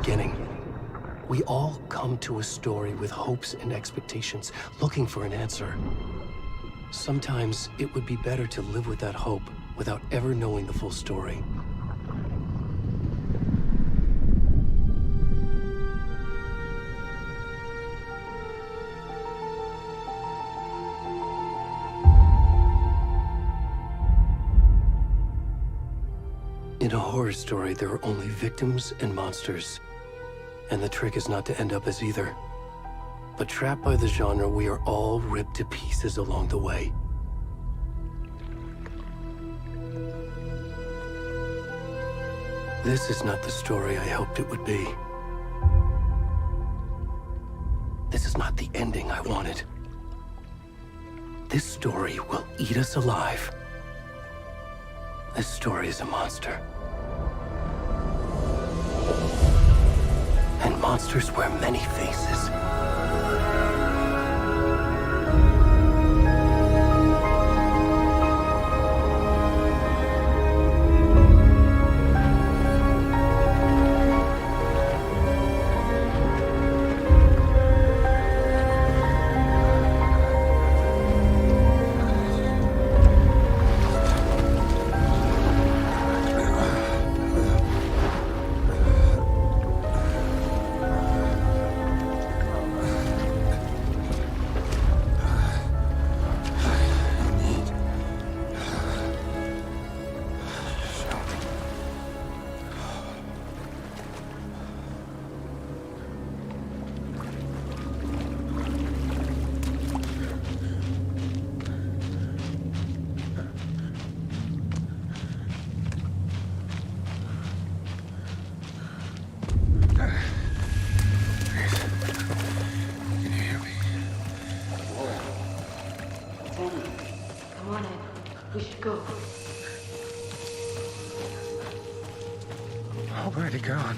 beginning. We all come to a story with hopes and expectations, looking for an answer. Sometimes it would be better to live with that hope without ever knowing the full story. In a horror story, there are only victims and monsters. And the trick is not to end up as either. But trapped by the genre, we are all ripped to pieces along the way. This is not the story I hoped it would be. This is not the ending I wanted. This story will eat us alive. This story is a monster. And monsters wear many faces. We should go. Already gone.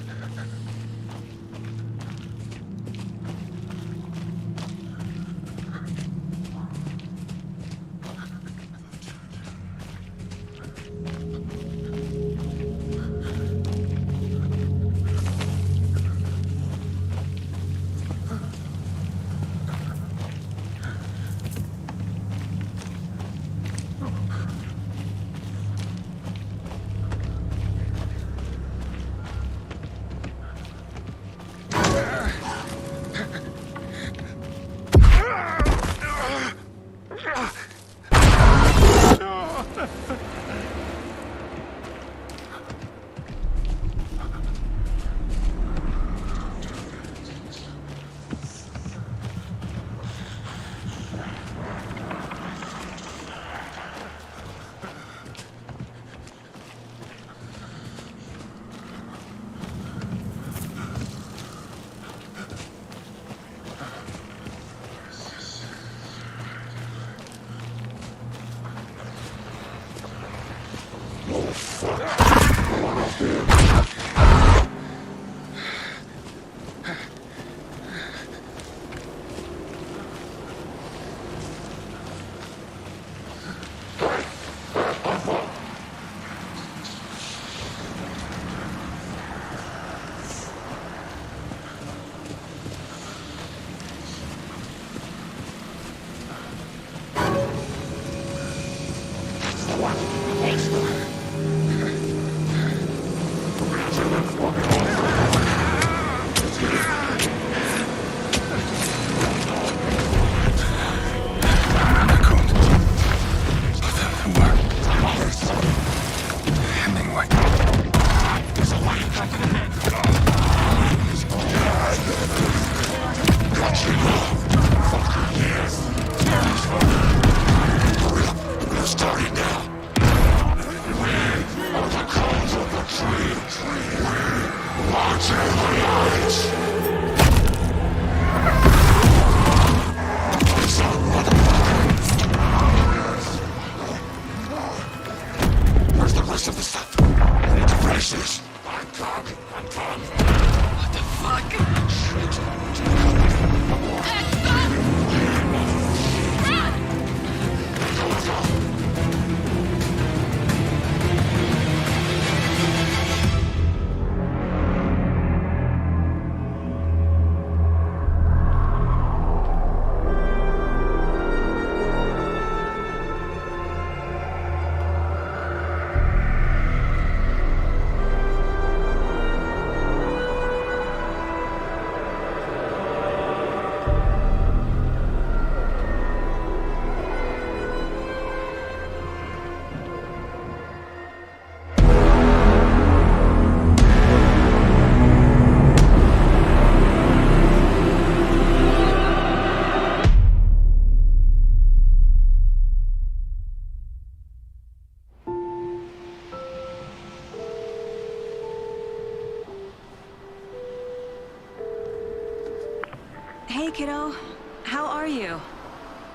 Hey, kiddo. How are you?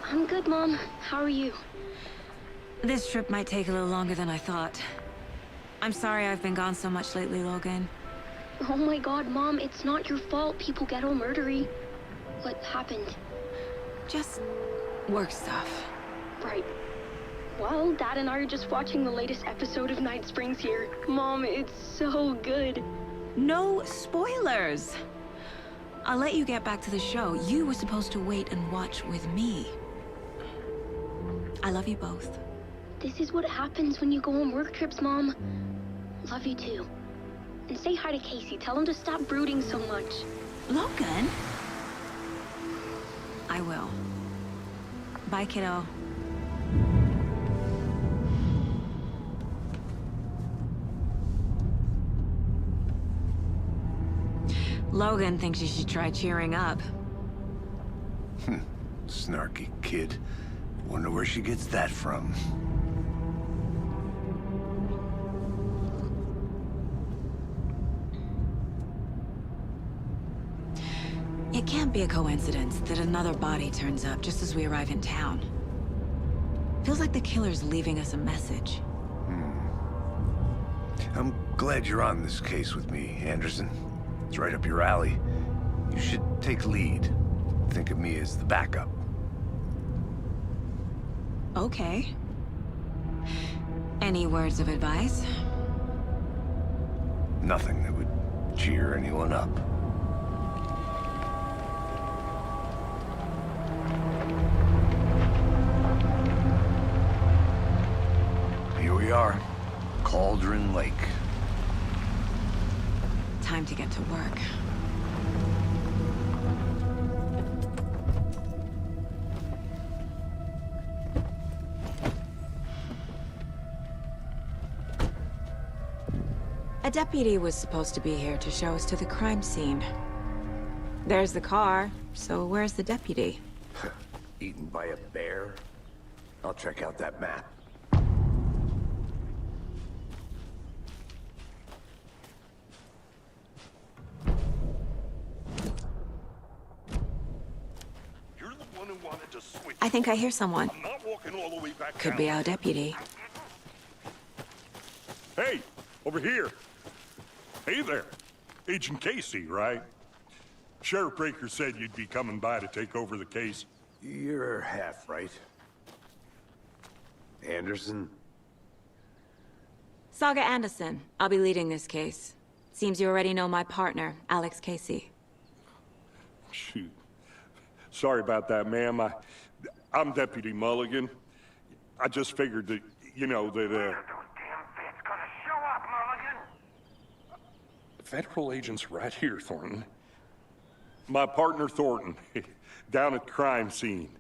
I'm good, Mom. How are you? This trip might take a little longer than I thought. I'm sorry I've been gone so much lately, Logan. Oh my god, Mom, it's not your fault people get all murdery. What happened? Just work stuff. Right. Well, Dad and I are just watching the latest episode of Night Springs here. Mom, it's so good. No spoilers! I'll let you get back to the show. You were supposed to wait and watch with me. I love you both. This is what happens when you go on work trips, Mom. Love you too. And say hi to Casey. Tell him to stop brooding so much. Logan? I will. Bye, kiddo. Logan thinks you should try cheering up. Snarky kid. Wonder where she gets that from. It can't be a coincidence that another body turns up just as we arrive in town. Feels like the killer's leaving us a message. I'm glad you're on this case with me, Anderson. It's right up your alley. You should take lead. Think of me as the backup. Okay. Any words of advice? Nothing that would cheer anyone up. Here we are. Cauldron Lake. Time to get to work. A deputy was supposed to be here to show us to the crime scene. There's the car, so where's the deputy? Eaten by a bear? I'll check out that map. You're the one who wanted to switch. I think I hear someone. I'm not walking all the way back Could down. be our deputy. Hey, over here. Hey there. Agent Casey, right? Sheriff Breaker said you'd be coming by to take over the case. You're half right. Anderson? Saga Anderson. I'll be leading this case. Seems you already know my partner, Alex Casey. Shoot. Sorry about that, ma'am. I'm Deputy Mulligan. I just figured that, you know, that, Those damn feds gonna show up, Mulligan. Federal agent's right here, Thornton. My partner, Thornton, down at the crime scene.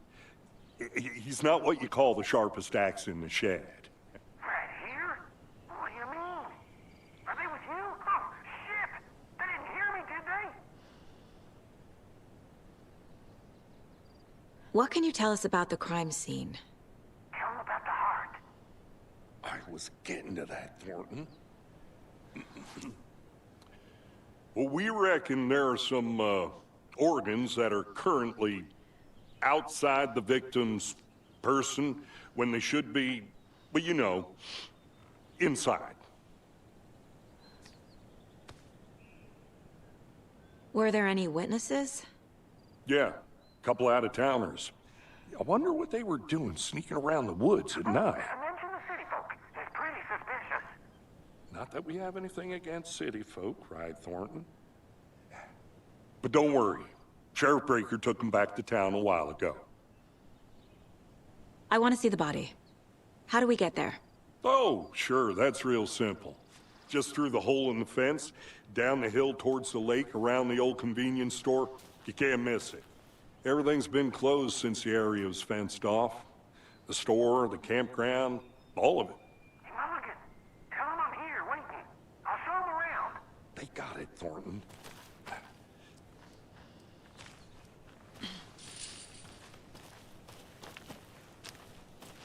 He's not what you call the sharpest axe in the shed. Right here? What do you mean? Are they with you? Oh, shit! They didn't hear me, did they? What can you tell us about the crime scene? Tell them about the heart. I was getting to that, Thornton. Well, we reckon there are some, organs that are currently outside the victim's person when they should be, well, you know, inside. Were there any witnesses? Yeah, a couple out-of-towners. I wonder what they were doing sneaking around the woods at night. Mention the city folk. It's pretty suspicious. Not that we have anything against city folk, right, Thornton? But don't worry. Sheriff Breaker took them back to town a while ago. I want to see the body. How do we get there? Oh, sure, that's real simple. Just through the hole in the fence, down the hill towards the lake, around the old convenience store. You can't miss it. Everything's been closed since the area was fenced off. The store, the campground, all of it. Hey, Mulligan, tell them I'm here waiting. I'll show them around. They got it, Thornton.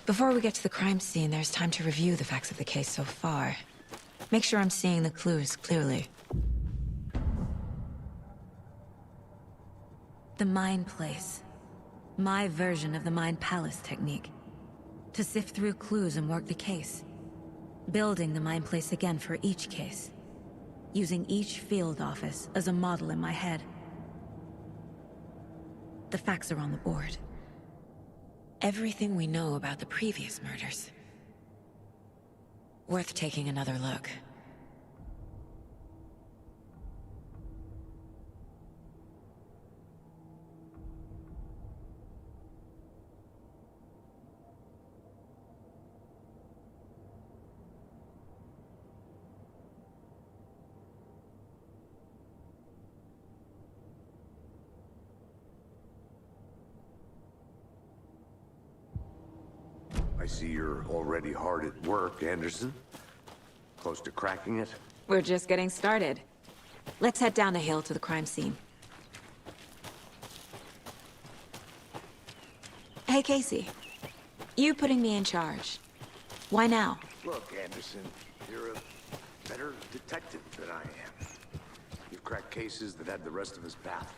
Before we get to the crime scene, there's time to review the facts of the case so far. Make sure I'm seeing the clues clearly. The Mind Place. My version of the Mind Palace technique. To sift through clues and work the case. Building the Mind Place again for each case. Using each field office as a model in my head. The facts are on the board. Everything we know about the previous murders. Worth taking another look. I see you're already hard at work, Anderson. Close to cracking it? We're just getting started. Let's head down the hill to the crime scene. Hey, Casey. You putting me in charge. Why now? Look, Anderson, you're a better detective than I am. You've cracked cases that had the rest of us baffled.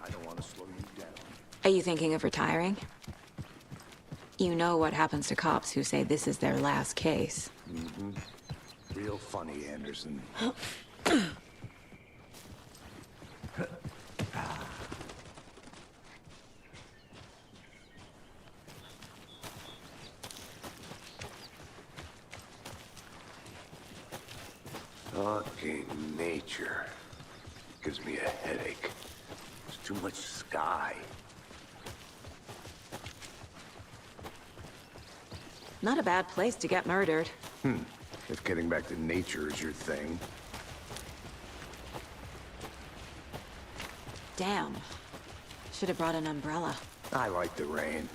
I don't want to slow you down. Are you thinking of retiring? You know what happens to cops who say this is their last case. Mm-hmm. Real funny, Anderson. Fucking nature. Gives me a headache. There's too much sky. Not a bad place to get murdered. If getting back to nature is your thing. Damn. Should have brought an umbrella. I like the rain.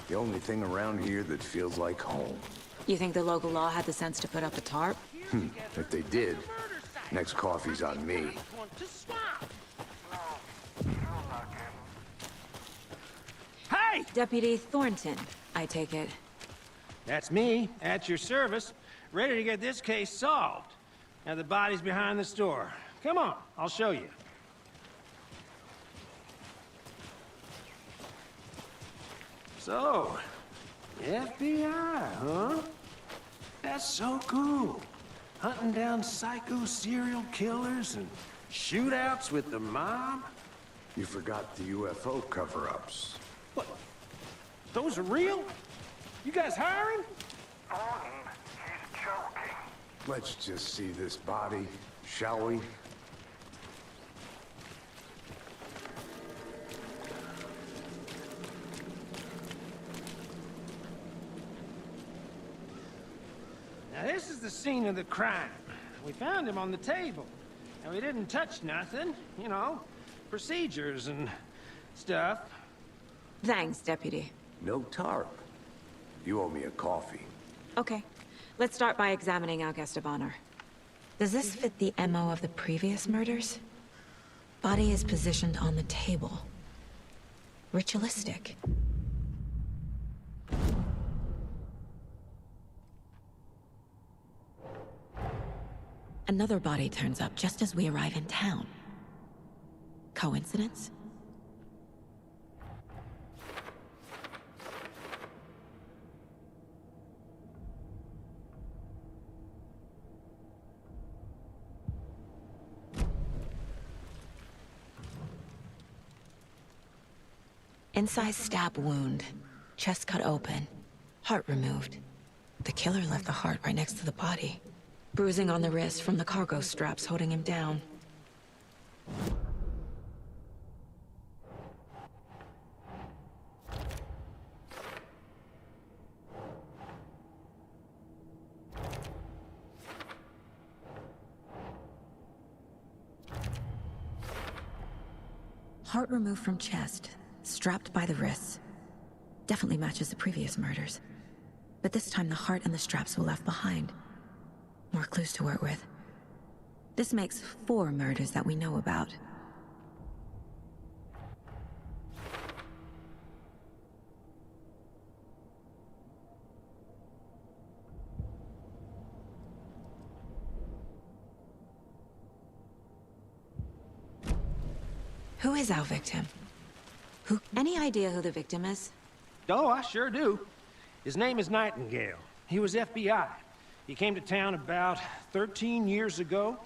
The only thing around here that feels like home. You think the local law had the sense to put up a tarp? If they did, next coffee's on me. Hey! Deputy Thornton, I take it. That's me, at your service, ready to get this case solved. Now the body's behind the store. Come on, I'll show you. So, FBI, huh? That's so cool. Hunting down psycho serial killers and shootouts with the mob. You forgot the UFO cover-ups. What? Those are real? You guys hiring? He's joking. Let's just see this body, shall we? Now this is the scene of the crime. We found him on the table. And we didn't touch nothing, you know, procedures and stuff. Thanks, Deputy. No tarp. You owe me a coffee. Okay. Let's start by examining our guest of honor. Does this fit the MO of the previous murders? Body is positioned on the table. Ritualistic. Another body turns up just as we arrive in town. Coincidence? Incised stab wound. Chest cut open. Heart removed. The killer left the heart right next to the body. Bruising on the wrist from the cargo straps holding him down. Heart removed from chest, strapped by the wrists. Definitely matches the previous murders. But this time the heart and the straps were left behind. More clues to work with. This makes 4 murders that we know about. Who is our victim? Any idea who the victim is? Oh, I sure do. His name is Nightingale. He was FBI. He came to town about 13 years ago.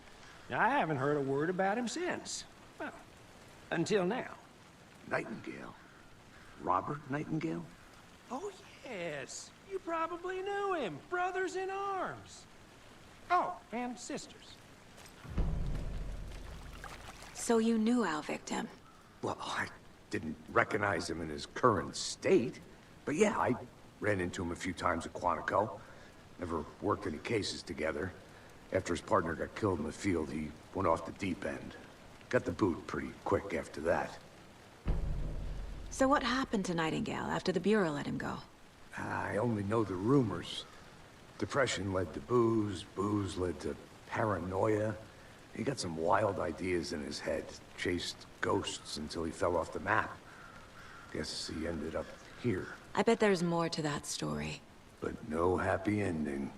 I haven't heard a word about him since. Well, until now. Nightingale? Robert Nightingale? Oh, yes. You probably knew him. Brothers in arms. Oh, and sisters. So you knew our victim? Well, I didn't recognize him in his current state. But yeah, I ran into him a few times at Quantico. Never worked any cases together. After his partner got killed in the field, he went off the deep end. Got the boot pretty quick after that. So what happened to Nightingale after the Bureau let him go? I only know the rumors. Depression led to booze, booze led to paranoia. He got some wild ideas in his head, chased ghosts until he fell off the map. Guess he ended up here. I bet there's more to that story. But no happy ending.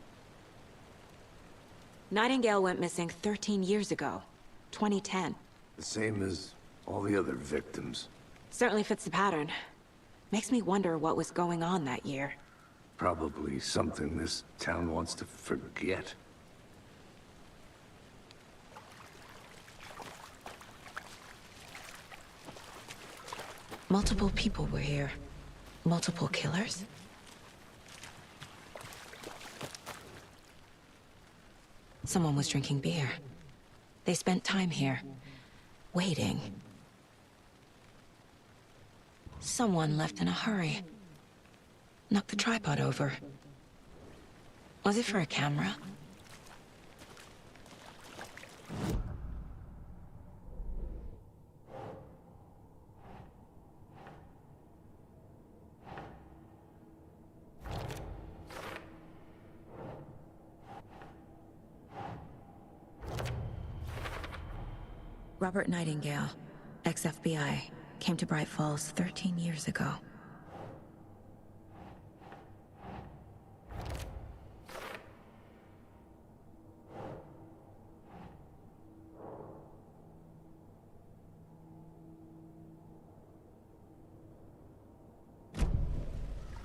Nightingale went missing 13 years ago. 2010. The same as all the other victims. Certainly fits the pattern. Makes me wonder what was going on that year. Probably something this town wants to forget. Multiple people were here. Multiple killers? Someone was drinking beer. They spent time here, waiting. Someone left in a hurry. Knocked the tripod over. Was it for a camera? Robert Nightingale, ex-FBI, came to Bright Falls 13 years ago.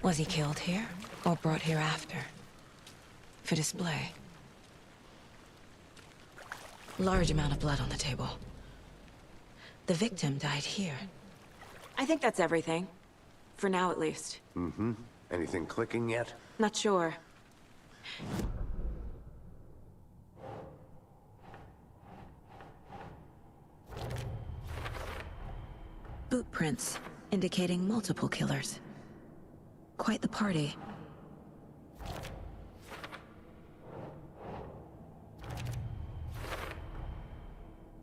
Was he killed here, or brought here after? For display. Large amount of blood on the table. The victim died here. I think that's everything. For now, at least. Mm-hmm. Anything clicking yet? Not sure. Boot prints, indicating multiple killers. Quite the party.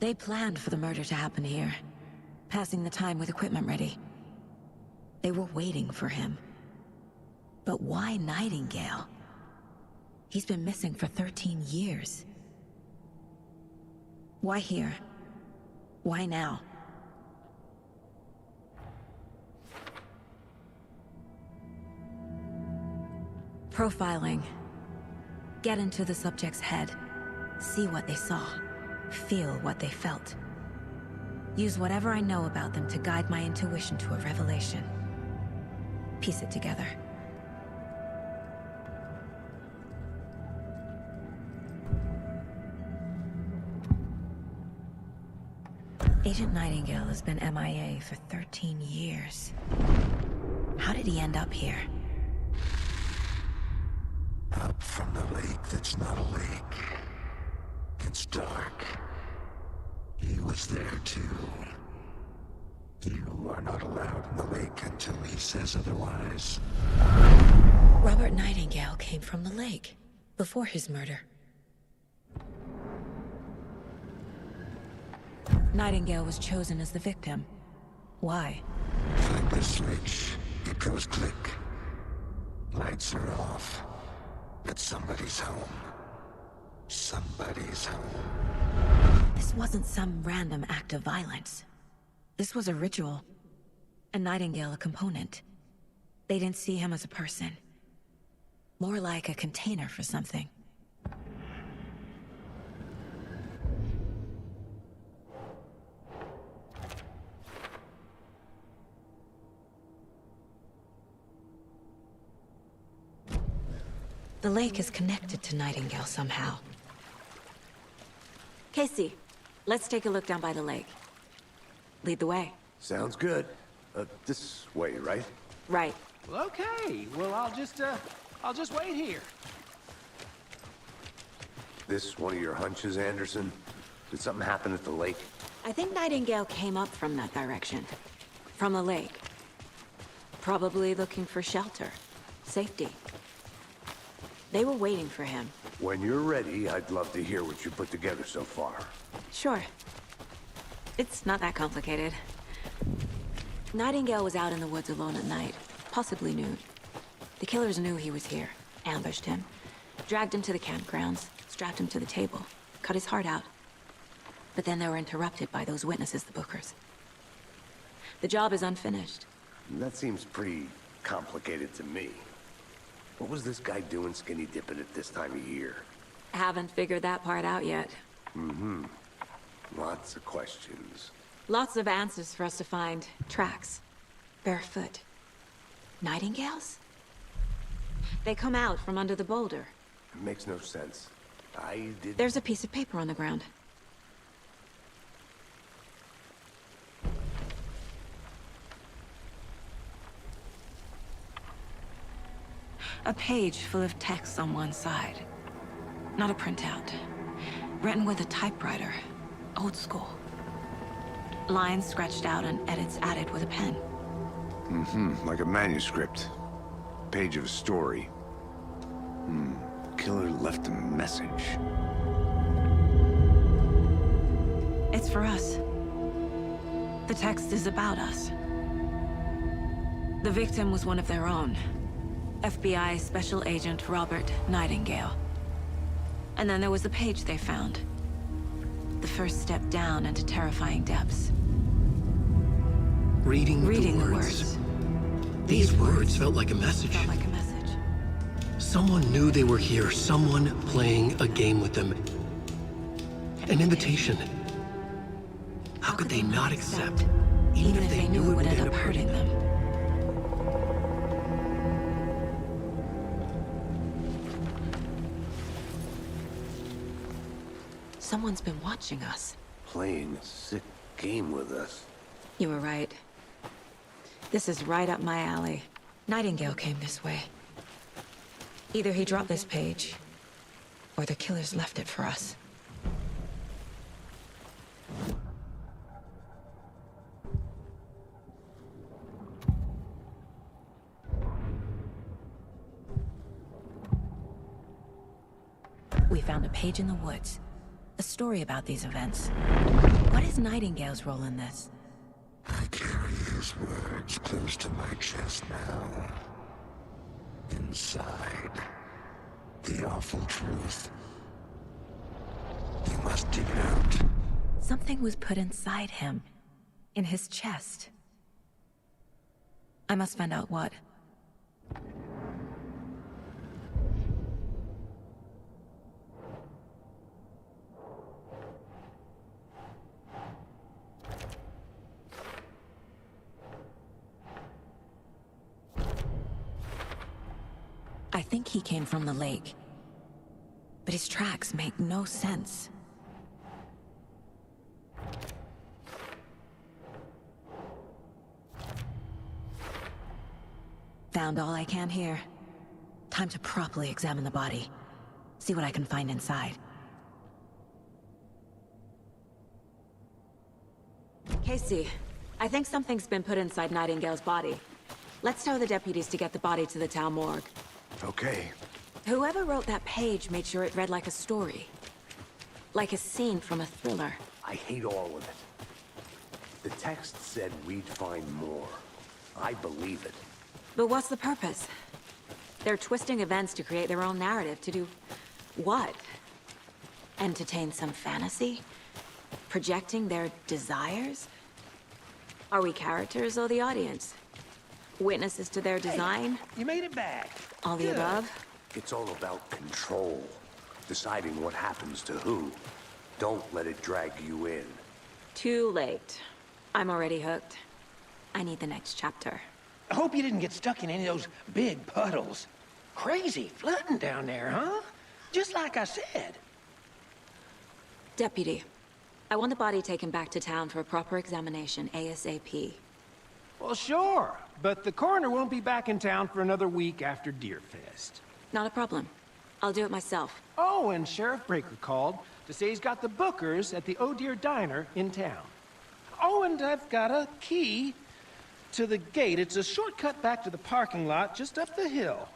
They planned for the murder to happen here, passing the time with equipment ready. They were waiting for him. But why Nightingale? He's been missing for 13 years. Why here? Why now? Profiling. Get into the subject's head. See what they saw. Feel what they felt. Use whatever I know about them to guide my intuition to a revelation. Piece it together. Agent Nightingale has been MIA for 13 years. How did he end up here? Up from the lake that's not a lake. It's dark. He was there too. You are not allowed in the lake until he says otherwise. Robert Nightingale came from the lake, before his murder. Nightingale was chosen as the victim. Why? Flip the switch, it goes click. Lights are off. But somebody's home. Somebody's home. This wasn't some random act of violence. This was a ritual. And Nightingale a component. They didn't see him as a person. More like a container for something. The lake is connected to Nightingale somehow. Casey, let's take a look down by the lake. Lead the way. Sounds good. This way, right? Right. Well, okay. Well, I'll just wait here. This one of your hunches, Anderson? Did something happen at the lake? I think Nightingale came up from that direction. From the lake. Probably looking for shelter. Safety. They were waiting for him. When you're ready, I'd love to hear what you put together so far. Sure. It's not that complicated. Nightingale was out in the woods alone at night, possibly nude. The killers knew he was here, ambushed him, dragged him to the campgrounds, strapped him to the table, cut his heart out. But then they were interrupted by those witnesses, the Bookers. The job is unfinished. That seems pretty complicated to me. What was this guy doing skinny dipping at this time of year? Haven't figured that part out yet. Mm-hmm. Lots of questions. Lots of answers for us to find. Tracks. Barefoot. Nightingales? They come out from under the boulder. It makes no sense. There's a piece of paper on the ground. A page full of text on one side. Not a printout. Written with a typewriter. Old school. Lines scratched out and edits added with a pen. Mm-hmm, like a manuscript. Page of a story. Killer left a message. It's for us. The text is about us. The victim was one of their own. FBI Special Agent Robert Nightingale. And then there was the page they found. The first step down into terrifying depths. Reading the words. These words felt like a message. Felt like a message. Someone knew they were here, someone playing a game with them. An invitation. How could they not accept, even if they knew it would end up hurting them? Someone's been watching us. Playing a sick game with us. You were right. This is right up my alley. Nightingale came this way. Either he dropped this page, or the killers left it for us. We found a page in the woods. A story about these events. What is Nightingale's role in this? I carry his words close to my chest now. Inside, the awful truth. You must dig it out. Something was put inside him. In his chest. I must find out what. I think he came from the lake. But his tracks make no sense. Found all I can here. Time to properly examine the body. See what I can find inside. Casey, I think something's been put inside Nightingale's body. Let's tell the deputies to get the body to the town morgue. Okay. Whoever wrote that page made sure it read like a story. Like a scene from a thriller. I hate all of it. The text said we'd find more. I believe it. But what's the purpose? They're twisting events to create their own narrative. To do what? Entertain some fantasy? Projecting their desires? Are we characters or the audience? Witnesses to their design? Hey, you made it back. All the above? It's all about control. Deciding what happens to who. Don't let it drag you in. Too late. I'm already hooked. I need the next chapter. I hope you didn't get stuck in any of those big puddles. Crazy flooding down there, huh? Just like I said. Deputy, I want the body taken back to town for a proper examination ASAP. Well, sure, but the coroner won't be back in town for another week after Deerfest. Not a problem. I'll do it myself. Oh, and Sheriff Breaker called to say he's got the Bookers at the Oh Dear Diner in town. Oh, and I've got a key to the gate. It's a shortcut back to the parking lot just up the hill.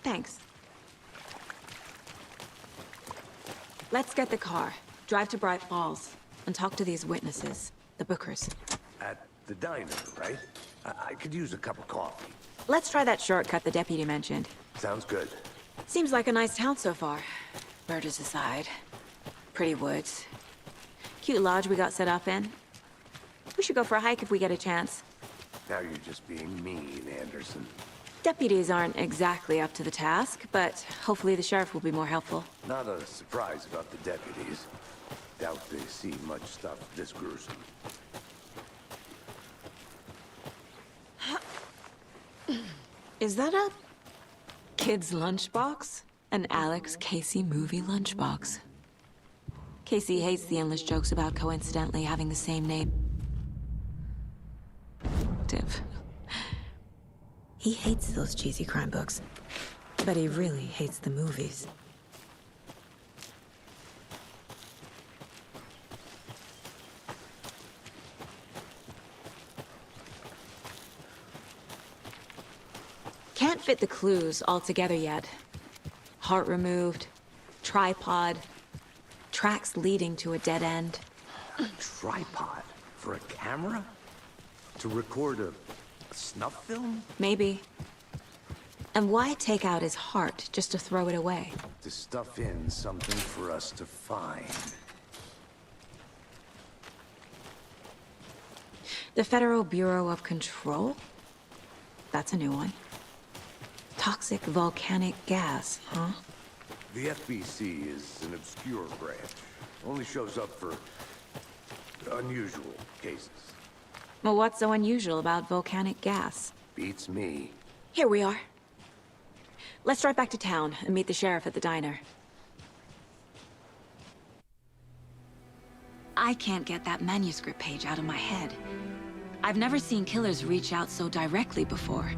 Thanks. Let's get the car, drive to Bright Falls, and talk to these witnesses, the Bookers. At the diner, right? I could use a cup of coffee. Let's try that shortcut the deputy mentioned. Sounds good. Seems like a nice town so far. Murders aside. Pretty woods. Cute lodge we got set up in. We should go for a hike if we get a chance. Now you're just being mean, Anderson. Deputies aren't exactly up to the task, but hopefully the sheriff will be more helpful. Not a surprise about the deputies. Doubt they see much stuff this gruesome. Is that a kid's lunchbox? An Alex Casey movie lunchbox. Casey hates the endless jokes about coincidentally having the same name. Div. He hates those cheesy crime books, but he really hates the movies. Can't fit the clues all together yet. Heart removed, tripod, tracks leading to a dead end. A tripod? For a camera? To record a snuff film? Maybe. And why take out his heart just to throw it away? To stuff in something for us to find. The Federal Bureau of Control? That's a new one. Toxic volcanic gas, huh? The FBC is an obscure branch. Only shows up for unusual cases. Well, what's so unusual about volcanic gas? Beats me. Here we are. Let's drive back to town and meet the sheriff at the diner. I can't get that manuscript page out of my head. I've never seen killers reach out so directly before.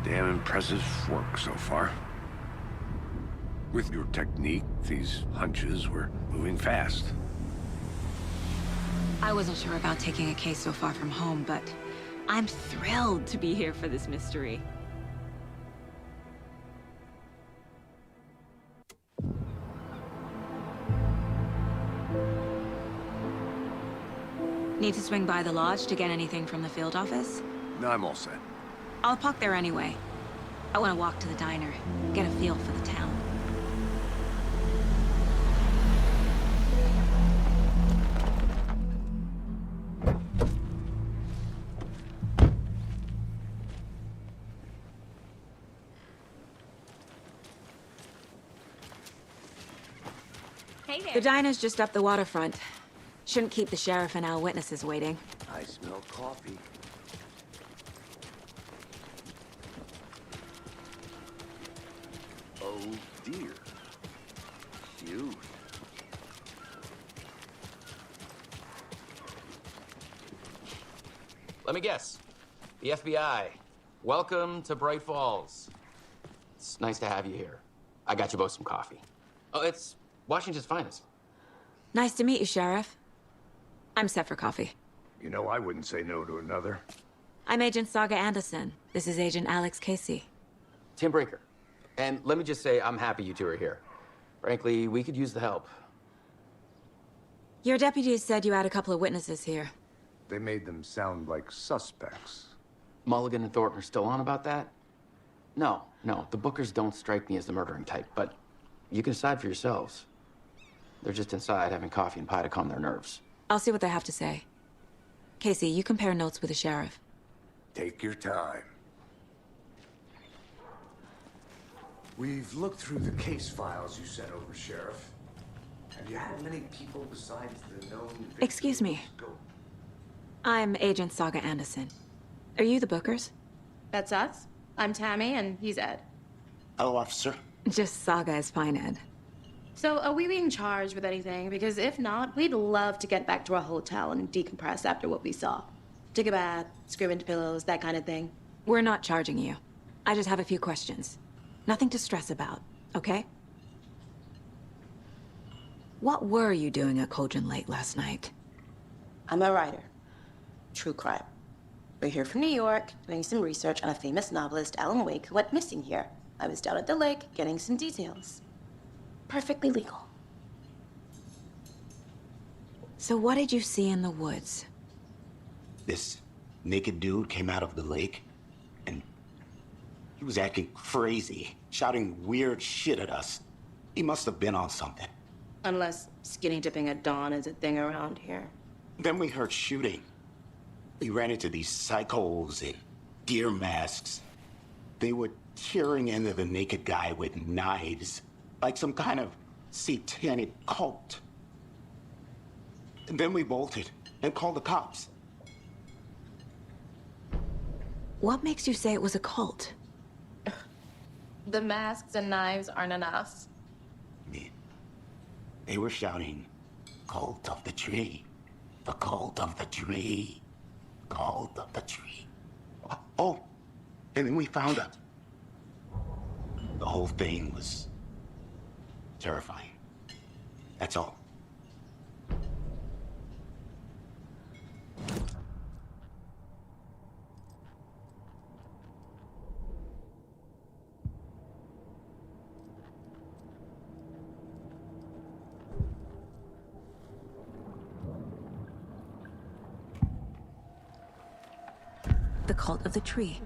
Damn impressive work so far. With your technique, these hunches were moving fast. I wasn't sure about taking a case so far from home, but I'm thrilled to be here for this mystery. Need to swing by the lodge to get anything from the field office? No, I'm all set. I'll park there anyway. I want to walk to the diner, get a feel for the town. Hey there. The diner's just up the waterfront. Shouldn't keep the sheriff and our witnesses waiting. I smell coffee. Oh dear. Cute. Let me guess. The FBI. Welcome to Bright Falls. It's nice to have you here. I got you both some coffee. Oh, it's Washington's finest. Nice to meet you, Sheriff. I'm set for coffee. You know, I wouldn't say no to another. I'm Agent Saga Anderson. This is Agent Alex Casey. Tim Breaker. And let me just say, I'm happy you two are here. Frankly, we could use the help. Your deputies said you had a couple of witnesses here. They made them sound like suspects. Mulligan and Thornton are still on about that? No, the Bookers don't strike me as the murdering type, but you can decide for yourselves. They're just inside having coffee and pie to calm their nerves. I'll see what they have to say. Casey, you compare notes with the sheriff. Take your time. We've looked through the case files you sent over, Sheriff. Have you had many people besides the known victims Excuse me. go? I'm Agent Saga Anderson. Are you the Bookers? That's us. I'm Tammy, and he's Ed. Hello, officer. Just Saga is fine, Ed. So, are we being charged with anything? Because if not, we'd love to get back to our hotel and decompress after what we saw. Take a bath, scream into pillows, that kind of thing. We're not charging you. I just have a few questions. Nothing to stress about, okay? What were you doing at Cauldron Lake last night? I'm a writer. True crime. We're here from New York, doing some research on a famous novelist, Alan Wake, who went missing here. I was down at the lake, getting some details. Perfectly legal. So what did you see in the woods? This naked dude came out of the lake, and he was acting crazy, shouting weird shit at us. He must have been on something. Unless skinny dipping at dawn is a thing around here. Then we heard shooting. We ran into these psychos in deer masks. They were tearing into the naked guy with knives, like some kind of satanic cult. And then we bolted and called the cops. What makes you say it was a cult? The masks and knives aren't enough. They were shouting, "Cult of the tree, the cult of the tree, cult of the tree." Oh, and then we found her. The whole thing was terrifying. That's all. The cult of the tree.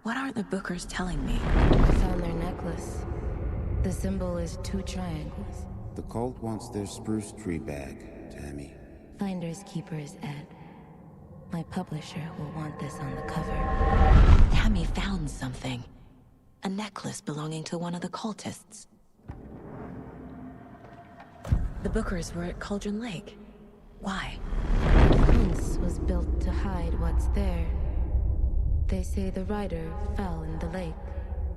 What aren't the Bookers telling me? I found their necklace. The symbol is 2 triangles. The cult wants their spruce tree bag, Tammy. Finders keepers, Ed. My publisher will want this on the cover. Tammy found something. A necklace belonging to one of the cultists. The Bookers were at Cauldron Lake. Why? The fence was built to hide what's there. They say the writer fell in the lake.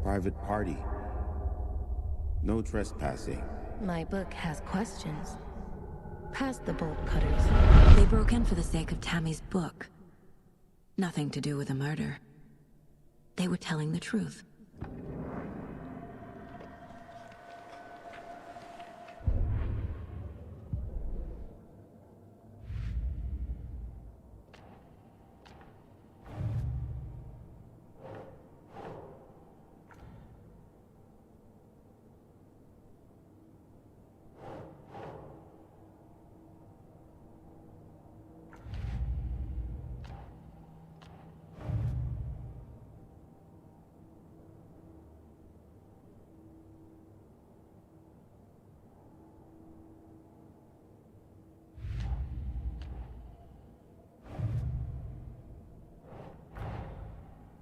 Private party. No trespassing. My book has questions. Past the bolt cutters. They broke in for the sake of Tammy's book. Nothing to do with a murder. They were telling the truth.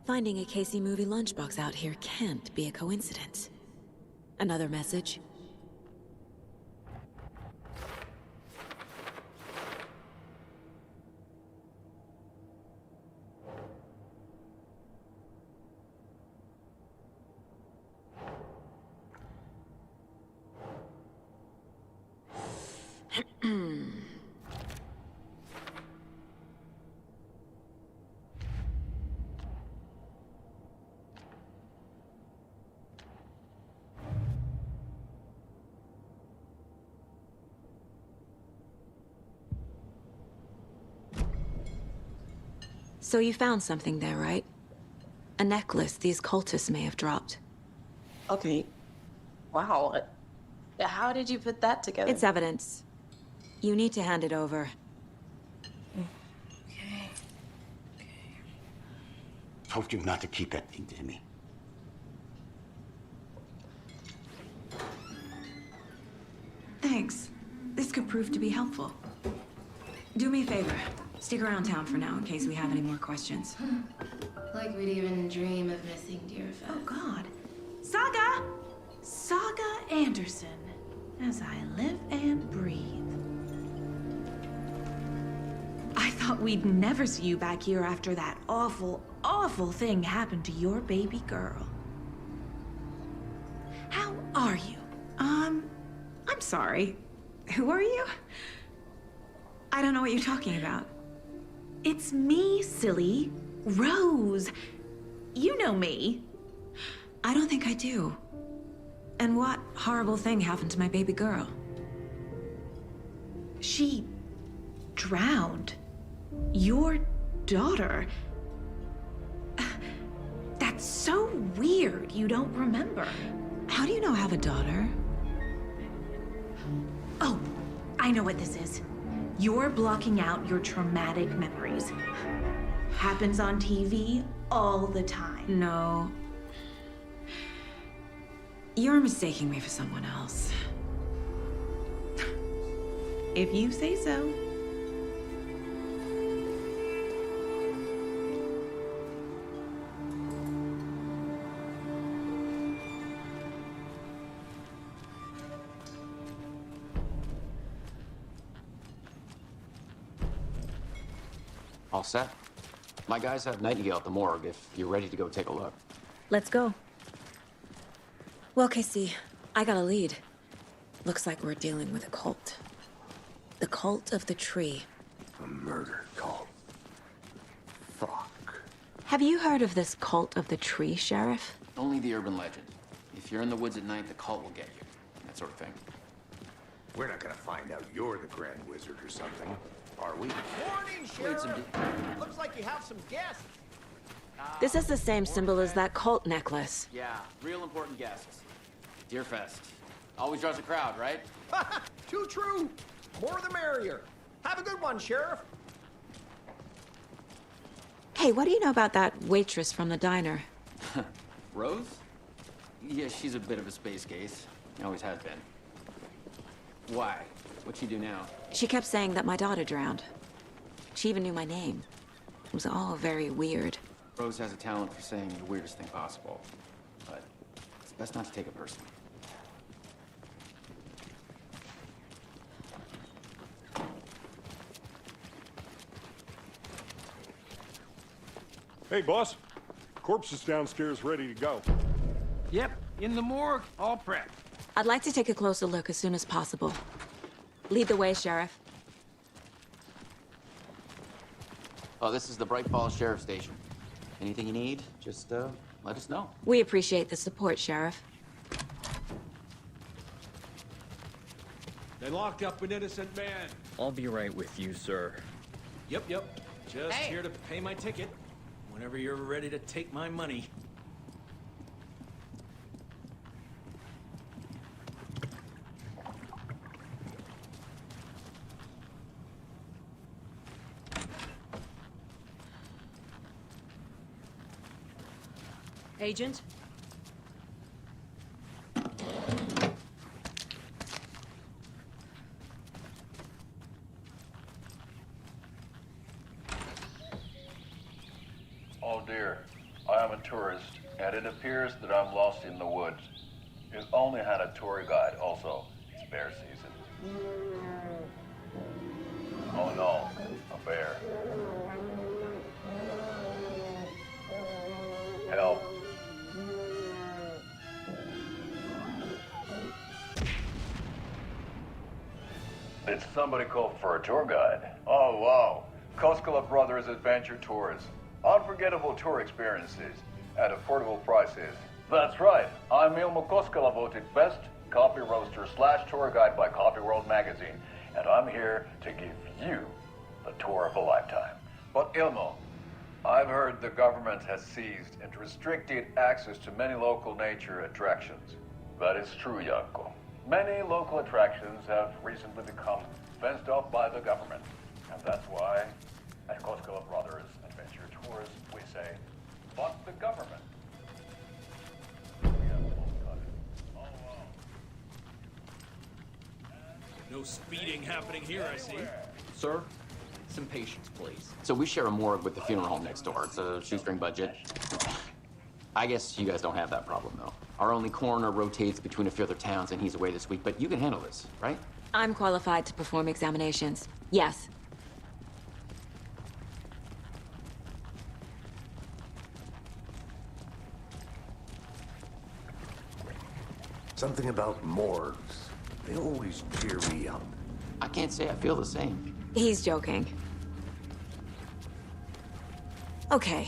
Finding a Casey movie lunchbox out here can't be a coincidence. Another message? So you found something there, right? A necklace these cultists may have dropped. Okay. Wow. How did you put that together? It's evidence. You need to hand it over. Okay. Told you not to keep that thing to me. Thanks. This could prove to be helpful. Do me a favor. Stick around town for now in case we have any more questions. Like we'd even dream of missing Deerfest. Oh, God. Saga! Saga Anderson. as I live and breathe. I thought we'd never see you back here after that awful, awful thing happened to your baby girl. How are you? I'm sorry. Who are you? I don't know what you're talking about. It's me, silly. Rose. You know me. I don't think I do. And what horrible thing happened to my baby girl? She drowned. Your daughter. That's so weird you don't remember. How do you know I have a daughter? Oh, I know what this is. You're blocking out your traumatic memories. Happens on TV all the time. No. You're mistaking me for someone else. If you say so. All set? My guys have Nightingale at the morgue if you're ready to go take a look. Let's go. Well, Casey, I got a lead. Looks like we're dealing with a cult. The cult of the tree. A murder cult. Fuck. Have you heard of this cult of the tree, Sheriff? Only the urban legend. If you're in the woods at night, the cult will get you. That sort of thing. We're not gonna find out you're the Grand Wizard or something, are we? Morning, Sheriff! Looks like you have some guests. This is the same symbol as that cult necklace. Yeah, real important guests. Deerfest. Always draws a crowd, right? Too true. More the merrier. Have a good one, Sheriff. Hey, what do you know about that waitress from the diner? Rose? Yeah, she's a bit of a space case. Always has been. Why? What'd she do now? She kept saying that my daughter drowned. She even knew my name. It was all very weird. Rose has a talent for saying the weirdest thing possible. But it's best not to take it personally. Hey, boss. Corpse is downstairs ready to go. Yep, in the morgue, all prepped. I'd like to take a closer look as soon as possible. Lead the way, Sheriff. Oh, this is the Bright Falls Sheriff Station. Anything you need, just let us know. We appreciate the support, Sheriff. They locked up an innocent man. I'll be right with you, sir. Yep. Just here to pay my ticket. Whenever you're ready to take my money. Agent? Oh dear, I am a tourist, and it appears that I'm lost in the woods. You only had a tour guide also. It's bear season. Oh no, a bear. Help. Did somebody call for a tour guide? Oh wow, Koskela Brothers Adventure Tours. Unforgettable tour experiences at affordable prices. That's right. I'm Ilmo Koskela, voted best coffee roaster / tour guide by Coffee World magazine, and I'm here to give you the tour of a lifetime. But Ilmo, I've heard the government has seized and restricted access to many local nature attractions. That is true, Janko. Many local attractions have recently become fenced off by the government, and that's why at Koskela Brothers Adventure Tours, we say, fuck the government. No speeding happening here, I see. Sir, some patience, please. So we share a morgue with the funeral home next door. It's a shoestring budget. I guess you guys don't have that problem, though. Our only coroner rotates between a few other towns, and he's away this week, but you can handle this, right? I'm qualified to perform examinations. Yes. Something about morgues. They always cheer me up. I can't say I feel the same. He's joking. Okay.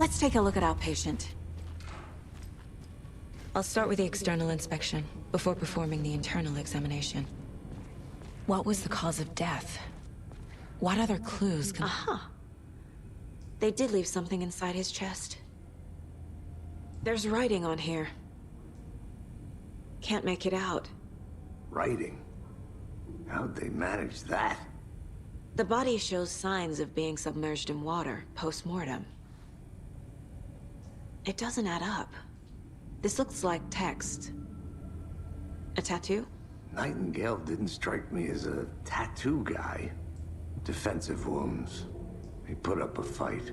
Let's take a look at our patient. I'll start with the external inspection before performing the internal examination. What was the cause of death? What other clues can... Aha. They did leave something inside his chest. There's writing on here. Can't make it out. Writing? How'd they manage that? The body shows signs of being submerged in water post-mortem. It doesn't add up. This looks like text. A tattoo? Nightingale didn't strike me as a tattoo guy. Defensive wounds. He put up a fight.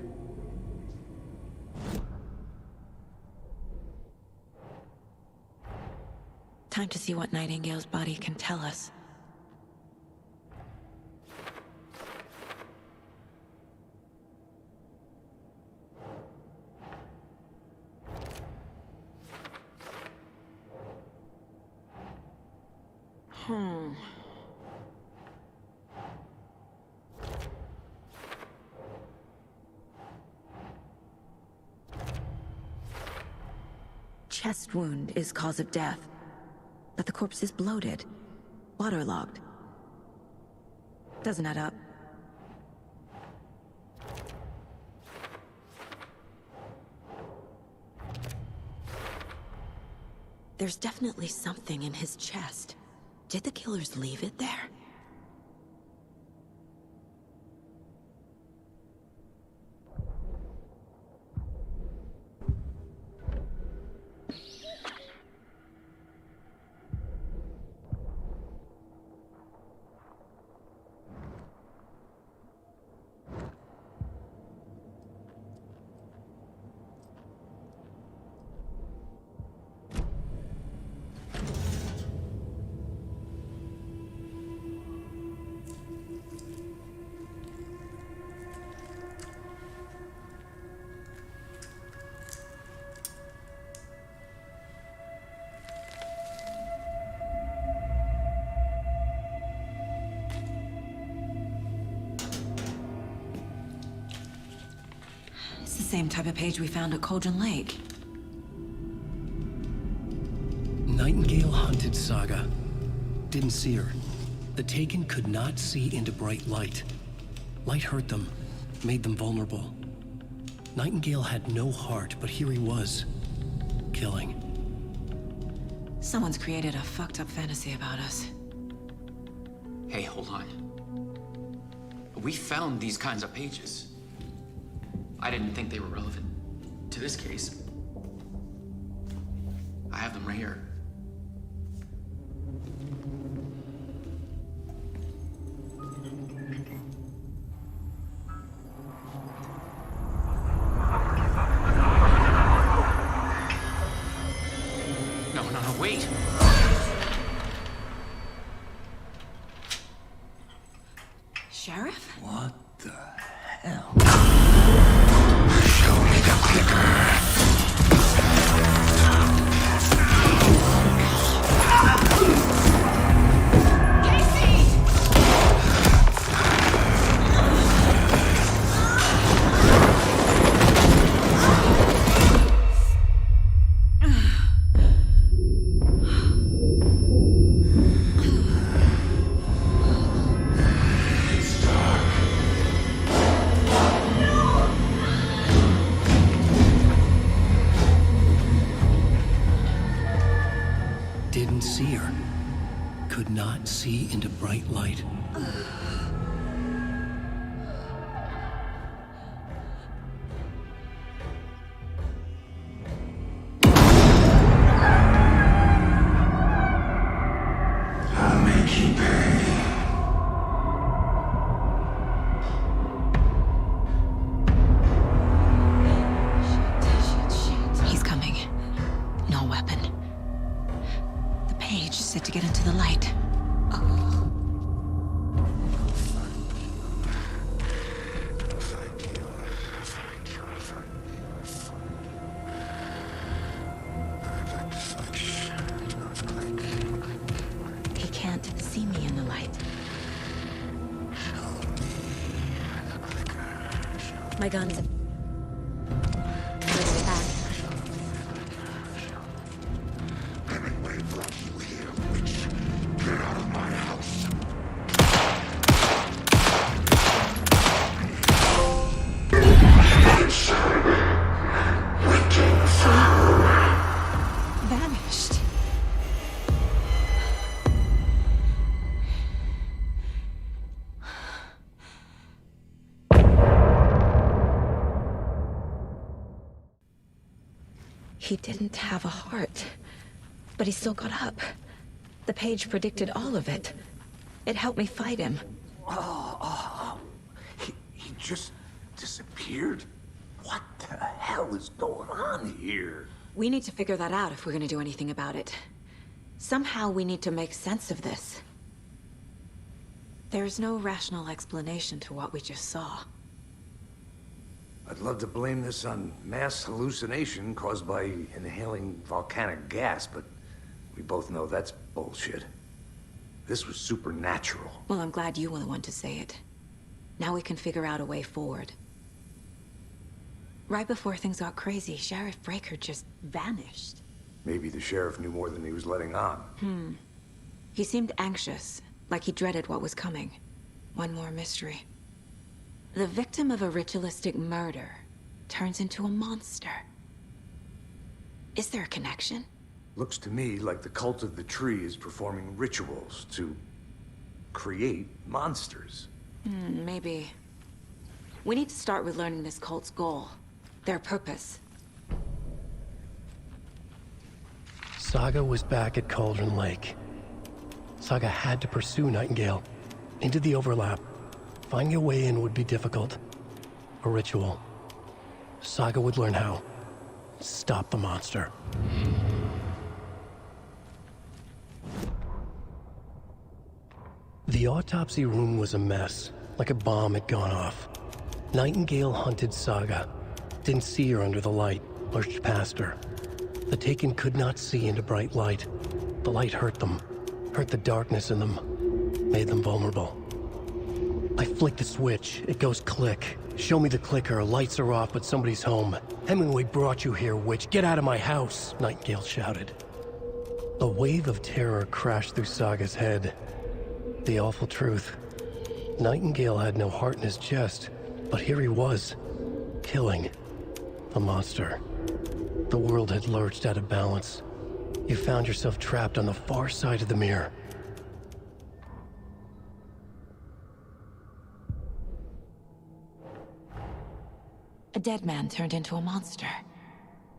Time to see what Nightingale's body can tell us. Chest wound is cause of death, but the corpse is bloated, waterlogged. Doesn't add up. There's definitely something in his chest. Did the killers leave it there? It's the same type of page we found at Cauldron Lake. Nightingale hunted Saga. Didn't see her. The Taken could not see into bright light. Light hurt them, made them vulnerable. Nightingale had no heart, but here he was, killing. Someone's created a fucked up fantasy about us. Hey, hold on. We found these kinds of pages. I didn't think they were relevant to this case. I have them right here. No, wait. Sheriff? What the hell? Show me the clicker. Didn't see her. Could not see into bright light. I'll make you pay. Shit. weapon. The page said to get into the light. He can't see me in the light. My gun's ready to back. Get out of my house. Vanished. He didn't have a heart, but he still got up. The page predicted all of it. It helped me fight him. He just disappeared? What the hell is going on here? We need to figure that out if we're gonna do anything about it. Somehow we need to make sense of this. There's no rational explanation to what we just saw. I'd love to blame this on mass hallucination caused by inhaling volcanic gas, but we both know that's bullshit. This was supernatural. Well, I'm glad you were the one to say it. Now we can figure out a way forward. Right before things got crazy, Sheriff Breaker just vanished. Maybe the sheriff knew more than he was letting on. He seemed anxious, like he dreaded what was coming. One more mystery. The victim of a ritualistic murder turns into a monster. Is there a connection? Looks to me like the cult of the tree is performing rituals to create monsters. Maybe. We need to start with learning this cult's goal. Their purpose. Saga was back at Cauldron Lake. Saga had to pursue Nightingale into the overlap. Finding a way in would be difficult. A ritual. Saga would learn how. Stop the monster. The autopsy room was a mess, like a bomb had gone off. Nightingale hunted Saga. Didn't see her under the light, lurched past her. The Taken could not see into bright light. The light hurt them, hurt the darkness in them, made them vulnerable. I flick the switch, it goes click. Show me the clicker, lights are off, but somebody's home. Hemingway brought you here, witch. Get out of my house, Nightingale shouted. A wave of terror crashed through Saga's head. The awful truth. Nightingale had no heart in his chest, but here he was, killing the monster. The world had lurched out of balance. You found yourself trapped on the far side of the mirror. A dead man turned into a monster.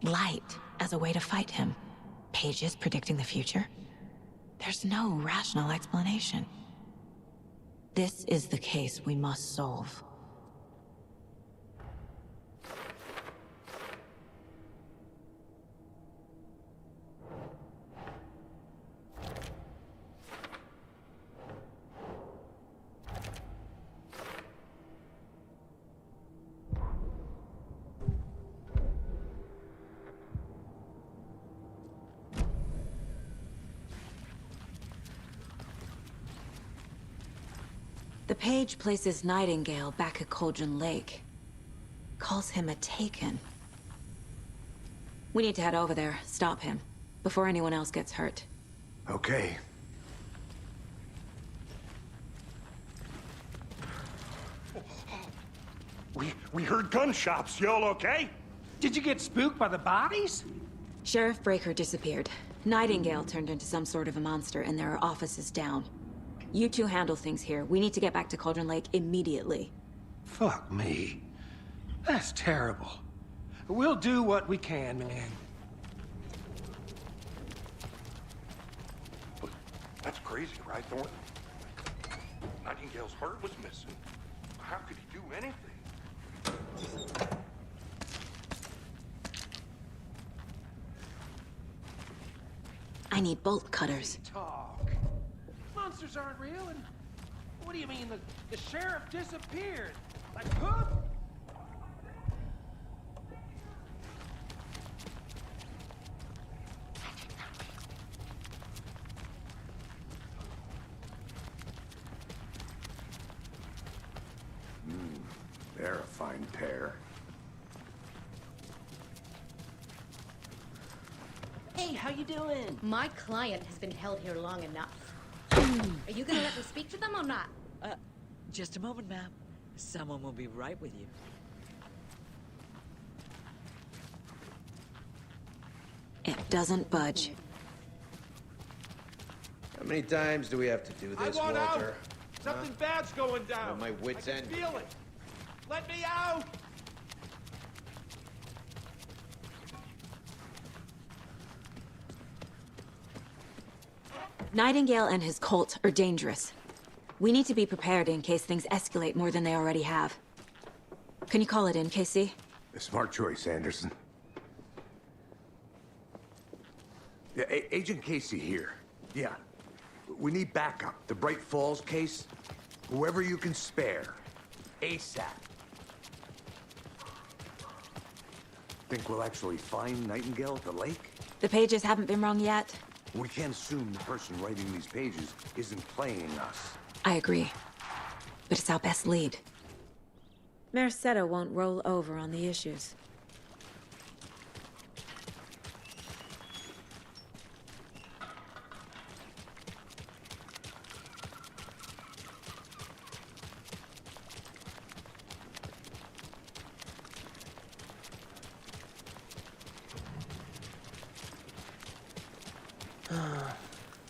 Light as a way to fight him. Pages predicting the future. There's no rational explanation. This is the case we must solve. The page places Nightingale back at Cauldron Lake. Calls him a Taken. We need to head over there, stop him, before anyone else gets hurt. Okay. We heard gunshots. Y'all okay? Did you get spooked by the bodies? Sheriff Breaker disappeared. Nightingale turned into some sort of a monster, and there are offices down. You two handle things here. We need to get back to Cauldron Lake immediately. Fuck me. That's terrible. We'll do what we can, man. But that's crazy, right, Thornton? Nightingale's heart was missing. How could he do anything? I need bolt cutters. Talk. Monsters aren't real, and what do you mean the sheriff disappeared? Like, huh? They're a fine pair. Hey, how you doing? My client has been held here long enough. Are you gonna let me speak to them or not? Just a moment, ma'am. Someone will be right with you. It doesn't budge. How many times do we have to do this, I want Walter? out! Something bad's going down. On my wit's end. Feel it. Let me out! Nightingale and his cult are dangerous. We need to be prepared in case things escalate more than they already have. Can you call it in, Casey? A smart choice, Anderson. Yeah, Agent Casey here. Yeah. We need backup. The Bright Falls case. Whoever you can spare. ASAP. Think we'll actually find Nightingale at the lake? The pages haven't been wrong yet. We can't assume the person writing these pages isn't playing us. I agree. But it's our best lead. Mercado won't roll over on the issues.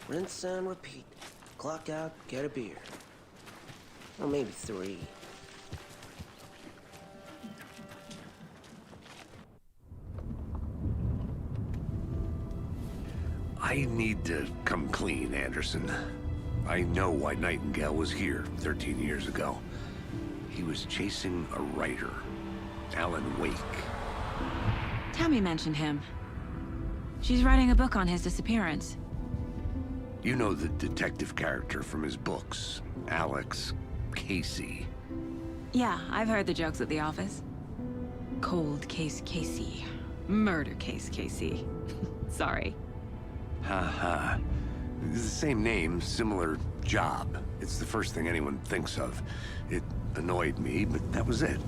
Rinse and repeat. Clock out, get a beer. Or maybe 3. I need to come clean, Anderson. I know why Nightingale was here 13 years ago. He was chasing a writer, Alan Wake. Tammy mentioned him. She's writing a book on his disappearance. You know the detective character from his books, Alex Casey. Yeah, I've heard the jokes at the office. Cold case Casey. Murder case Casey. Sorry. Ha. It's the same name, similar job. It's the first thing anyone thinks of. It annoyed me, but that was it.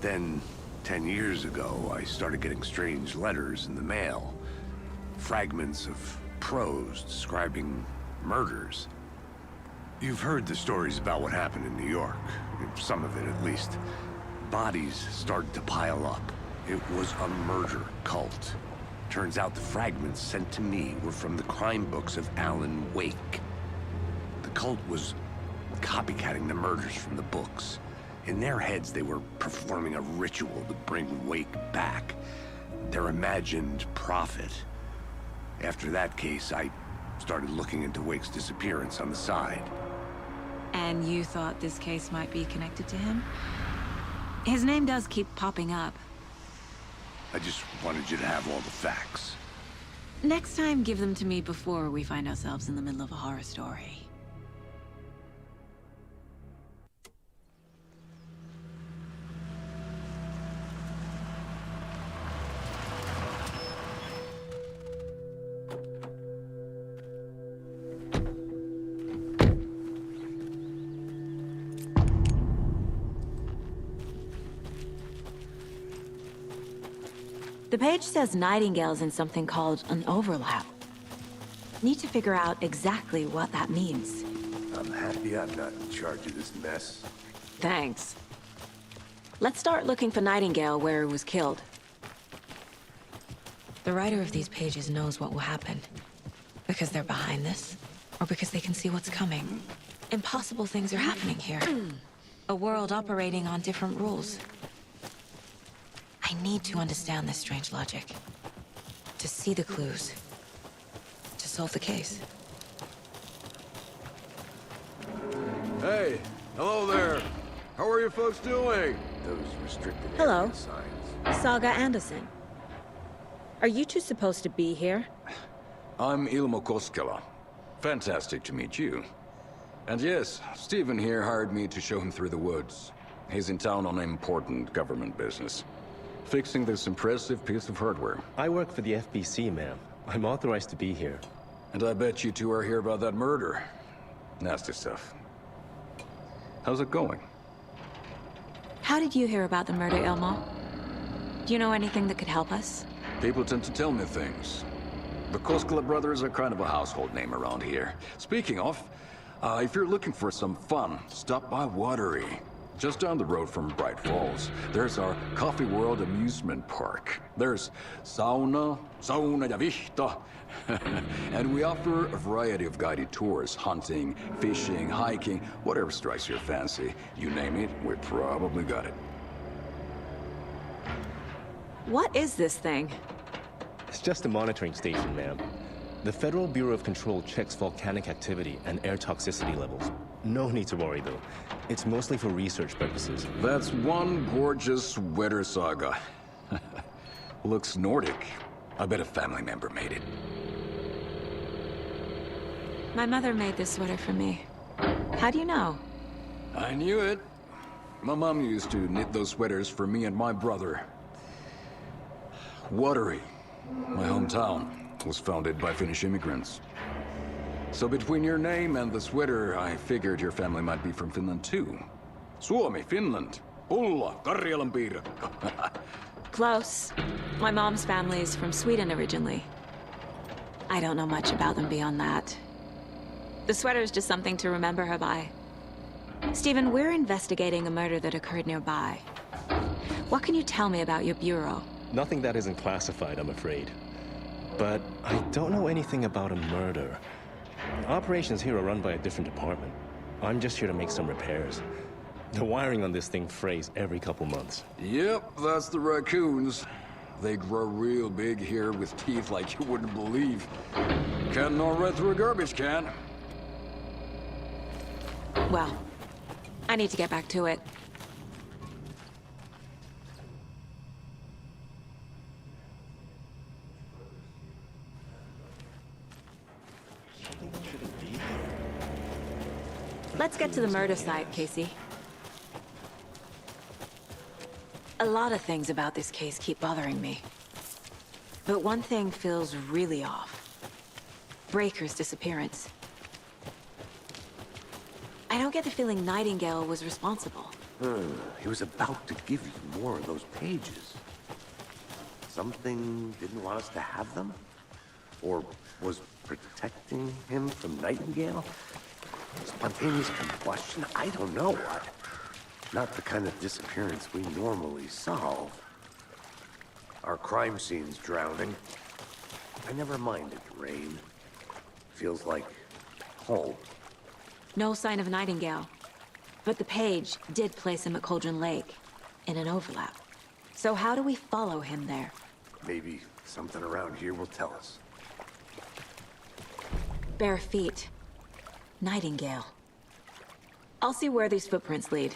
Then, 10 years ago, I started getting strange letters in the mail. Fragments of prose describing murders. You've heard the stories about what happened in New York. Some of it, at least. Bodies started to pile up. It was a murder cult. Turns out the fragments sent to me were from the crime books of Alan Wake. The cult was copycatting the murders from the books. In their heads, they were performing a ritual to bring Wake back. Their imagined prophet. After that case, I started looking into Wake's disappearance on the side. And you thought this case might be connected to him? His name does keep popping up. I just wanted you to have all the facts. Next time, give them to me before we find ourselves in the middle of a horror story. The page says Nightingale's in something called an overlap. Need to figure out exactly what that means. I'm happy I'm not in charge of this mess. Thanks. Let's start looking for Nightingale where he was killed. The writer of these pages knows what will happen. Because they're behind this, or because they can see what's coming. Impossible things are happening here. A world operating on different rules. I need to understand this strange logic. To see the clues. To solve the case. Hey, hello there. How are you folks doing? Those restricted Hello. area signs. Saga Anderson. Are you two supposed to be here? I'm Ilmo Koskela. Fantastic to meet you. And yes, Stephen here hired me to show him through the woods. He's in town on important government business, fixing this impressive piece of hardware. I work for the FBC, ma'am. I'm authorized to be here. And I bet you two are here about that murder. Nasty stuff. How's it going? How did you hear about the murder, Ilmo? Do you know anything that could help us? People tend to tell me things. The Koskela brothers are kind of a household name around here. Speaking of, if you're looking for some fun, stop by Watery. Just down the road from Bright Falls, there's our Coffee World amusement park. There's sauna ja vihta. And we offer a variety of guided tours, hunting, fishing, hiking, whatever strikes your fancy. You name it, we probably got it. What is this thing? It's just a monitoring station, ma'am. The Federal Bureau of Control checks volcanic activity and air toxicity levels. No need to worry, though. It's mostly for research purposes. That's one gorgeous sweater, Saga. Looks Nordic. I bet a family member made it. My mother made this sweater for me. How do you know? I knew it. My mom used to knit those sweaters for me and my brother. Watery, my hometown, was founded by Finnish immigrants. So between your name and the sweater, I figured your family might be from Finland too. Suomi, Finland. Pulla, Karjalan piirakka. Close. My mom's family is from Sweden originally. I don't know much about them beyond that. The sweater is just something to remember her by. Stephen, we're investigating a murder that occurred nearby. What can you tell me about your bureau? Nothing that isn't classified, I'm afraid. But I don't know anything about a murder. Operations here are run by a different department. I'm just here to make some repairs. The wiring on this thing frays every couple months. Yep, that's the raccoons. They grow real big here with teeth like you wouldn't believe. Can't gnaw right through a garbage can. Well, I need to get back to it. Let's get to the murder site, Casey. A lot of things about this case keep bothering me. But one thing feels really off. Breaker's disappearance. I don't get the feeling Nightingale was responsible. He was about to give you more of those pages. Something didn't want us to have them? Or was protecting him from Nightingale? Spontaneous combustion? I don't know. Not the kind of disappearance we normally solve. Our crime scene's drowning. I never minded rain. Feels like home. No sign of Nightingale. But the page did place him at Cauldron Lake, in an overlap. So how do we follow him there? Maybe something around here will tell us. Bare feet. Nightingale. I'll see where these footprints lead.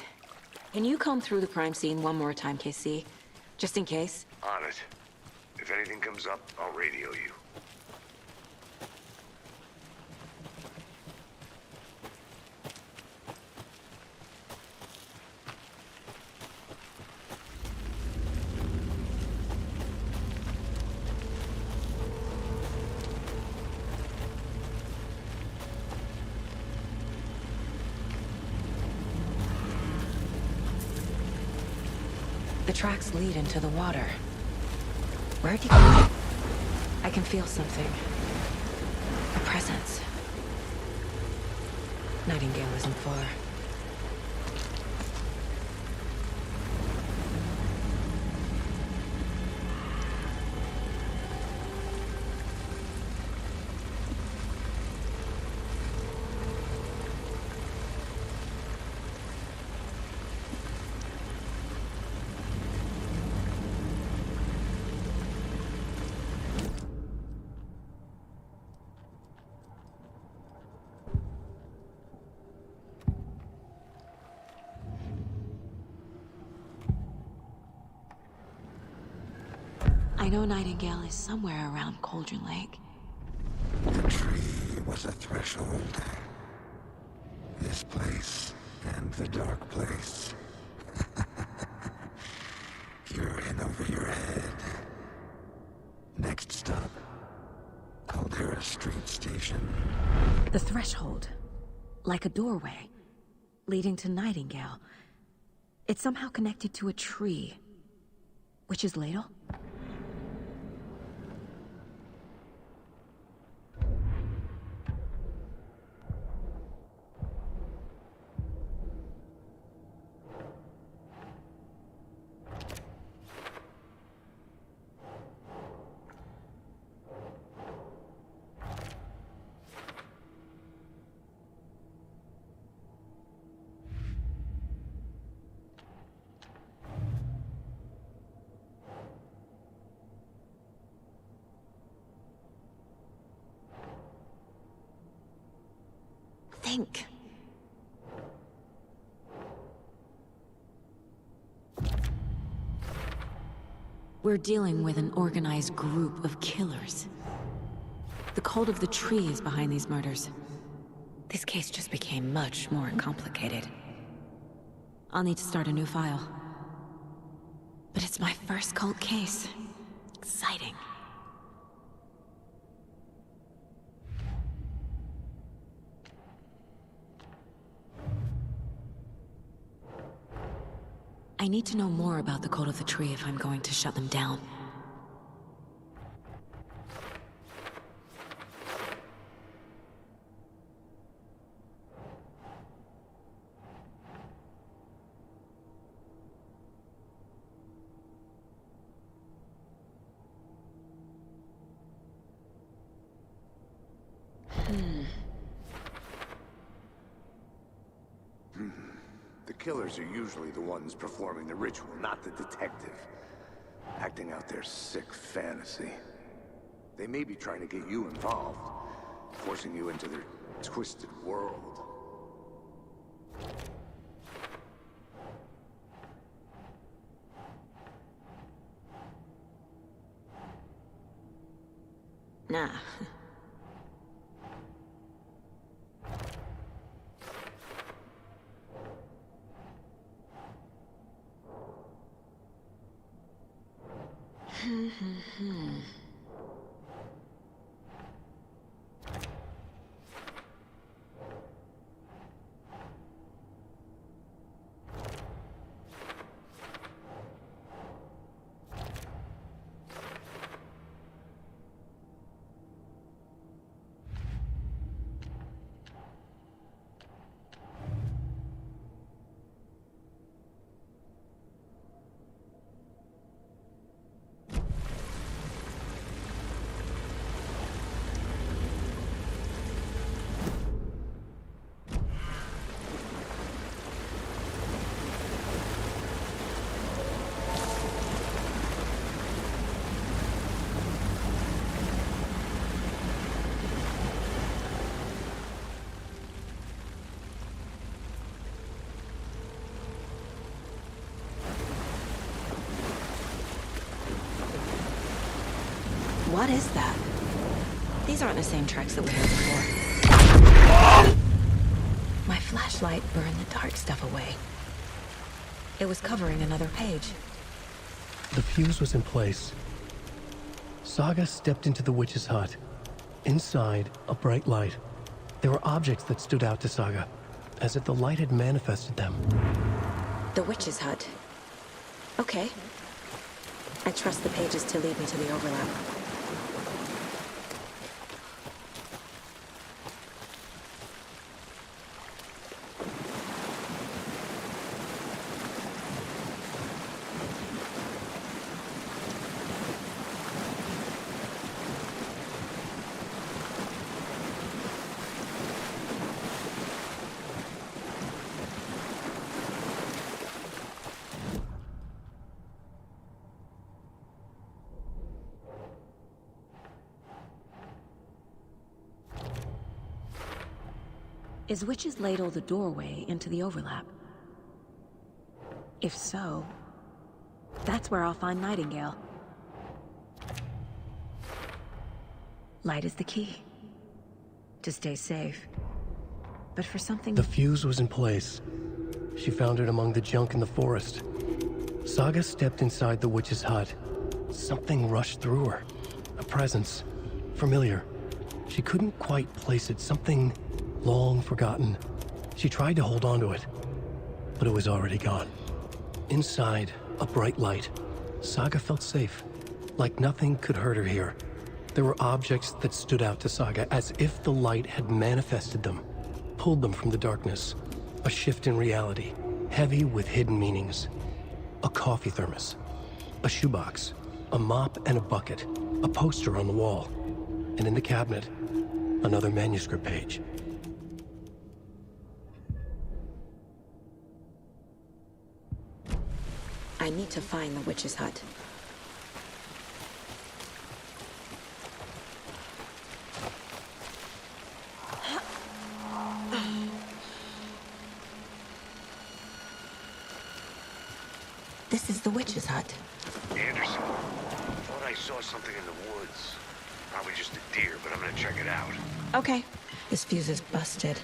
Can you comb through the crime scene one more time, KC? Just in case? On it. If anything comes up, I'll radio you. The tracks lead into the water. Where'd you go? I can feel something. A presence. Nightingale isn't far. I know Nightingale is somewhere around Cauldron Lake. The tree was a threshold. This place and the dark place. You're in over your head. Next stop, Caldera Street Station. The threshold. Like a doorway. Leading to Nightingale. It's somehow connected to a tree. Witch's ladle? Think. We're dealing with an organized group of killers. The cult of the tree is behind these murders. This case just became much more complicated. I'll need to start a new file. But it's my first cult case. Exciting. I need to know more about the cult of the tree if I'm going to shut them down. The killers are usually the ones performing the ritual, not the detective. Acting out their sick fantasy. They may be trying to get you involved, forcing you into their twisted world. Nah. What is that? These aren't the same tracks that we had before. My flashlight burned the dark stuff away. It was covering another page. The fuse was in place. Saga stepped into the witch's hut. Inside, a bright light. There were objects that stood out to Saga, as if the light had manifested them. The witch's hut. Okay. I trust the pages to lead me to the overlap. Is Witch's Ladle the doorway into the overlap? If so, that's where I'll find Nightingale. Light is the key. to stay safe. But for something... The fuse was in place. She found it among the junk in the forest. Saga stepped inside the witch's hut. Something rushed through her. A presence. Familiar. She couldn't quite place it. Something long forgotten. She tried to hold on to it, but it was already gone. Inside, a bright light. Saga felt safe. Like nothing could hurt her here. There were objects that stood out to Saga, as if the light had manifested them, pulled them from the darkness. A shift in reality, heavy with hidden meanings. A coffee thermos, a shoebox, a mop and a bucket, a poster on the wall, and in the cabinet, another manuscript page. I need to find the witch's hut. This is the witch's hut. Anderson, thought I saw something in the woods. Probably just a deer, but I'm gonna check it out. Okay. This fuse is busted.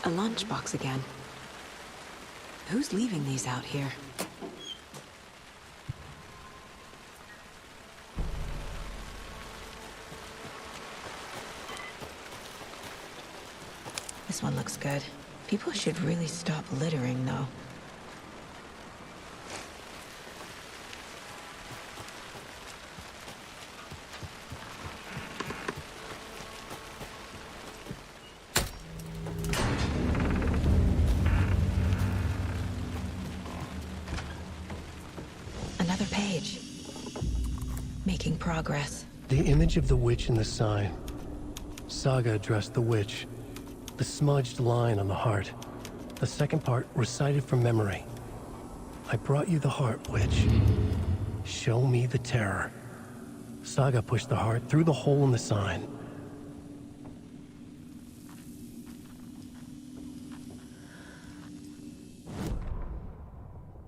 A lunchbox again. Who's leaving these out here? This one looks good. People should really stop littering, though. Another page. Making progress. The image of the witch in the sign. Saga addressed the witch. The smudged line on the heart. The second part recited from memory. I brought you the heart, witch. Show me the terror. Saga pushed the heart through the hole in the sign.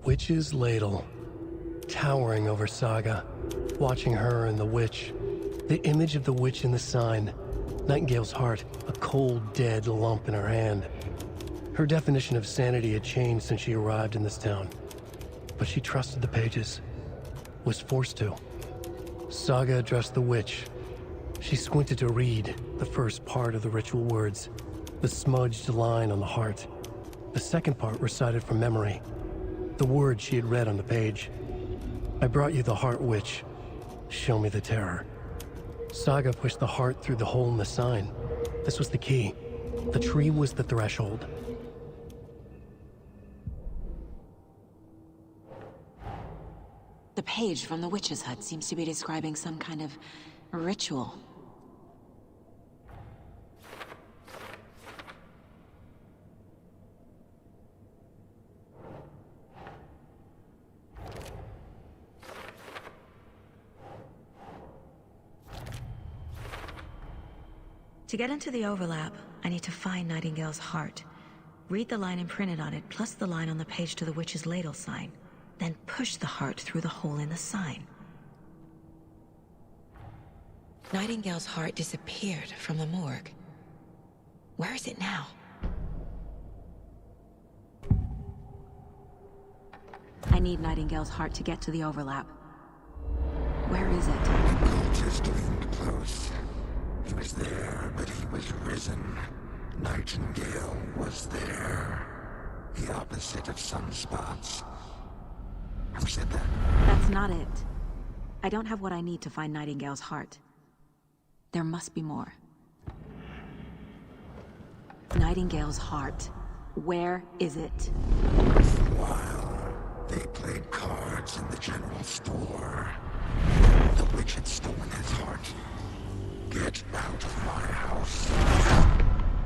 Witch's ladle. Towering over Saga. Watching her and the witch. The image of the witch in the sign. Nightingale's heart, a cold, dead lump in her hand. Her definition of sanity had changed since she arrived in this town. But she trusted the pages. Was forced to. Saga addressed the witch. She squinted to read the first part of the ritual words. The smudged line on the heart. The second part recited from memory. The words she had read on the page. I brought you the heart, witch. Show me the terror. Saga pushed the heart through the hole in the sign. This was the key. The tree was the threshold. The page from the witch's hut seems to be describing some kind of ritual. To get into the overlap, I need to find Nightingale's heart. Read the line imprinted on it, plus the line on the page to the witch's ladle sign. Then push the heart through the hole in the sign. Nightingale's heart disappeared from the morgue. Where is it now? I need Nightingale's heart to get to the overlap. Where is it? The cultist leaned close. He was there, but he was risen. Nightingale was there. The opposite of sunspots. Who said that? That's not it. I don't have what I need to find Nightingale's heart. There must be more. Nightingale's heart. Where is it? While they played cards in the general store, the witch had stolen his heart. Get out of my house.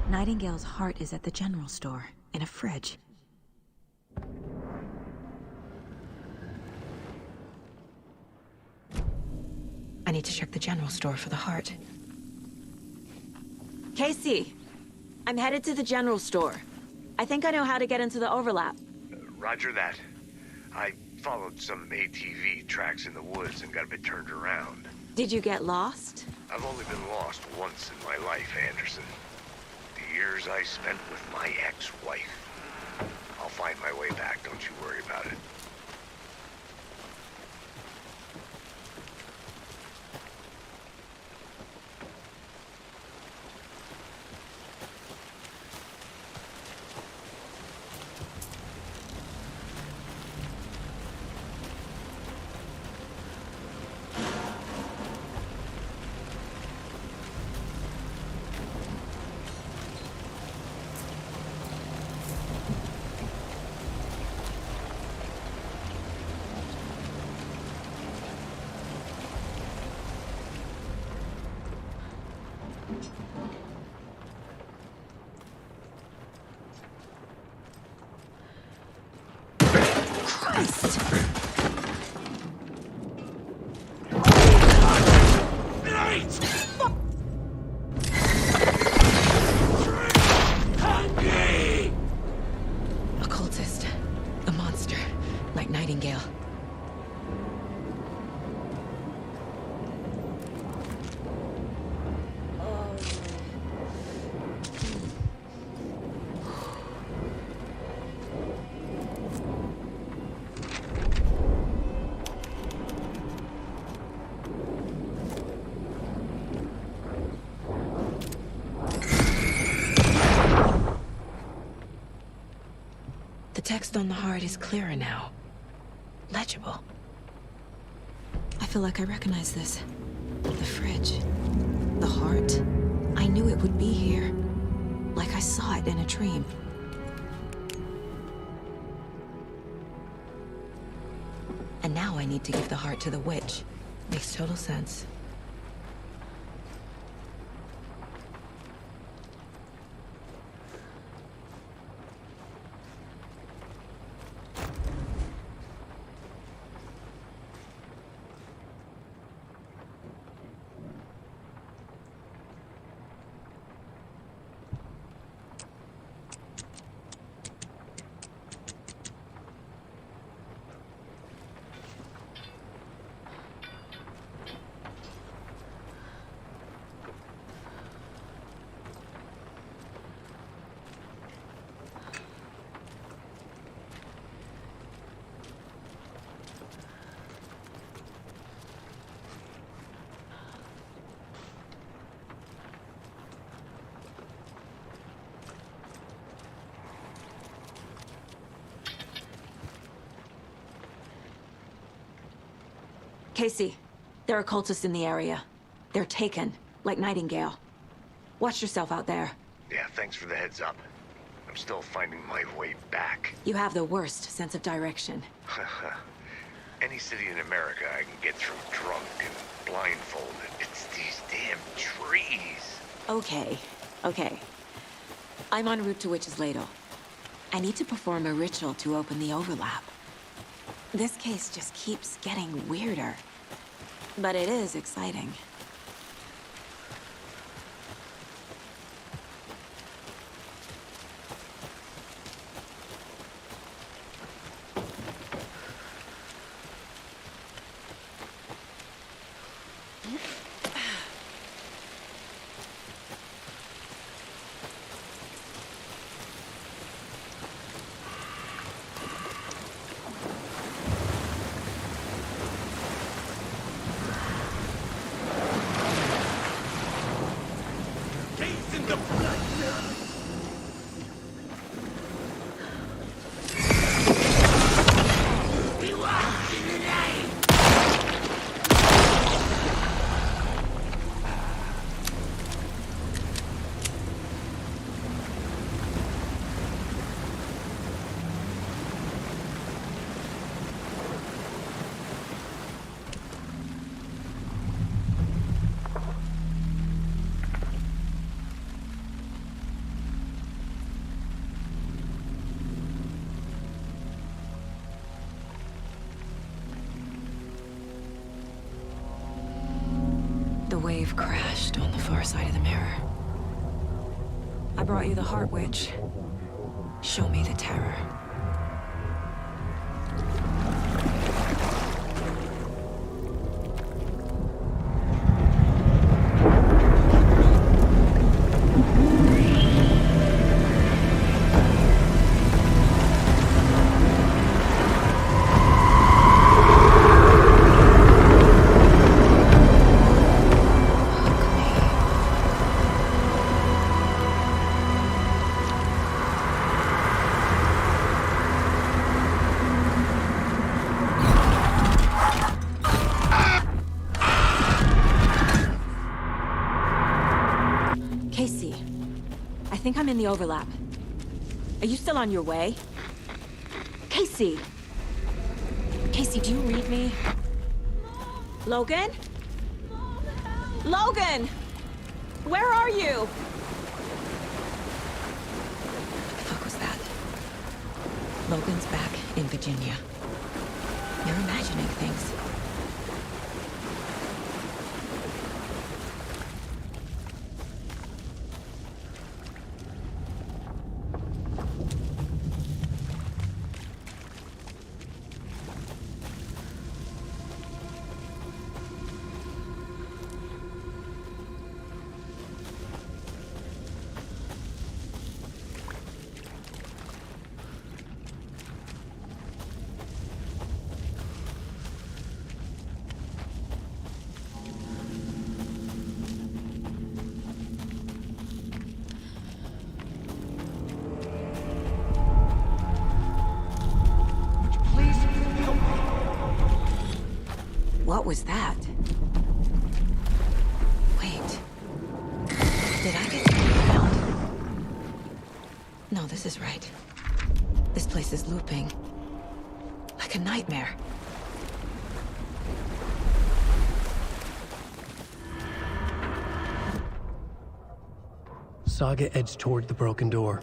Nightingale's heart is at the general store, in a fridge. I need to check the general store for the heart. Casey, I'm headed to the general store. I think I know how to get into the overlap. Roger that. I followed some ATV tracks in the woods and got a bit turned around. Did you get lost? I've only been lost once in my life, Anderson. The years I spent with my ex-wife. I'll find my way back, don't you worry about it. Occultist. A monster. Like Nightingale. The text on the heart is clearer now. Legible. I feel like I recognize this. The fridge. The heart. I knew it would be here. Like I saw it in a dream. And now I need to give the heart to the witch. Makes total sense. Casey, there are cultists in the area. They're taken, like Nightingale. Watch yourself out there. Yeah, thanks for the heads up. I'm still finding my way back. You have the worst sense of direction. Any city in America I can get through drunk and blindfolded. It's these damn trees. Okay. I'm en route to Witch's Ladle. I need to perform a ritual to open the overlap. This case just keeps getting weirder. But it is exciting. The wave crashed on the far side of the mirror. I brought you the Heart Witch. Show me the terror. I think I'm in the overlap. Are you still on your way? Casey! Casey, do you read me? Logan? Logan! Where are you? What the fuck was that? Logan's back in Virginia. You're imagining things. What was that? Wait. Did I get found? No, this is right. This place is looping. Like a nightmare. Saga edged toward the broken door,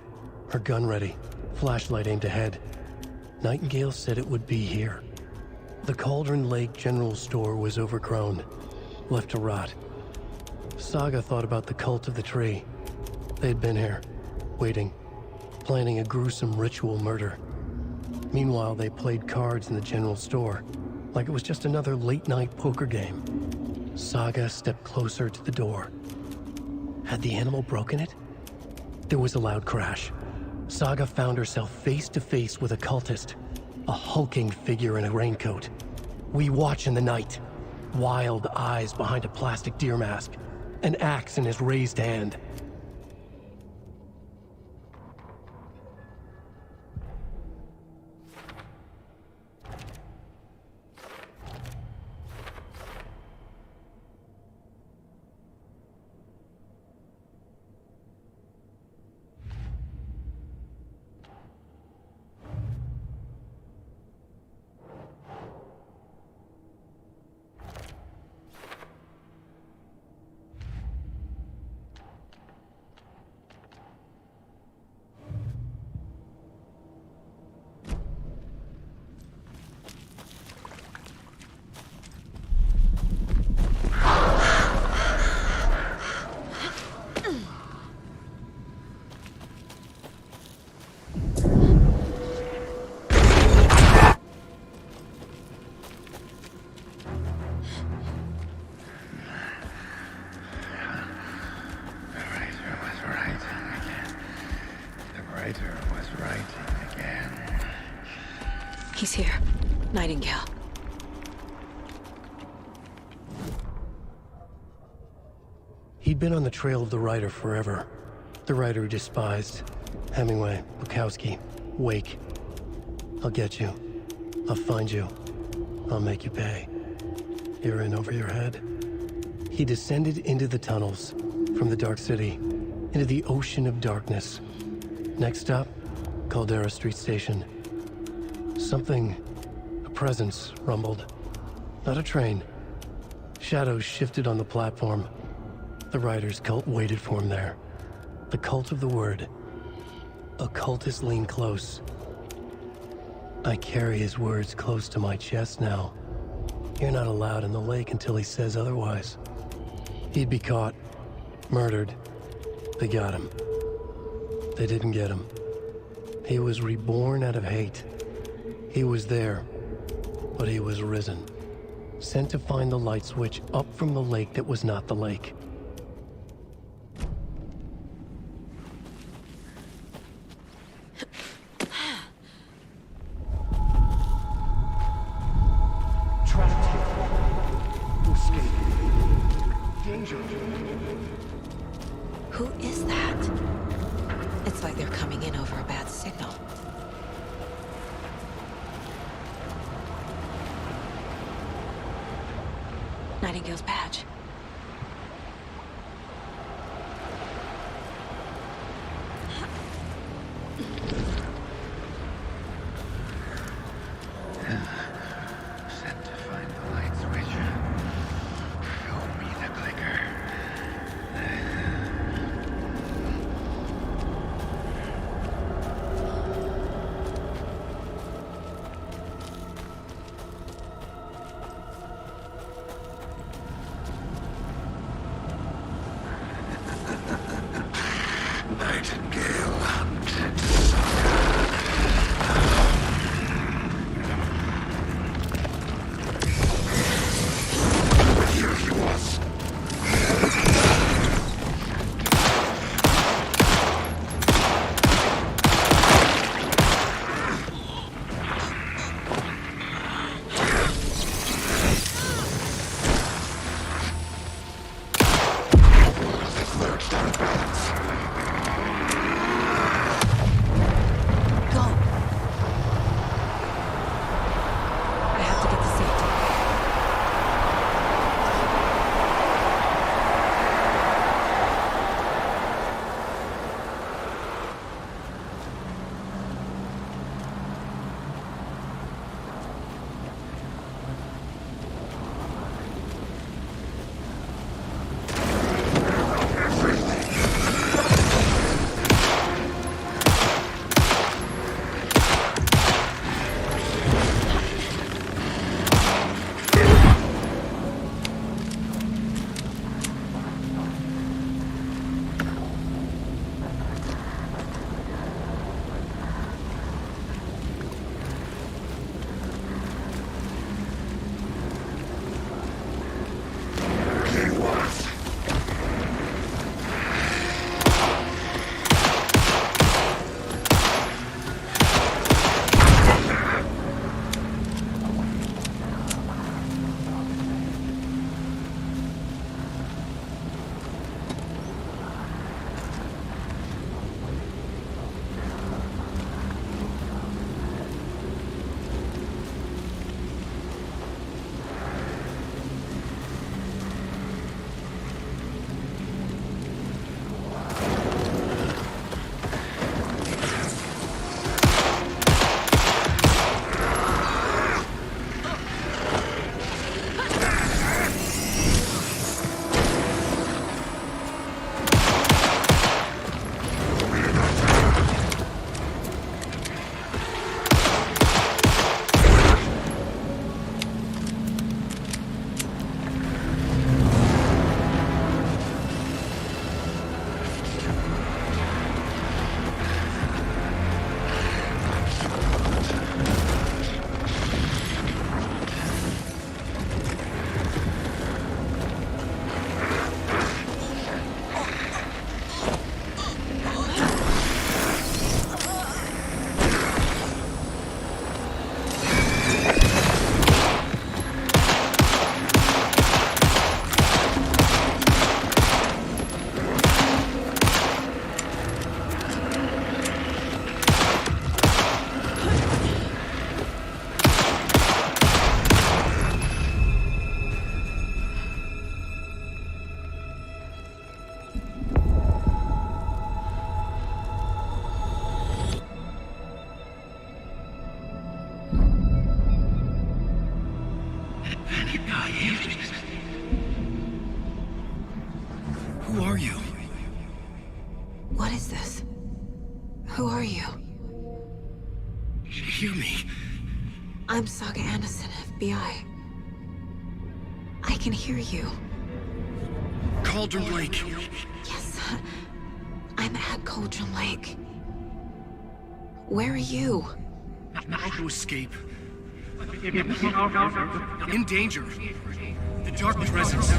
her gun ready, flashlight aimed ahead. Nightingale said it would be here. The Cauldron Lake General Store was overgrown, left to rot. Saga thought about the cult of the tree. They'd been here, waiting, planning a gruesome ritual murder. Meanwhile, they played cards in the general store, like it was just another late-night poker game. Saga stepped closer to the door. Had the animal broken it? There was a loud crash. Saga found herself face to face with a cultist. A hulking figure in a raincoat. We watch in the night. Wild eyes behind a plastic deer mask. An axe in his raised hand. He's here. Nightingale. He'd been on the trail of the writer forever. The writer he despised. Hemingway, Bukowski, Wake. I'll get you. I'll find you. I'll make you pay. You're in over your head. He descended into the tunnels, from the Dark City, into the ocean of darkness. Next stop, Caldera Street Station. Something, a presence, rumbled. Not a train. Shadows shifted on the platform. The writer's cult waited for him there. The cult of the word. A cultist leaned close. I carry his words close to my chest now. You're not allowed in the lake until he says otherwise. He'd be caught, murdered. They got him. They didn't get him. He was reborn out of hate. He was there, but he was risen. Sent to find the light switch up from the lake that was not the lake. Trapped here. Escape. Danger. Who is that? It's like they're coming in over a bad signal. Nightingale's badge. Sent to find the light switch. Show me the clicker. Nightingale hunted Here he was. Lurched out of balance. Go! I have to get to safety. Who are you? What is this? Who are you? Hear me. I'm Saga Anderson, FBI. I can hear you. Cauldron Lake. Yes. I'm at Cauldron Cauldron Lake. Where are you? About to escape. In danger. The dark presence.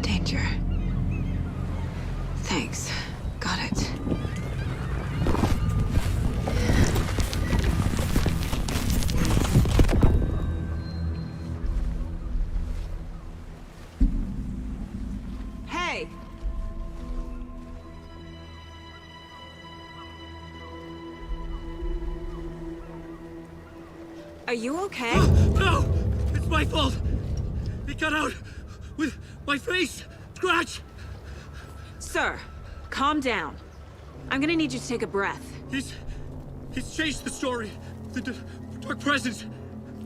Danger. Thanks. Got it. Hey! Are you okay? No! It's my fault! It got out with my face! Scratch! Sir, calm down. I'm gonna need you to take a breath. He's chased the story. The dark presence.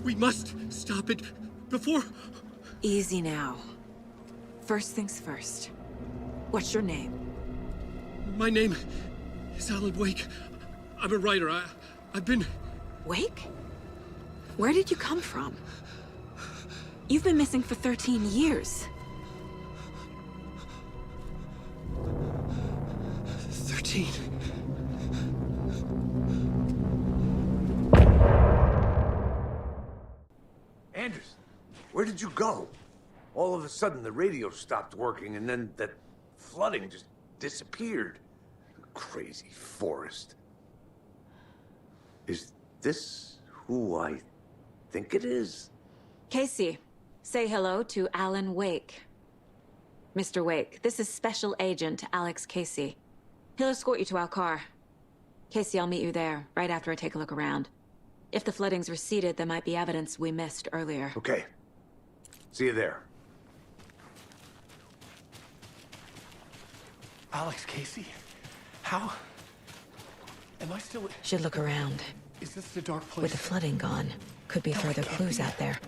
We must stop it before... Easy now. First things first. What's your name? My name is Alan Wake. I'm a writer. I've been... Wake? Where did you come from? You've been missing for 13 years. 13. Anderson, where did you go? All of a sudden, the radio stopped working, and then that flooding just disappeared. Crazy forest. Is this who I think it is? Casey, say hello to Alan Wake. Mr. Wake, this is Special Agent Alex Casey. He'll escort you to our car. Casey, I'll meet you there, right after I take a look around. If the flooding's receded, there might be evidence we missed earlier. Okay. See you there. Alex Casey? How? Am I still... Should look around. Is this the dark place? With the flooding gone, could be further clues out there.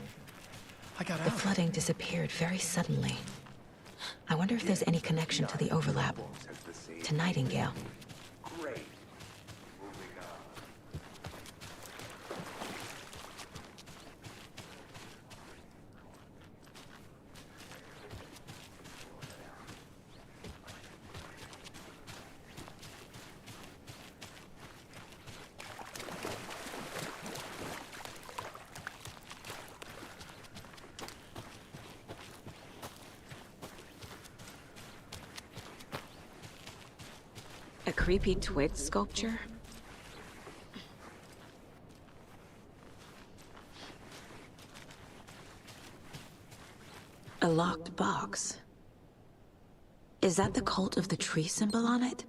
I got out. The flooding disappeared very suddenly. I wonder if there's any connection to the overlap. To Nightingale. Great. A creepy twig sculpture? A locked box. Is that the cult of the tree symbol on it?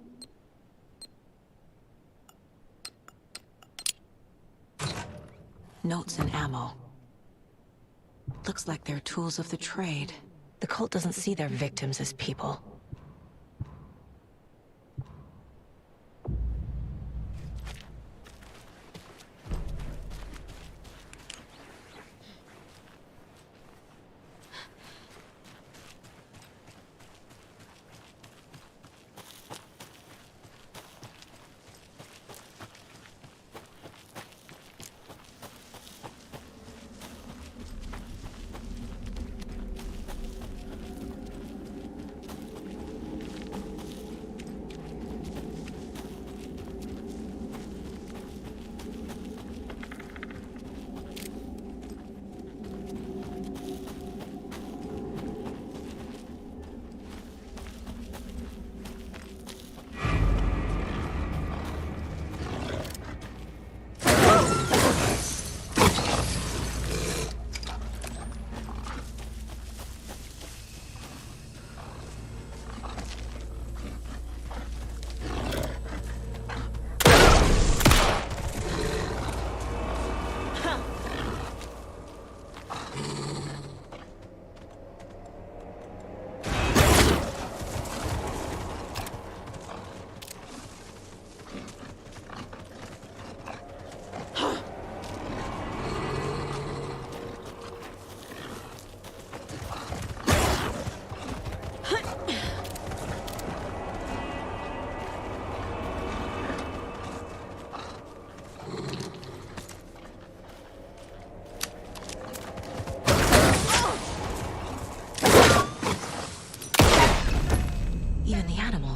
Notes and ammo. Looks like they're tools of the trade. The cult doesn't see their victims as people.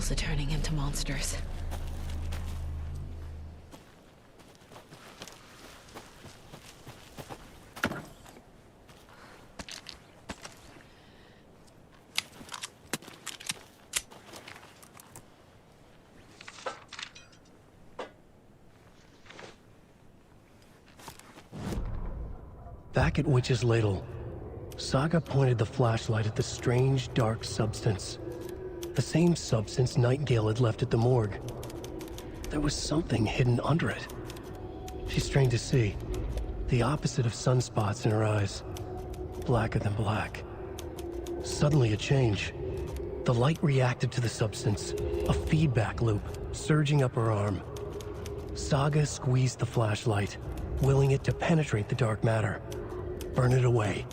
Animals are turning into monsters. Back at Witch's Ladle, Saga pointed the flashlight at the strange, dark substance. The same substance Nightingale had left at the morgue. There was something hidden under it. She strained to see. The opposite of sunspots in her eyes. Blacker than black. Suddenly a change. The light reacted to the substance. A feedback loop, surging up her arm. Saga squeezed the flashlight, willing it to penetrate the dark matter. Burn it away.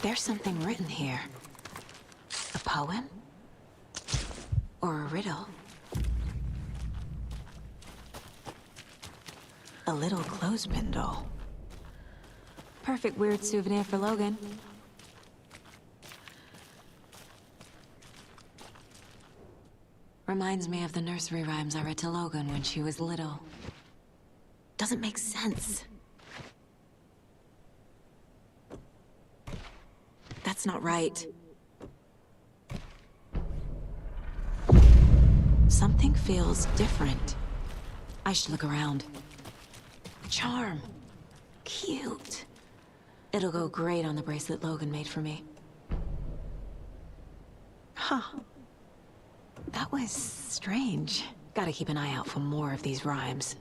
There's something written here. A poem? Or a riddle? A little clothespin doll. Perfect weird souvenir for Logan. Reminds me of the nursery rhymes I read to Logan when she was little. Doesn't make sense. That's not right. Something feels different. I should look around. A charm. Cute. It'll go great on the bracelet Logan made for me. Huh. That was strange. Gotta keep an eye out for more of these rhymes.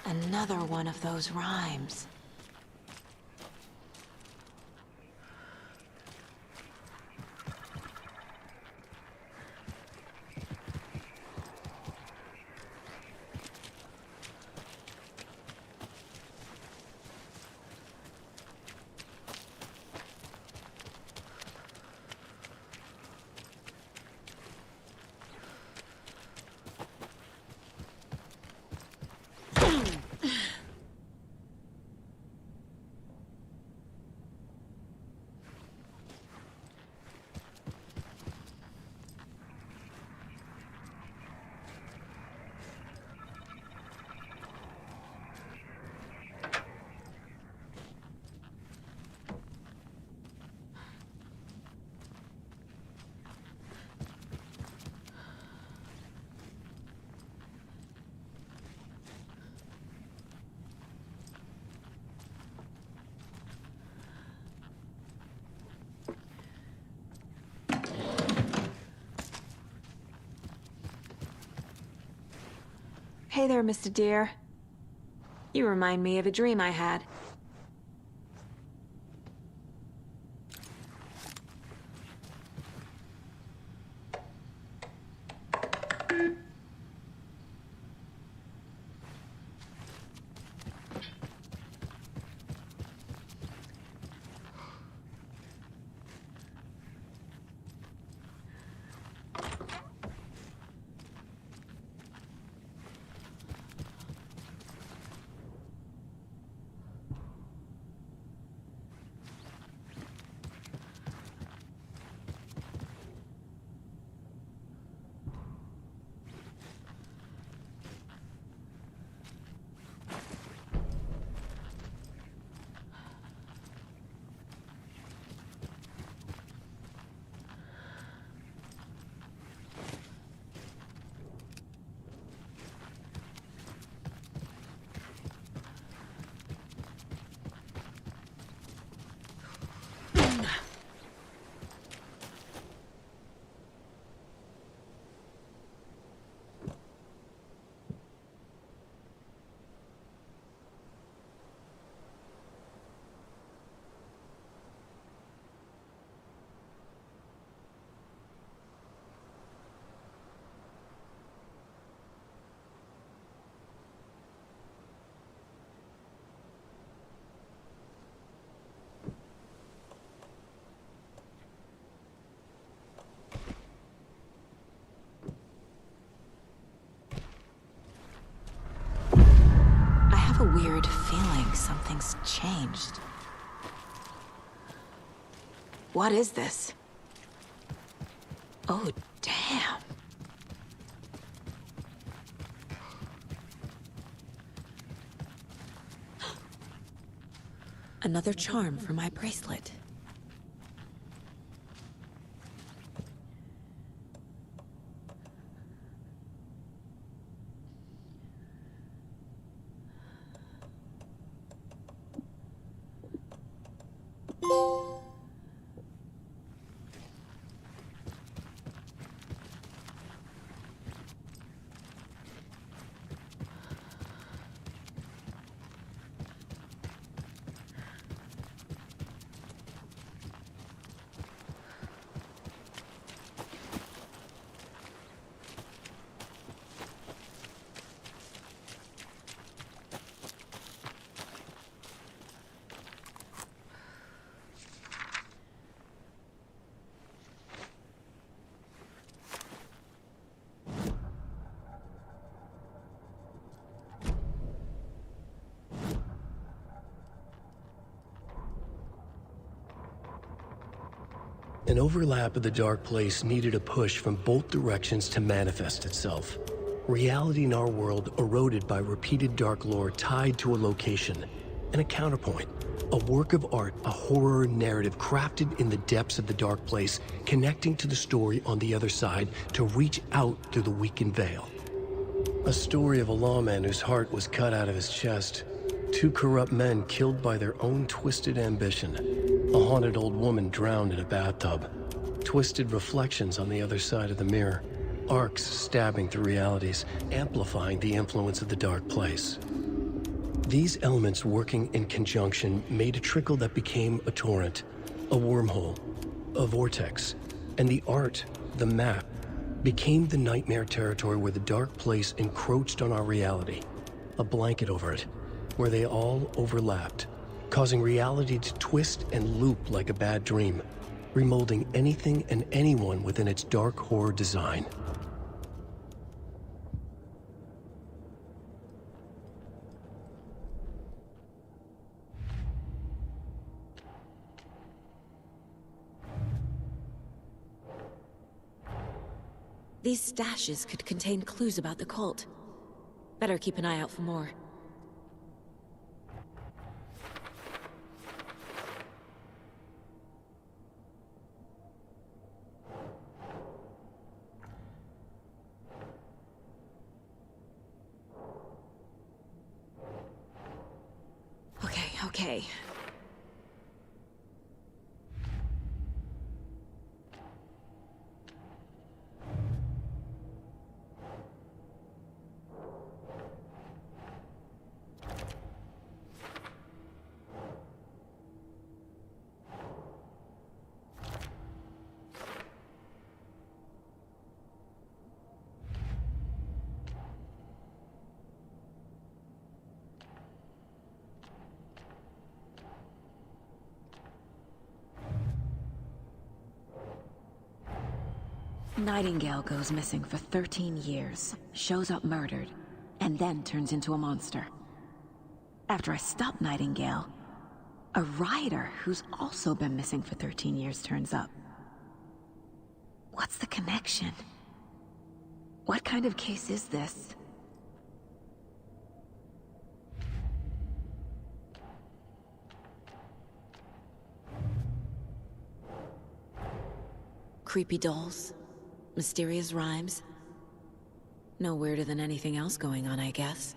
Another one of those rhymes. Hey there, Mr. Deer. You remind me of a dream I had. I have a weird feeling something's changed. What is this? Oh, damn. Another charm for my bracelet. An overlap of the dark place needed a push from both directions to manifest itself. Reality in our world eroded by repeated dark lore tied to a location, and a counterpoint. A work of art, a horror narrative crafted in the depths of the dark place, connecting to the story on the other side to reach out through the weakened veil. A story of a lawman whose heart was cut out of his chest. Two corrupt men killed by their own twisted ambition. A haunted old woman drowned in a bathtub. Twisted reflections on the other side of the mirror. Arcs stabbing through realities, amplifying the influence of the dark place. These elements working in conjunction made a trickle that became a torrent, a wormhole, a vortex, and the art, the map, became the nightmare territory where the dark place encroached on our reality. A blanket over it, where they all overlapped, causing reality to twist and loop like a bad dream, remolding anything and anyone within its dark horror design. These stashes could contain clues about the cult. Better keep an eye out for more. Okay. Nightingale goes missing for 13 years, shows up murdered, and then turns into a monster. After I stop Nightingale, a rider who's also been missing for 13 years turns up. What's the connection? What kind of case is this? Creepy dolls, mysterious rhymes. No weirder than anything else going on, I guess.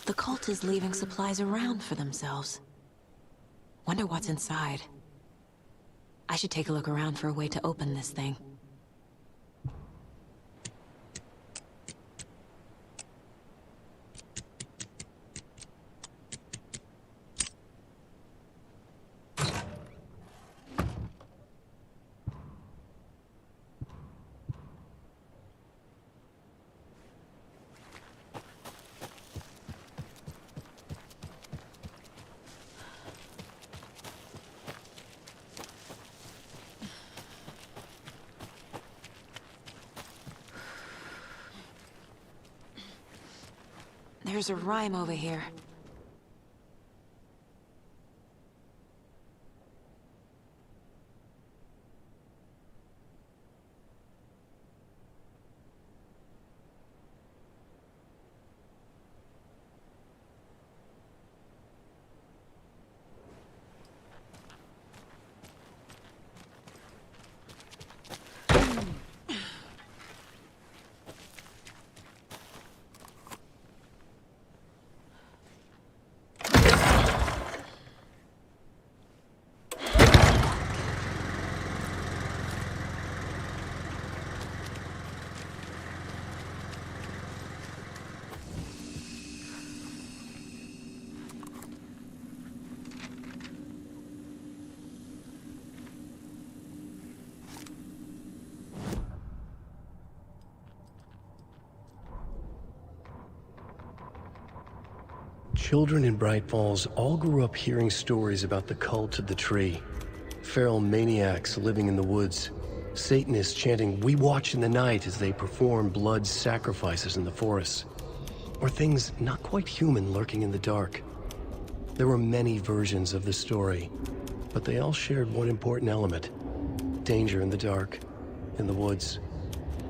The cult is leaving supplies around for themselves. Wonder what's inside. I should take a look around for a way to open this thing. There's a rhyme over here. Children in Bright Falls all grew up hearing stories about the cult of the tree. Feral maniacs living in the woods. Satanists chanting, "We watch in the night," as they perform blood sacrifices in the forests. Or things not quite human lurking in the dark. There were many versions of the story, but they all shared one important element. Danger in the dark, in the woods.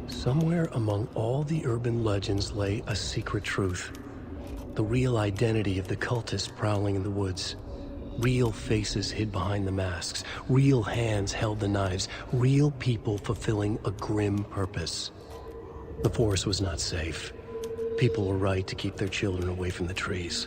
Somewhere among all the urban legends lay a secret truth. The real identity of the cultists prowling in the woods. Real faces hid behind the masks. Real hands held the knives. Real people fulfilling a grim purpose. The forest was not safe. People were right to keep their children away from the trees.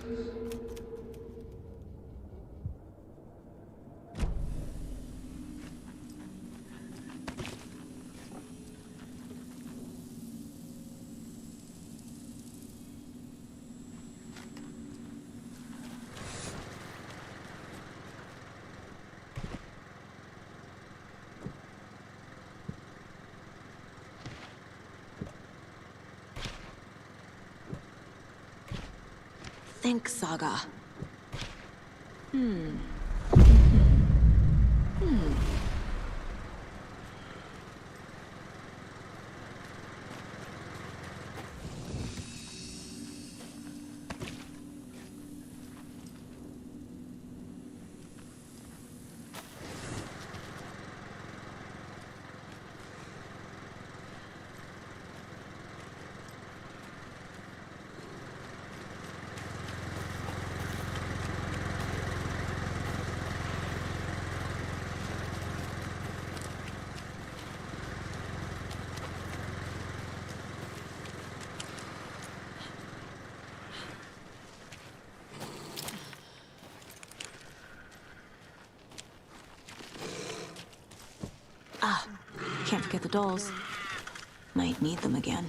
Think, Saga. Hmm. Can't forget the dolls. Might need them again.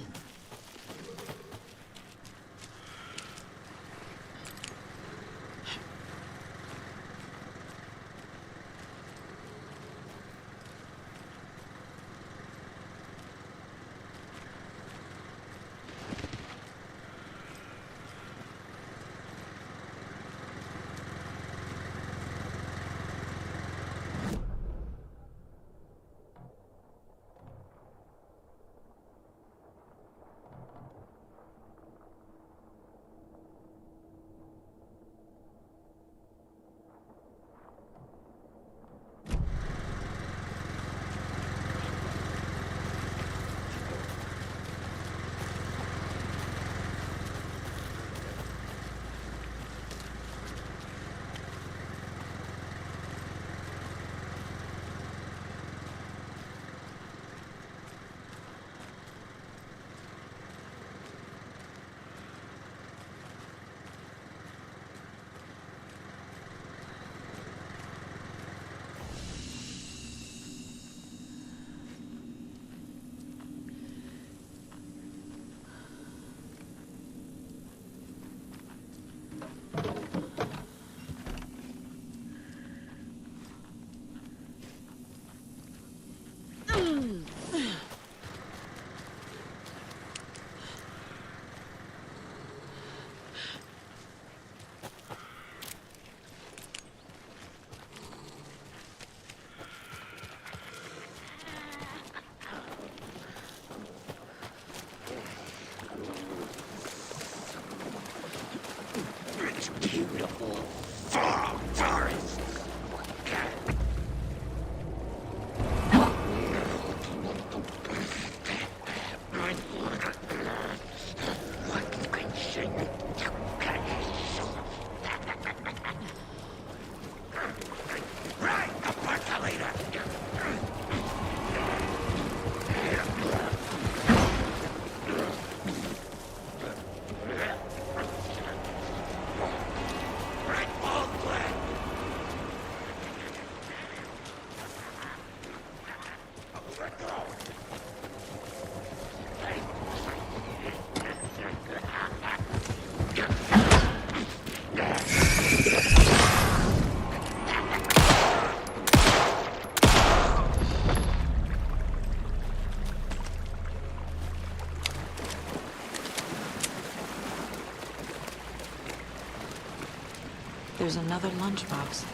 There's another lunchbox.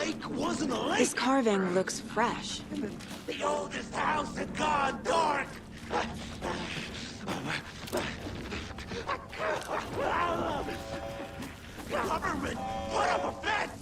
Wake wasn't a lake. This carving looks fresh. The oldest house had gone dark. Government, put up a fence.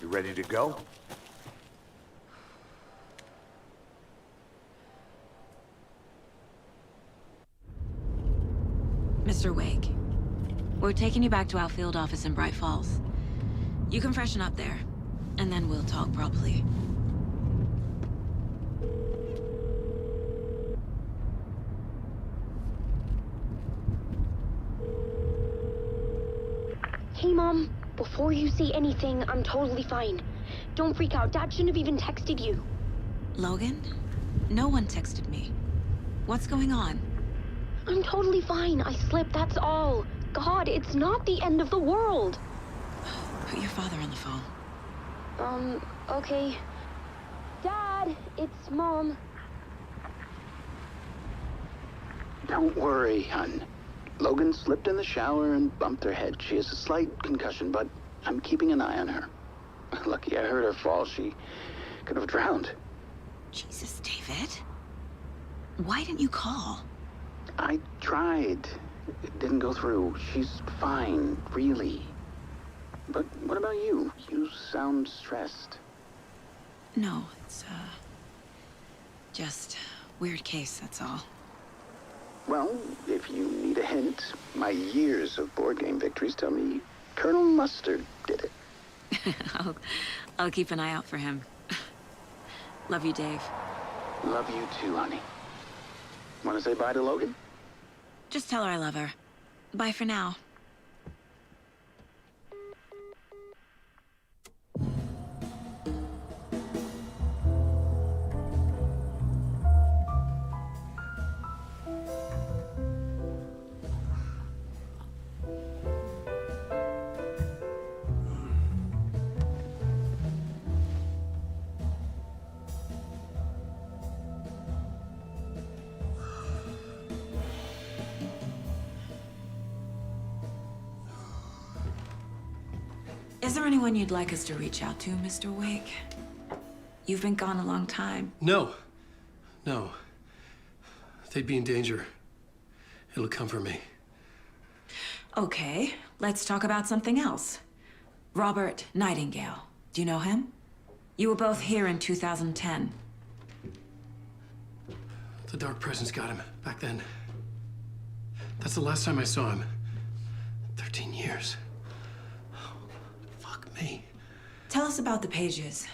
You ready to go? Mr. Wake, we're taking you back to our field office in Bright Falls. You can freshen up there, and then we'll talk properly. Hey, Mom. Before you say anything, I'm totally fine. Don't freak out. Dad shouldn't have even texted you. Logan? No one texted me. What's going on? I'm totally fine. I slipped, that's all. God, it's not the end of the world. Put your father on the phone. Okay. Dad, it's Mom. Don't worry, hon. Logan slipped in the shower and bumped her head. She has a slight concussion, but I'm keeping an eye on her. Lucky I heard her fall. She could have drowned. Jesus, David. Why didn't you call? I tried. It didn't go through. She's fine, really. But what about you? You sound stressed. No, it's, just weird case, that's all. Well, if you need a hint, my years of board game victories tell me Colonel Mustard did it. I'll keep an eye out for him. Love you, Dave. Love you too, honey. Want to say bye to Logan? Just tell her I love her. Bye for now. Is there anyone you'd like us to reach out to, Mr. Wake? You've been gone a long time. No. They'd be in danger. It'll come for me. Okay, let's talk about something else. Robert Nightingale. Do you know him? You were both here in 2010. The Dark Presence got him back then. That's the last time I saw him. 13 years. Fuck me. Tell us about the pages.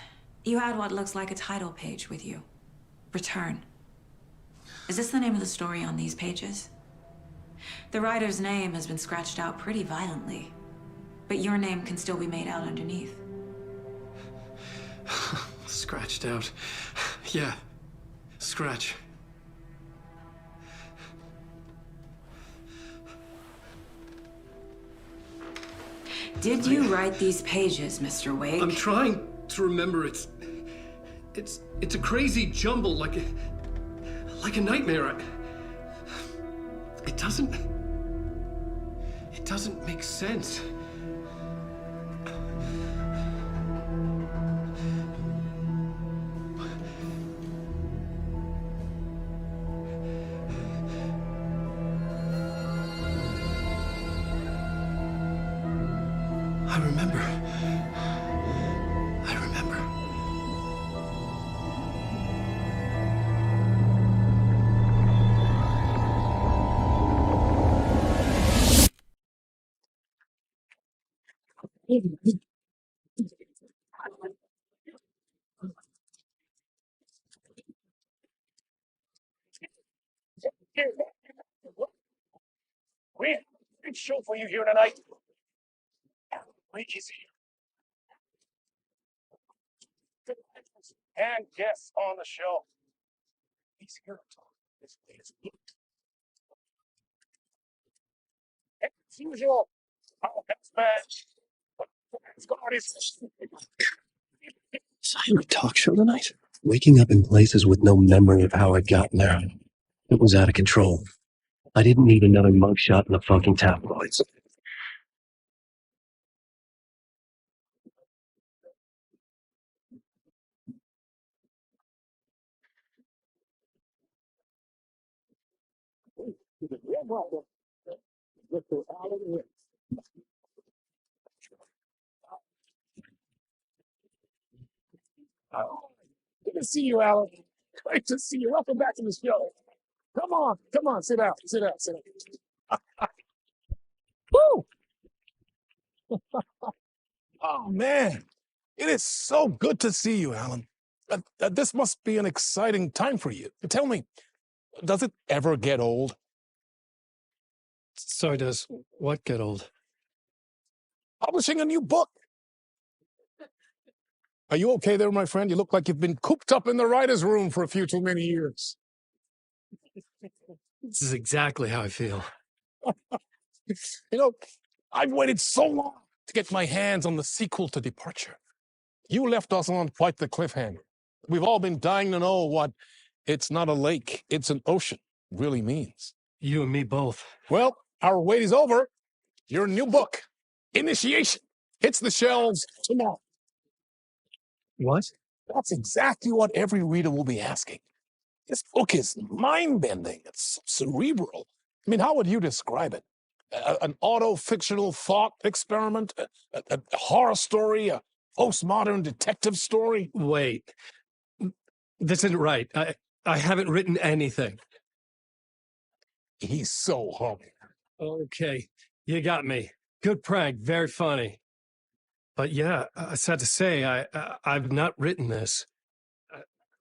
You had what looks like a title page with you. Return. Is this the name of the story on these pages? The writer's name has been scratched out pretty violently, but your name can still be made out underneath. Scratched out. Yeah. Scratch. Did you write these pages, Mr. Wake? I'm trying to remember. It's a crazy jumble, like a nightmare. It doesn't make sense. I remember We have a big show for you here tonight. Wake is here. And guests on the show. He's here to talk this latest book. As usual, our best man. It's got his Silent talk show tonight. Waking up in places with no memory of how I'd gotten there. It was out of control. I didn't need another mugshot in the fucking tabloids. Good to see you, Alan. Great to see you. Welcome back to the show. Come on, sit down, sit down, sit down. Woo! Oh, man. It is so good to see you, Alan. This must be an exciting time for you. Tell me, does it ever get old? So does what get old? Publishing a new book. Are you okay there, my friend? You look like you've been cooped up in the writer's room for a few too many years. This is exactly how I feel. You know, I've waited so long to get my hands on the sequel to Departure. You left us on quite the cliffhanger. We've all been dying to know what "it's not a lake, it's an ocean" really means. You and me both. Well, our wait is over. Your new book, Initiation, hits the shelves tomorrow. What? That's exactly what every reader will be asking. This book is mind-bending. It's cerebral. I mean, how would you describe it? An auto-fictional thought experiment? A horror story? A postmodern detective story? Wait. This isn't right. I haven't written anything. He's so humble. Okay, you got me. Good prank, very funny. But yeah, sad to say, I've not written this.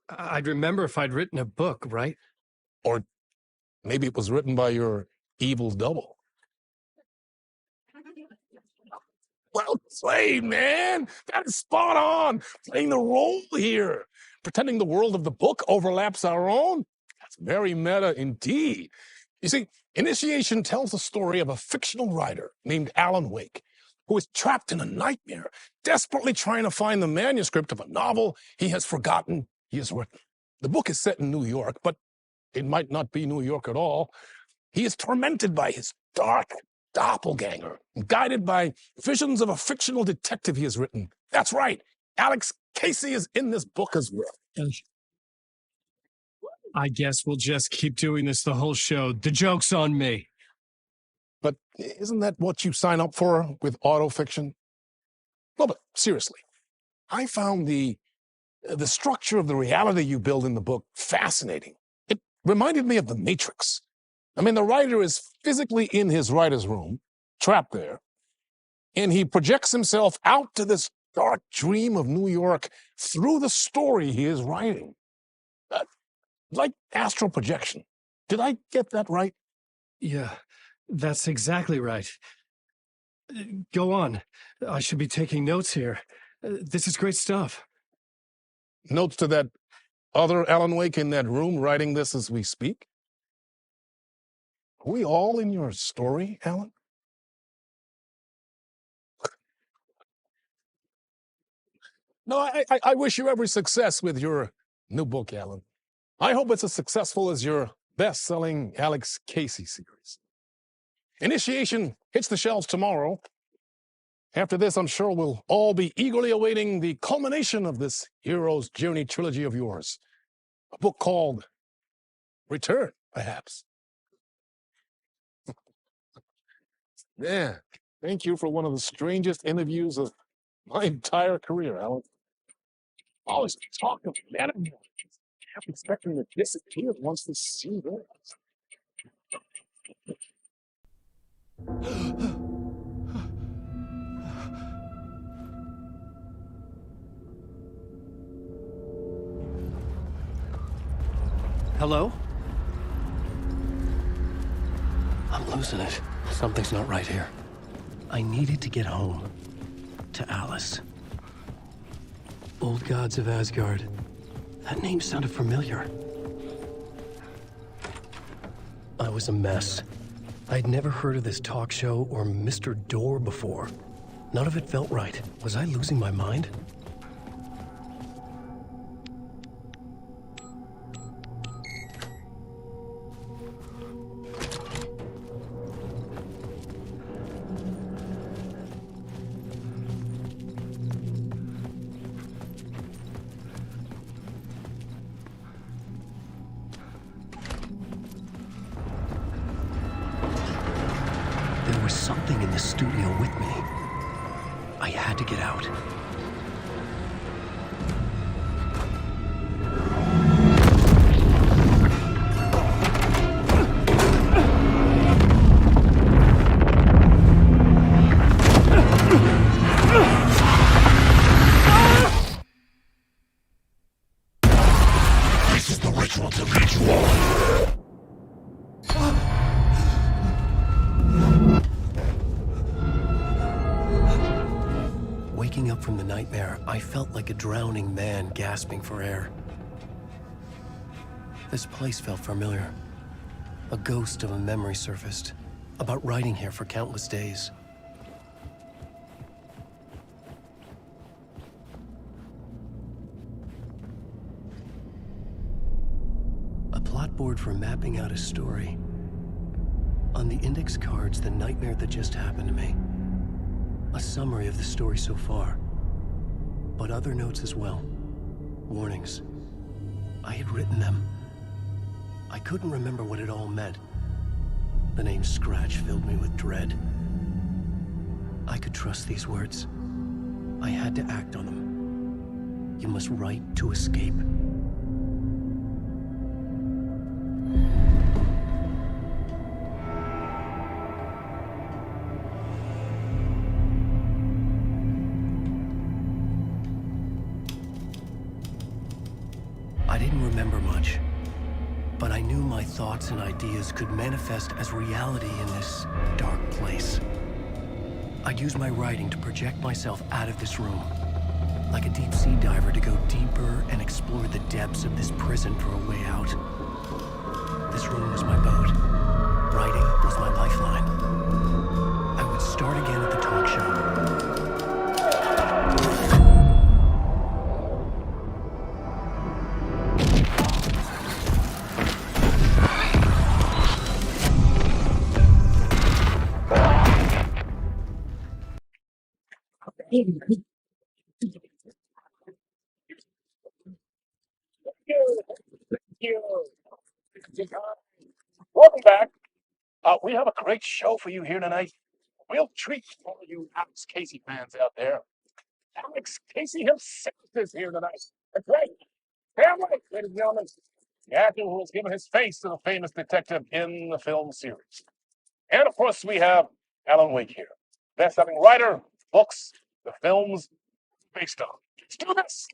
I'd remember if I'd written a book, right? Or maybe it was written by your evil double. Well played, man. That is spot on. Playing the role here. Pretending the world of the book overlaps our own. That's very meta indeed. You see, Initiation tells the story of a fictional writer named Alan Wake, who is trapped in a nightmare, desperately trying to find the manuscript of a novel he has forgotten he has written. The book is set in New York, but it might not be New York at all. He is tormented by his dark doppelganger, guided by visions of a fictional detective he has written. That's right. Alex Casey is in this book as well. I guess we'll just keep doing this the whole show. The joke's on me. But isn't that what you sign up for with autofiction? No, but seriously, I found the structure of the reality you build in the book fascinating. It reminded me of The Matrix. I mean, the writer is physically in his writer's room, trapped there, and he projects himself out to this dark dream of New York through the story he is writing. Like astral projection. Did I get that right? Yeah, that's exactly right. Go on. I should be taking notes here. This is great stuff. Notes to that other Alan Wake in that room writing this as we speak? Are we all in your story, Alan? No, I wish you every success with your new book, Alan. I hope it's as successful as your best-selling Alex Casey series. Initiation hits the shelves tomorrow. After this, I'm sure we'll all be eagerly awaiting the culmination of this hero's journey trilogy of yours. A book called Return, perhaps. Yeah, thank you for one of the strangest interviews of my entire career, Alan. Always talk of metaphors. I'm expecting to disappear once this scene ends. Hello? I'm losing it. Something's not right here. I needed to get home. To Alice. Old Gods of Asgard. That name sounded familiar. I was a mess. I'd never heard of this talk show or Mr. Door before. None of it felt right. Was I losing my mind? There was something in the studio with me. I had to get out. This is the ritual to lead you all. Waking up from the nightmare, I felt like a drowning man gasping for air. This place felt familiar. A ghost of a memory surfaced, about riding here for countless days. A plot board for mapping out a story. On the index cards, the nightmare that just happened to me. A summary of the story so far, but other notes as well. Warnings. I had written them. I couldn't remember what it all meant. The name Scratch filled me with dread. I could trust these words. I had to act on them. You must write to escape. I didn't remember much, but I knew my thoughts and ideas could manifest as reality in this dark place. I'd use my writing to project myself out of this room, like a deep sea diver to go deeper and explore the depths of this prison for a way out. This room was my boat. Writing was my lifeline. I would start again at the talk show. Welcome back. We have a great show for you here tonight. Real treat for all you Alex Casey fans out there. Alex Casey himself is here tonight. That's right. Damn right, ladies and gentlemen. The actor who has given his face to the famous detective in the film series. And of course, we have Alan Wake here. Best-selling writer, books, the films based on. Let's do this.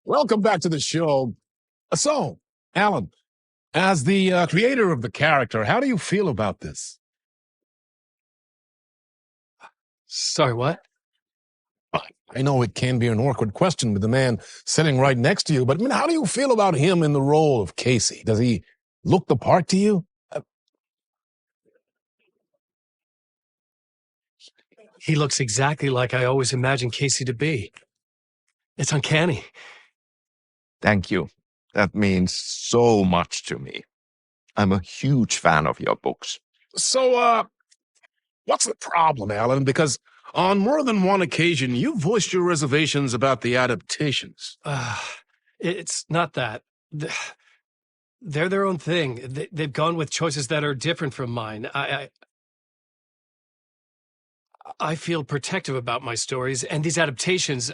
Welcome back to the show. So, Alan, as the creator of the character, how do you feel about this? Sorry, what? I know it can be an awkward question with the man sitting right next to you, but I mean, how do you feel about him in the role of Casey? Does he look the part to you? He looks exactly like I always imagined Casey to be. It's uncanny. Thank you. That means so much to me. I'm a huge fan of your books. So, what's the problem, Alan? Because on more than one occasion, you voiced your reservations about the adaptations. It's not that. They're their own thing. They've gone with choices that are different from mine. I feel protective about my stories, and these adaptations...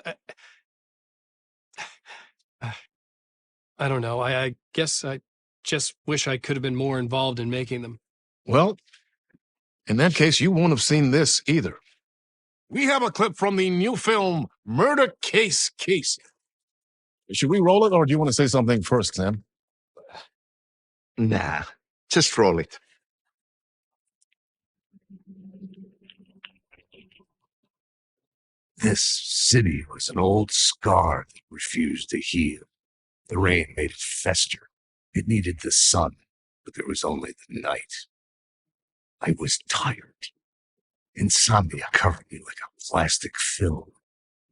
I don't know. I guess I just wish I could have been more involved in making them. Well, in that case, you won't have seen this either. we have a clip from the new film, Murder Case Casey. Should we roll it, or do you want to say something first, Sam? Nah, just roll it. This city was an old scar that refused to heal. The rain made it fester. It needed the sun, but there was only the night. I was tired. Insomnia covered me like a plastic film.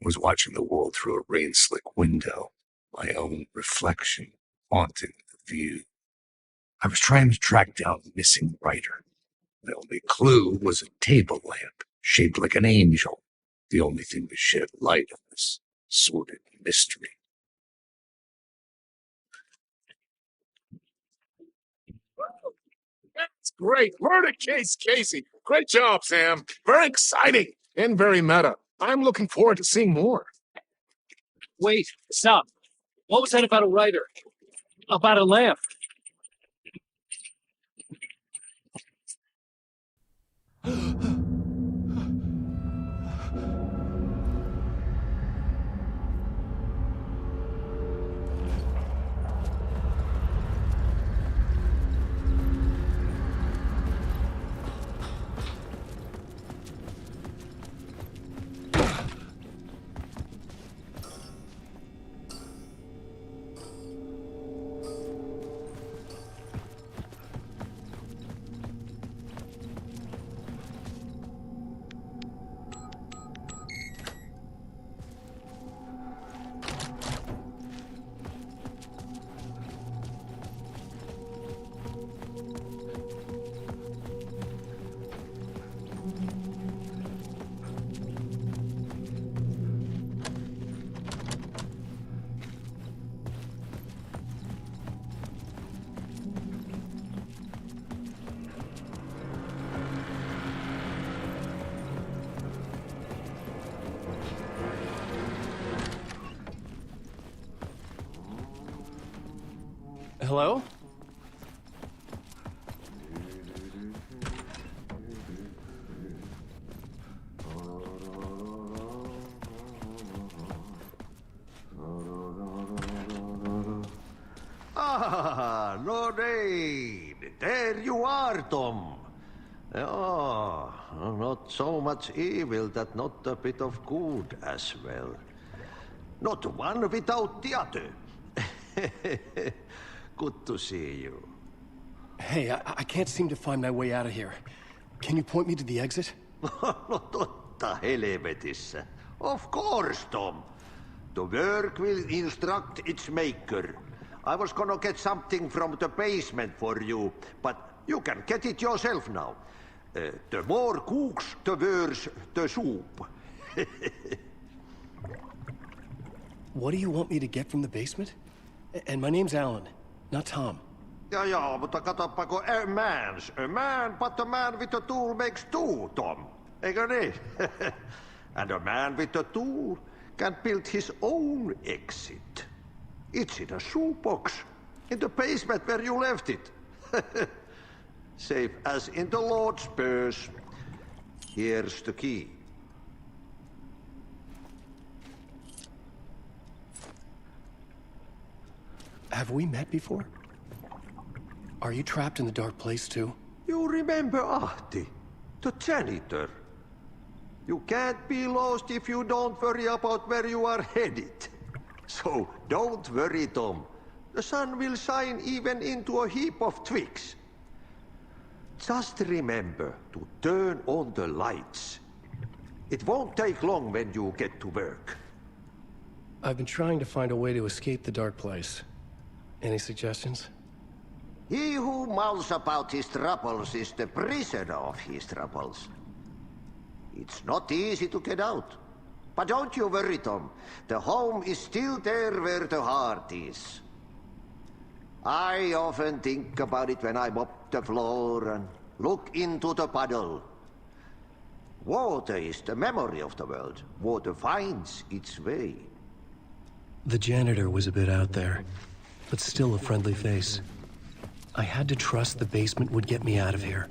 I was watching the world through a rain-slick window, my own reflection haunting the view. I was trying to track down the missing writer. My only clue was a table lamp shaped like an angel, the only thing to shed light on this sordid mystery. That's great. Murder Case Casey. Great job, Sam. Very exciting and very meta. I'm looking forward to seeing more. Wait, stop. What was that about a writer? About a lamp? Hello? Ah, Lorraine! There you are, Tom. Oh, not so much evil that not a bit of good as well. Not one without the other. Good to see you. Hey, I can't seem to find my way out of here. Can you point me to the exit? Totta helvetissä. Of course, Tom. The work will instruct its maker. I was gonna get something from the basement for you, but you can get it yourself now. The more cooks, the worse the soup. What do you want me to get from the basement? And my name's Alan, not Tom. Ja, mutta katsopako a man, but a man with a tool makes two, Tom. Eikö niin? And a man with a tool can build his own exit. It's in a shoebox, in the basement where you left it. Safe as in the Lord's purse. Here's the key. Have we met before? Are you trapped in the dark place too? You remember Ahti, the janitor. You can't be lost if you don't worry about where you are headed. So don't worry, Tom. The sun will shine even into a heap of twigs. Just remember to turn on the lights. It won't take long when you get to work. I've been trying to find a way to escape the dark place. Any suggestions? He who mouths about his troubles is the prisoner of his troubles. It's not easy to get out. But don't you worry, Tom. The home is still there where the heart is. I often think about it when I mop the floor and look into the puddle. Water is the memory of the world. Water finds its way. The janitor was a bit out there, but still a friendly face. I had to trust the basement would get me out of here.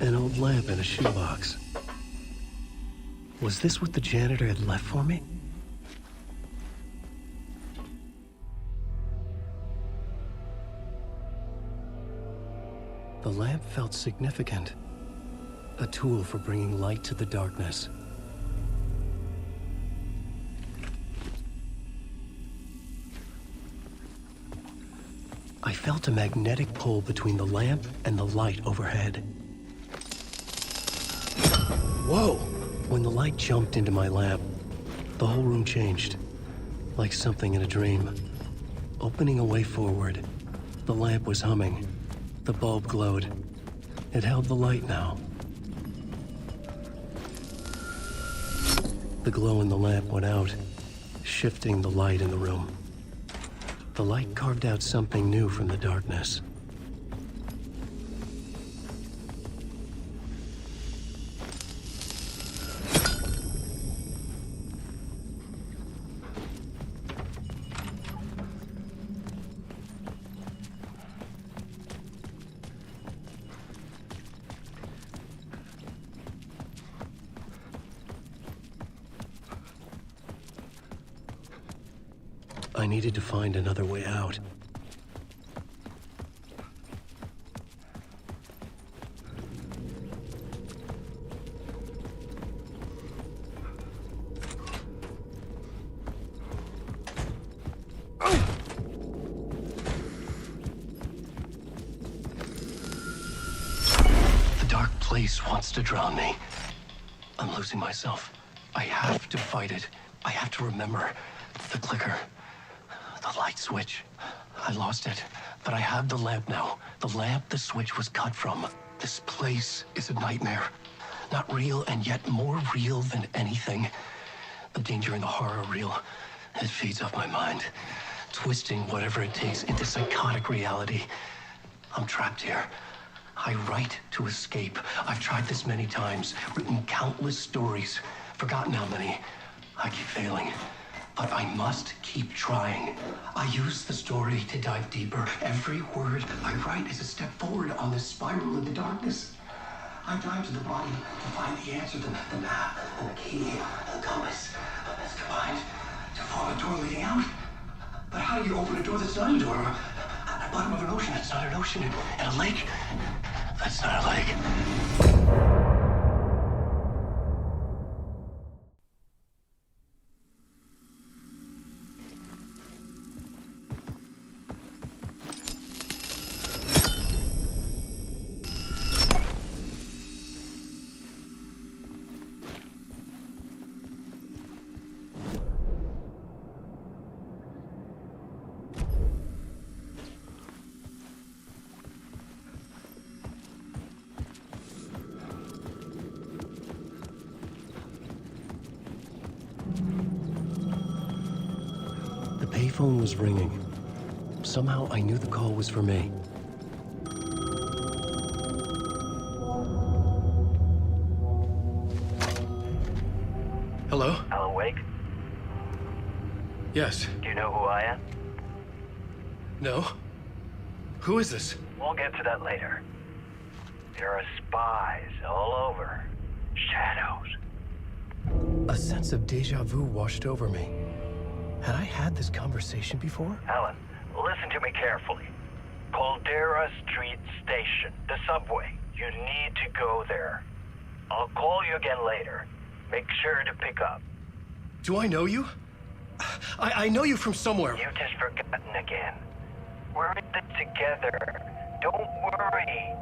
An old lamp in a shoebox. Was this what the janitor had left for me? The lamp felt significant. A tool for bringing light to the darkness. I felt a magnetic pull between the lamp and the light overhead. Whoa! When the light jumped into my lamp, the whole room changed, like something in a dream. Opening a way forward, the lamp was humming. The bulb glowed. It held the light now. The glow in the lamp went out, shifting the light in the room. The light carved out something new from the darkness. I needed to find another way out. The dark place wants to drown me. I'm losing myself. I have to fight it. I have to remember the clicker. The light switch. I lost it, but I have the lamp now. The lamp the switch was cut from. This place is a nightmare. Not real, and yet more real than anything. The danger and the horror are real. It feeds off my mind, twisting whatever it takes into psychotic reality. I'm trapped here. I write to escape. I've tried this many times, written countless stories, forgotten how many. I keep failing. But I must keep trying. I use the story to dive deeper. Every word I write is a step forward on this spiral into darkness. I dive to the bottom to find the answer, the map, and the key, and the compass. It's combined to form a door leading out. But how do you open a door that's not a door? At the bottom of an ocean, it's not an ocean. And a lake, that's not a lake. The payphone was ringing. Somehow I knew the call was for me. Hello? Alan Wake? Yes. Do you know who I am? No? Who is this? We'll get to that later. There are spies all over. Shadows. A sense of deja vu washed over me. Had I had this conversation before? Alan, listen to me carefully. Caldera Street Station, the subway. You need to go there. I'll call you again later. Make sure to pick up. Do I know you? I know you from somewhere. You've just forgotten again. We're in this together. Don't worry.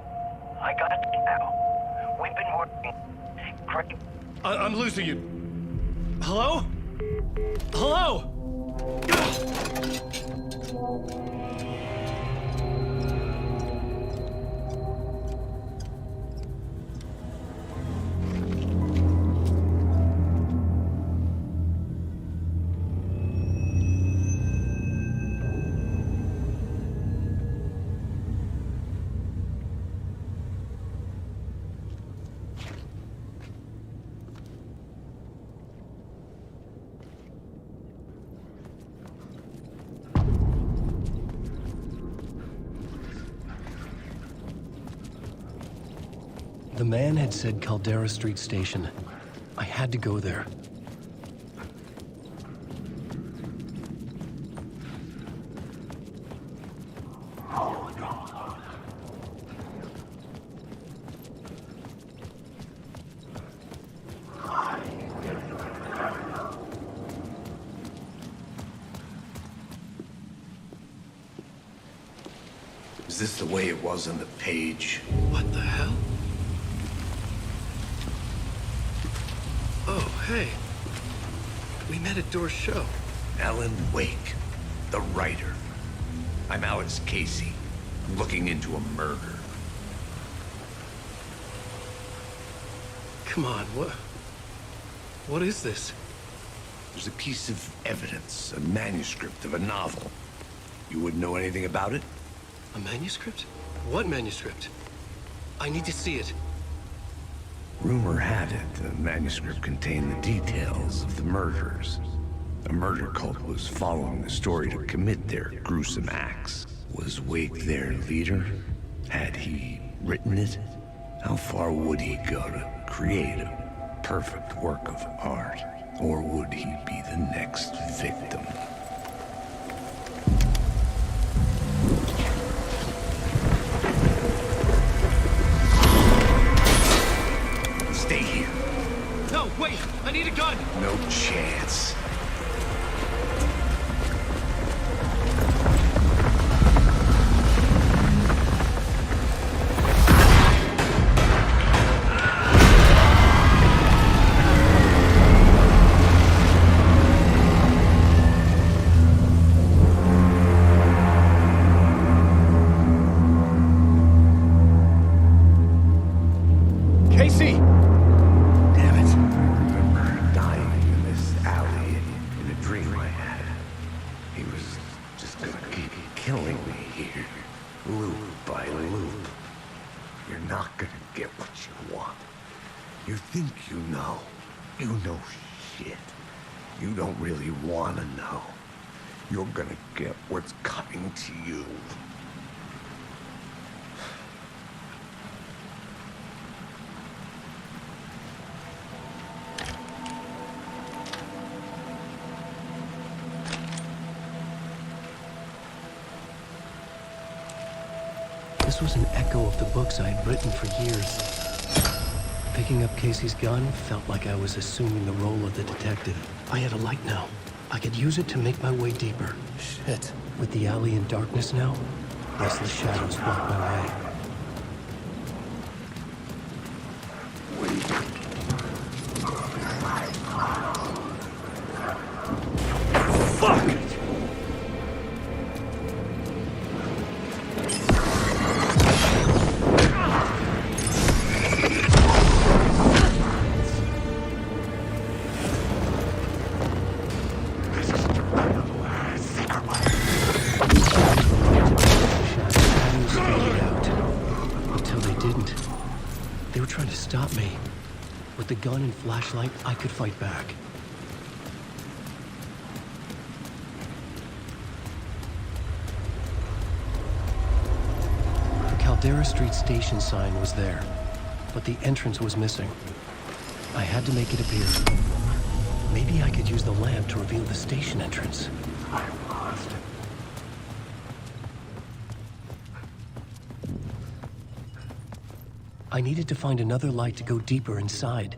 I got you now. We've been working. Great. I'm losing you. Hello? Hello? The man had said Caldera Street Station. I had to go there. Is this the way it was on the page? What the hell? Oh, hey. We met at Door's show. Alan Wake, the writer. I'm Alex Casey, looking into a murder. Come on, what is this? There's a piece of evidence, a manuscript of a novel. You wouldn't know anything about it? A manuscript? What manuscript? I need to see it. Rumor had it the manuscript contained the details of the murders. A murder cult was following the story to commit their gruesome acts. Was Wake their leader? Had he written it? How far would he go to create a perfect work of art? Or would he be the next victim? Stay here. No, wait! I need a gun! No chance. Casey! Damn it. I remember dying in this alley in a dream I had. He was just gonna keep killing me here, loop by loop. You're not gonna get what you want. You think you know. You know shit. You don't really wanna know. You're gonna get what's coming to you. This was an echo of the books I had written for years. Picking up Casey's gun felt like I was assuming the role of the detective. I had a light now. I could use it to make my way deeper. Shit. With the alley in darkness now, restless shadows block my way. Stop me. With the gun and flashlight, I could fight back. The Caldera Street station sign was there, but the entrance was missing. I had to make it appear. Maybe I could use the lamp to reveal the station entrance. I'm lost. I needed to find another light to go deeper inside.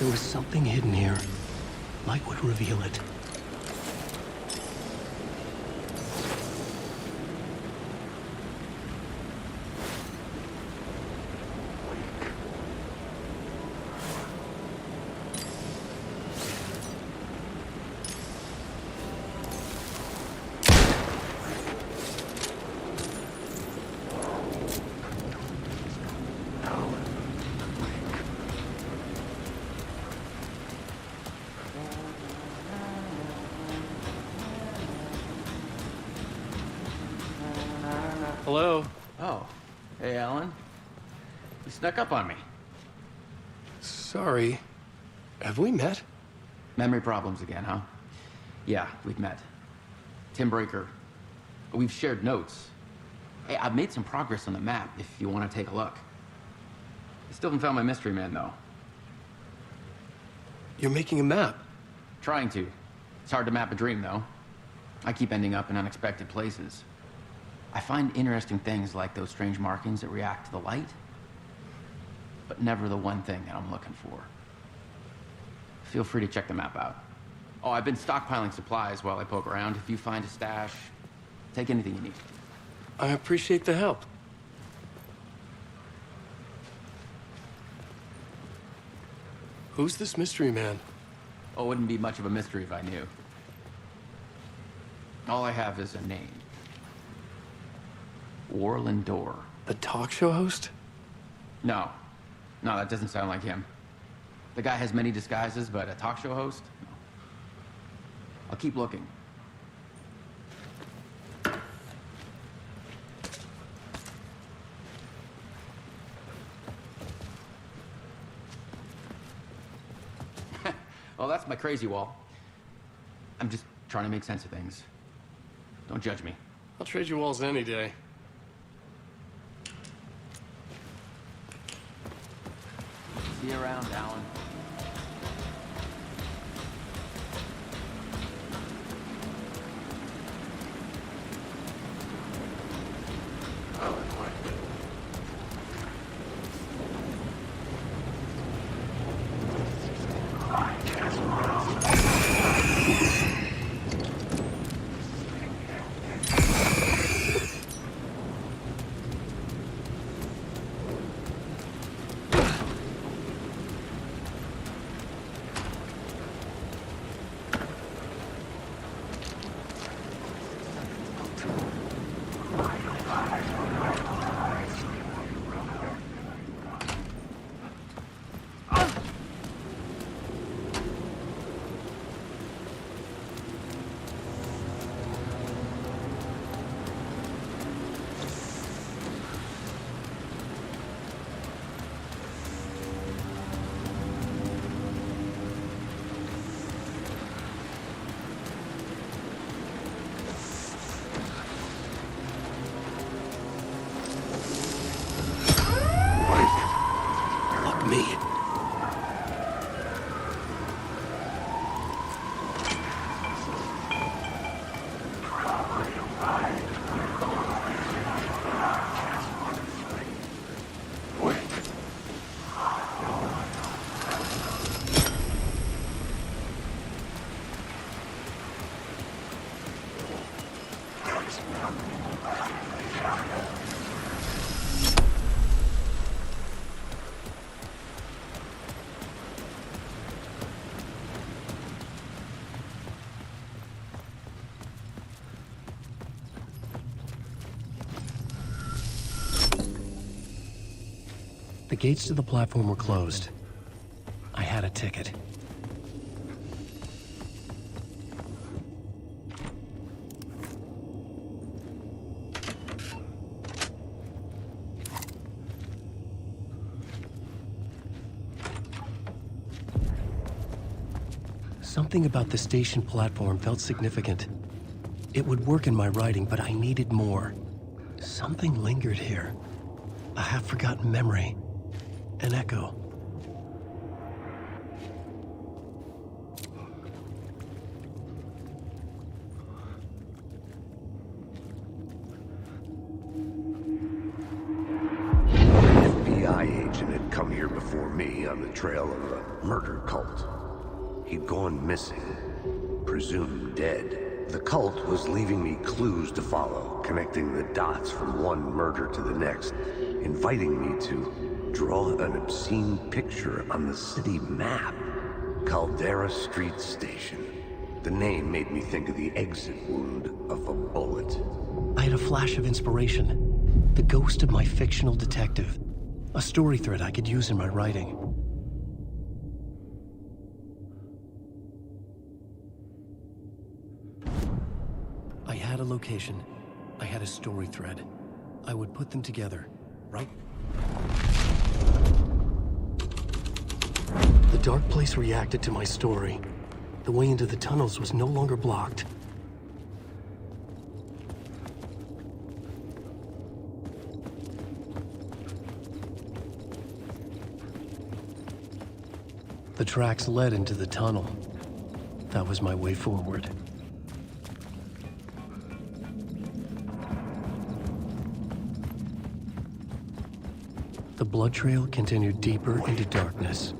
there was something hidden here, light would reveal it. Hello? Oh. Hey, Alan. You snuck up on me. Sorry. Have we met? Memory problems again, huh? Yeah, we've met. Tim Breaker. We've shared notes. Hey, I've made some progress on the map if you want to take a look. I still haven't found my mystery man, though. You're making a map? Trying to. It's hard to map a dream, though. I keep ending up in unexpected places. I find interesting things like those strange markings that react to the light, but never the one thing that I'm looking for. Feel free to check the map out. Oh, I've been stockpiling supplies while I poke around. If you find a stash, take anything you need. I appreciate the help. Who's this mystery man? Oh, it wouldn't be much of a mystery if I knew. All I have is a name. Warland Dorr. The talk show host? No. No, that doesn't sound like him. The guy has many disguises, but a talk show host? No. I'll keep looking. Well, that's my crazy wall. I'm just trying to make sense of things. Don't judge me. I'll trade you walls any day. See you around, Alan. The gates to the platform were closed. I had a ticket. Something about the station platform felt significant. It would work in my writing, but I needed more. Something lingered here. A half-forgotten memory. An echo. An FBI agent had come here before. before me on the trail of a murder cult. He'd gone missing, presumed dead. The cult was leaving me clues to follow, connecting the dots from one murder to the next, inviting me to draw an obscene picture on the city map. Caldera Street Station. The name made me think of the exit wound of a bullet. I had a flash of inspiration. The ghost of my fictional detective. A story thread I could use in my writing. I had a location. I had a story thread. I would put them together, right? The dark place reacted to my story. The way into the tunnels was no longer blocked. The tracks led into the tunnel. That was my way forward. The blood trail continued deeper into darkness.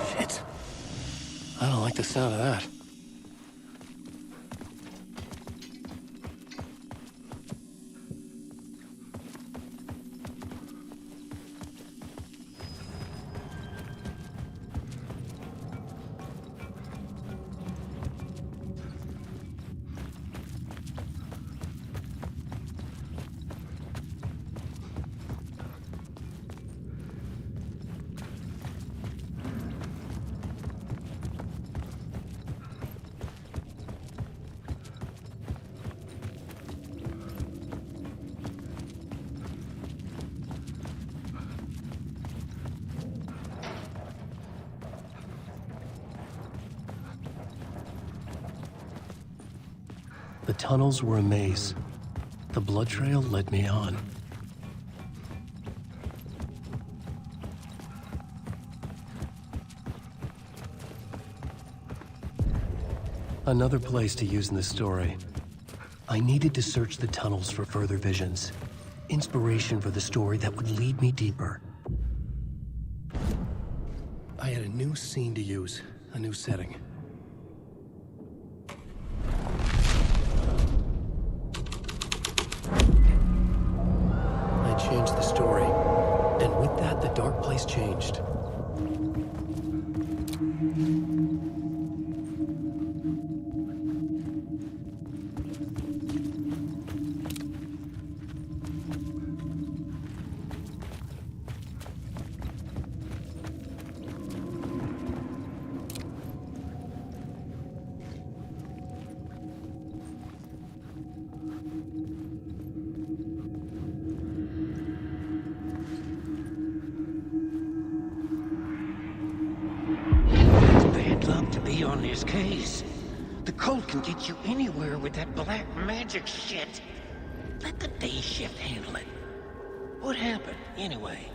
Shit. I don't like the sound of that. The tunnels were a maze. The blood trail led me on. Another place to use in the story. I needed to search the tunnels for further visions. Inspiration for the story that would lead me deeper. I had a new scene to use, a new setting. Changed the story, and with that, the dark place changed. On his case. The cult can get you anywhere with that black magic shit. Let the day shift handle it. What happened, anyway?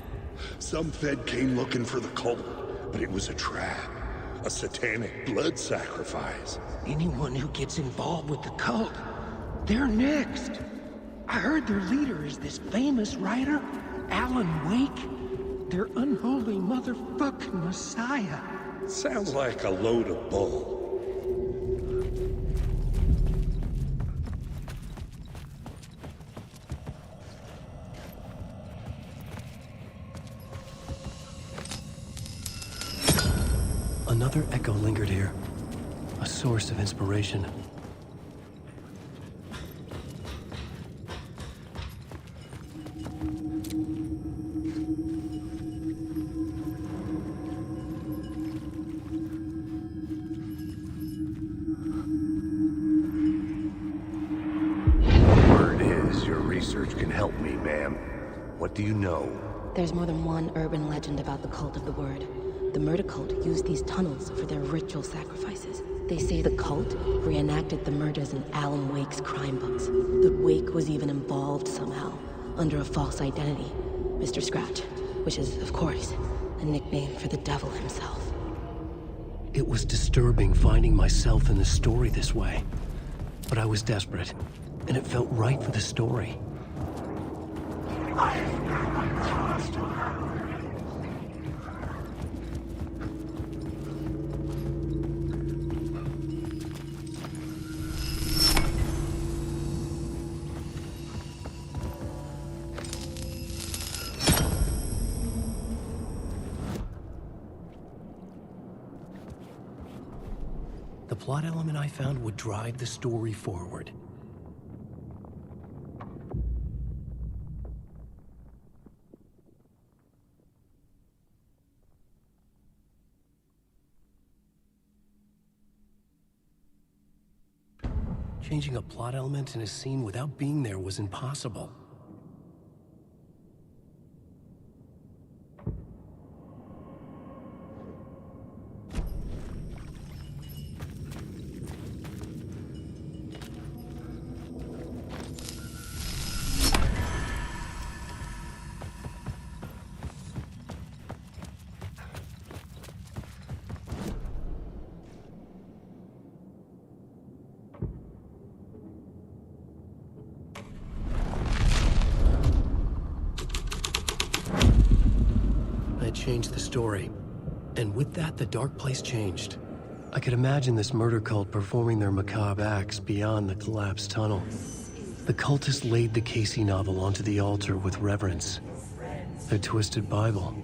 Some Fed came looking for the cult, but it was a trap. A satanic blood sacrifice. Anyone who gets involved with the cult, they're next. I heard their leader is this famous writer, Alan Wake. Their unholy motherfucking messiah. Sounds like a load of bull. Another echo lingered here, a source of inspiration. What do you know? There's more than one urban legend about the Cult of the Word. The murder cult used these tunnels for their ritual sacrifices. They say the cult reenacted the murders in Alan Wake's crime books. That Wake was even involved somehow. under a false identity, Mr. Scratch, which is, of course, a nickname for the devil himself. It was disturbing finding myself in the story this way. But I was desperate, and it felt right for the story. The plot element I found would drive the story forward. Changing a plot element in a scene without being there was impossible. Changed the story. And with that, the dark place changed. I could imagine this murder cult performing their macabre acts beyond the collapsed tunnel. The cultists laid the Casey novel onto the altar with reverence. Their twisted Bible.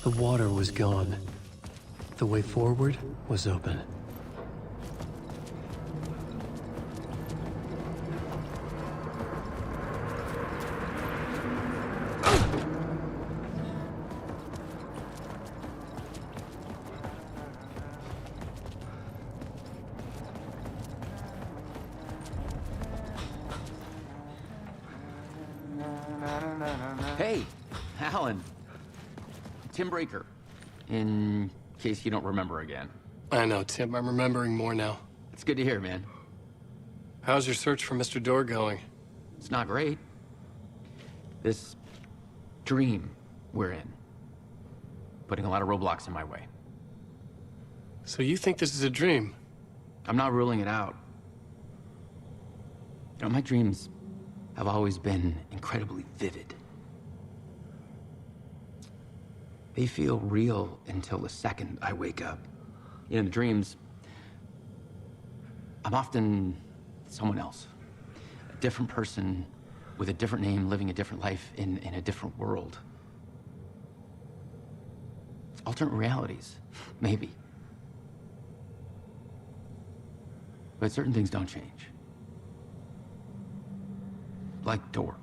The water was gone. The way forward was open. Hey, Alan. Tim Breaker, in case you don't remember again. I know, Tim. I'm remembering more now. It's good to hear, man. How's your search for Mr. Door going? It's not great. This dream we're in, putting a lot of roadblocks in my way. So you think this is a dream? I'm not ruling it out. You know, my dreams have always been incredibly vivid. They feel real until the second I wake up. In the dreams, I'm often someone else. A different person with a different name, living a different life in a different world. Alternate realities, maybe. But certain things don't change. Like Door.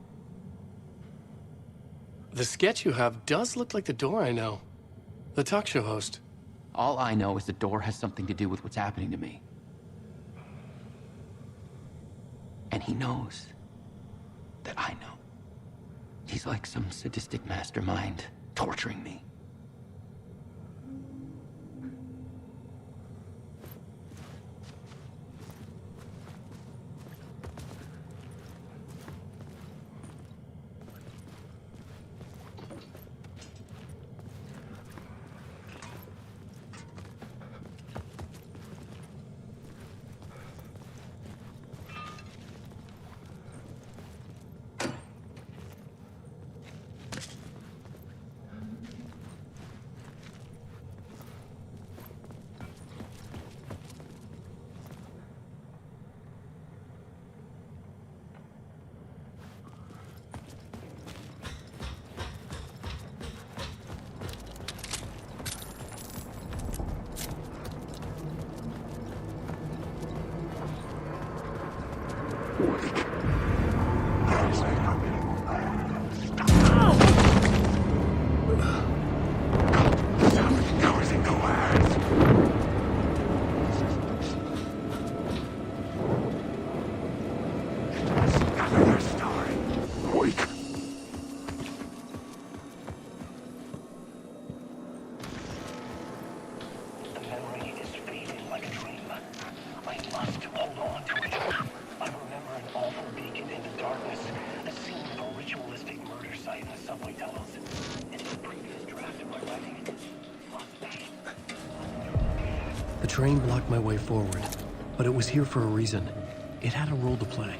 The sketch you have does look like the Door I know. The talk show host. All I know is the Door has something to do with what's happening to me. And he knows. that I know. He's like some sadistic mastermind, torturing me. The train blocked my way forward, but it was here for a reason. It had a role to play.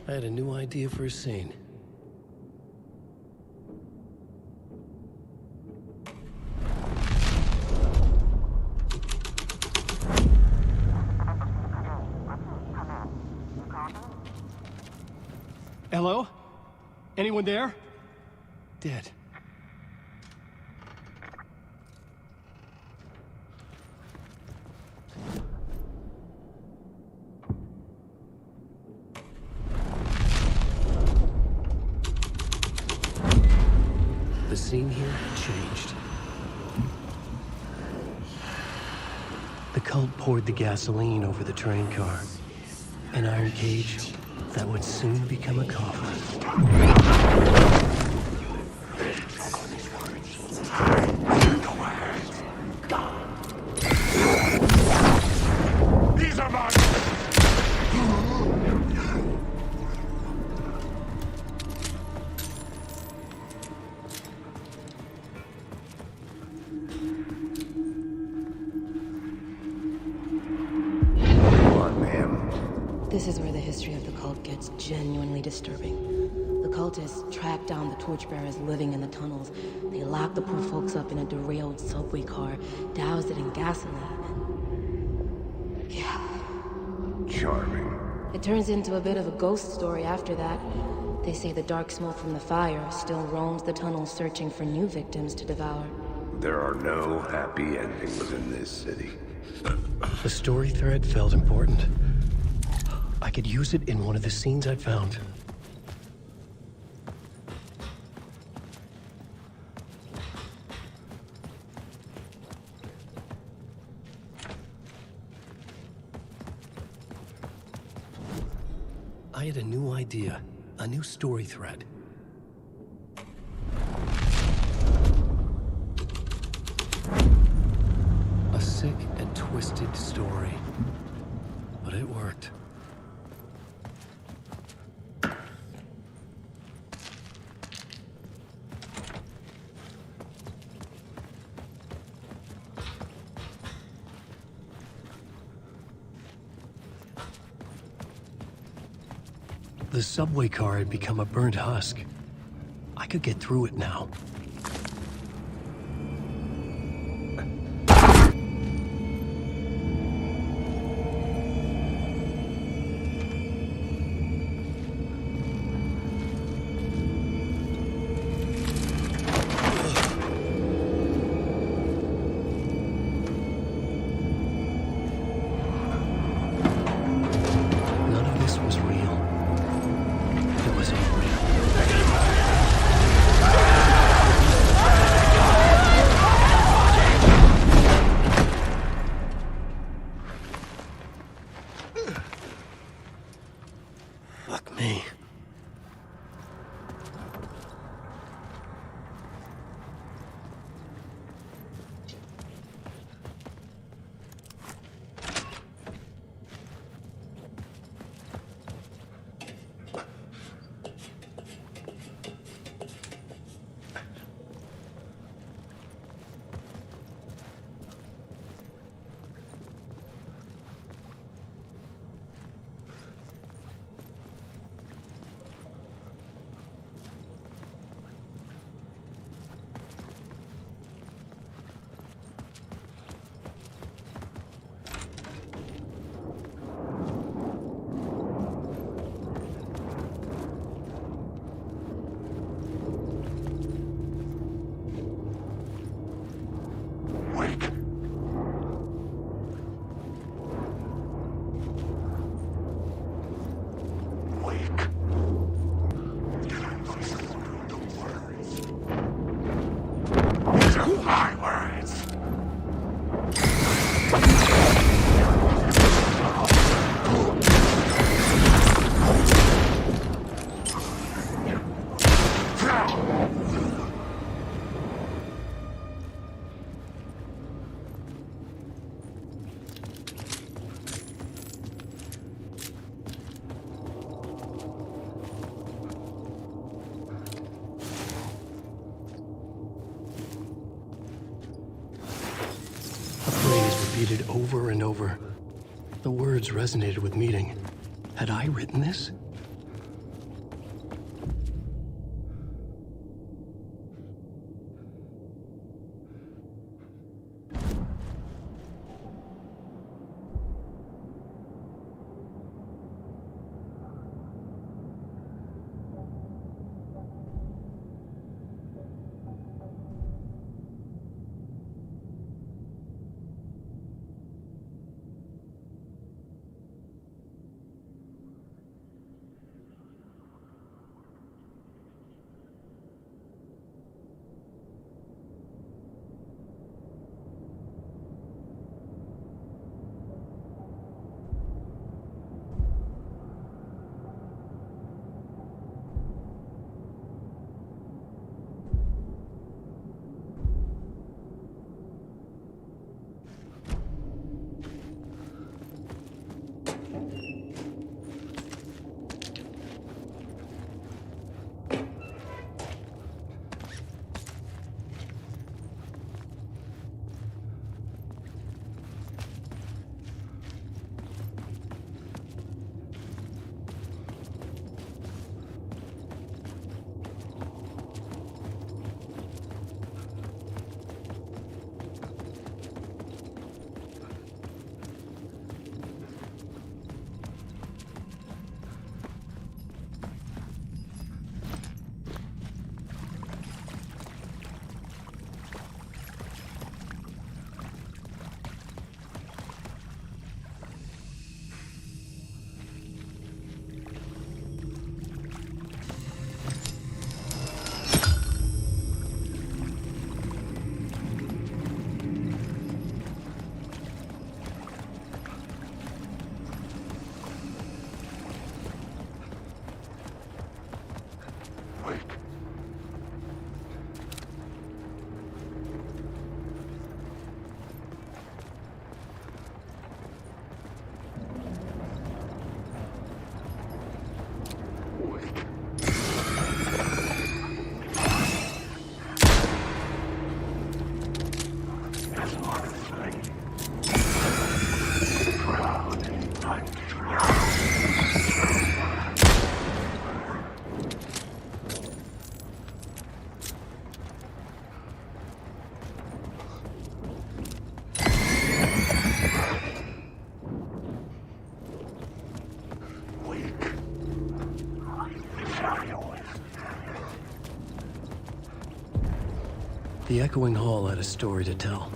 I had a new idea for a scene. Hello? Anyone there? Dead. The scene here changed. The cult poured the gasoline over the train car. An iron cage that would soon become a coffin. These are mine! This is where the history of the cult gets genuinely disturbing. The cultists tracked down the torchbearers living in the tunnels. They locked the poor folks up in a derailed subway car, doused it in gasoline, and... yeah. Charming. It turns into a bit of a ghost story after that. They say the dark smoke from the fire still roams the tunnels searching for new victims to devour. There are no happy endings in this city. The story thread felt important. I could use it in one of the scenes I'd found. I had a new idea, a new story thread. A sick and twisted story, but it worked. The subway car had become a burnt husk. I could get through it now. None of this was real. It was all real. My words. A phrase repeated over and over. The words resonated with meaning. Had I written this? The echoing hall had a story to tell.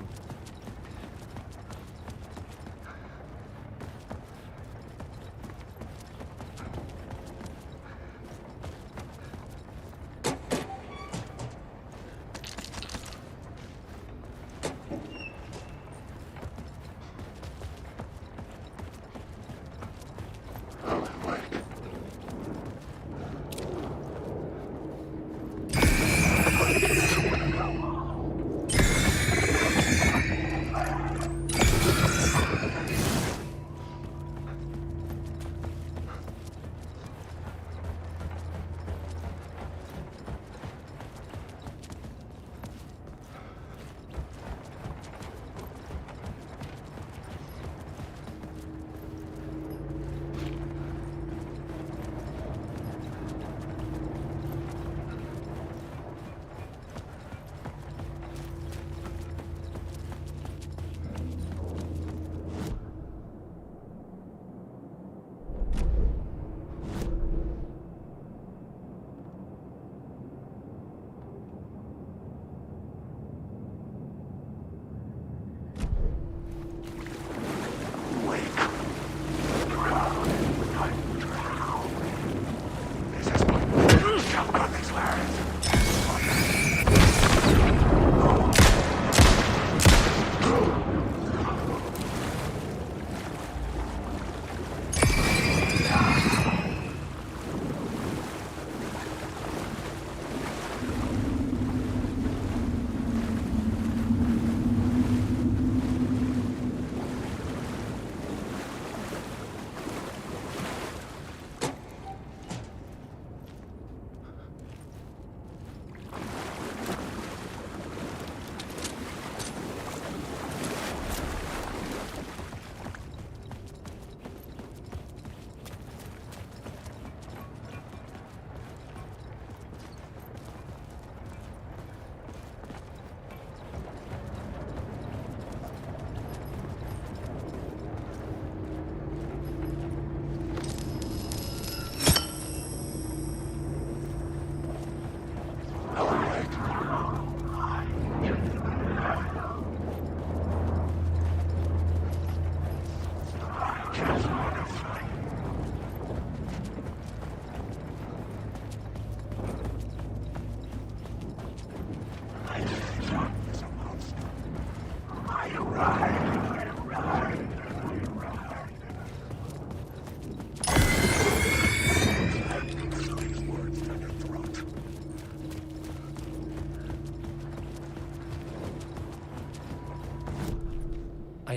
I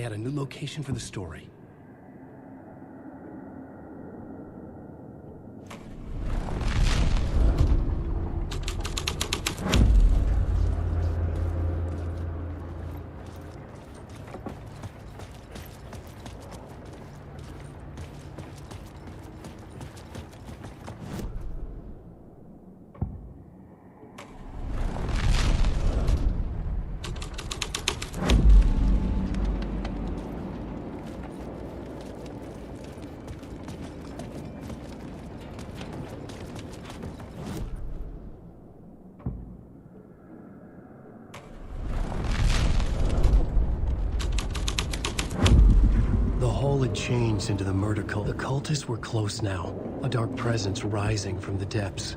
had a new location for the story. The hall had changed into the murder cult. The cultists were close now, a dark presence rising from the depths.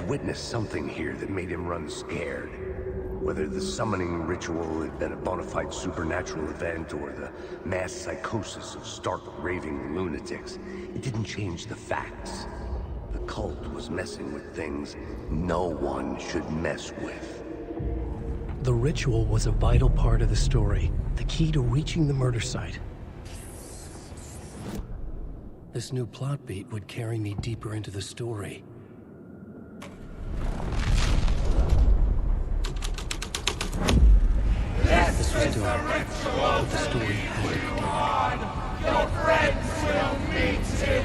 Witnessed something here that made him run scared. Whether the summoning ritual had been a bona fide supernatural event or the mass psychosis of stark raving lunatics, it didn't change the facts. The cult was messing with things no one should mess with. The ritual was a vital part of the story, the key to reaching the murder site. This new plot beat would carry me deeper into the story. This was dark, but the story had to be deeper. Your friends will meet him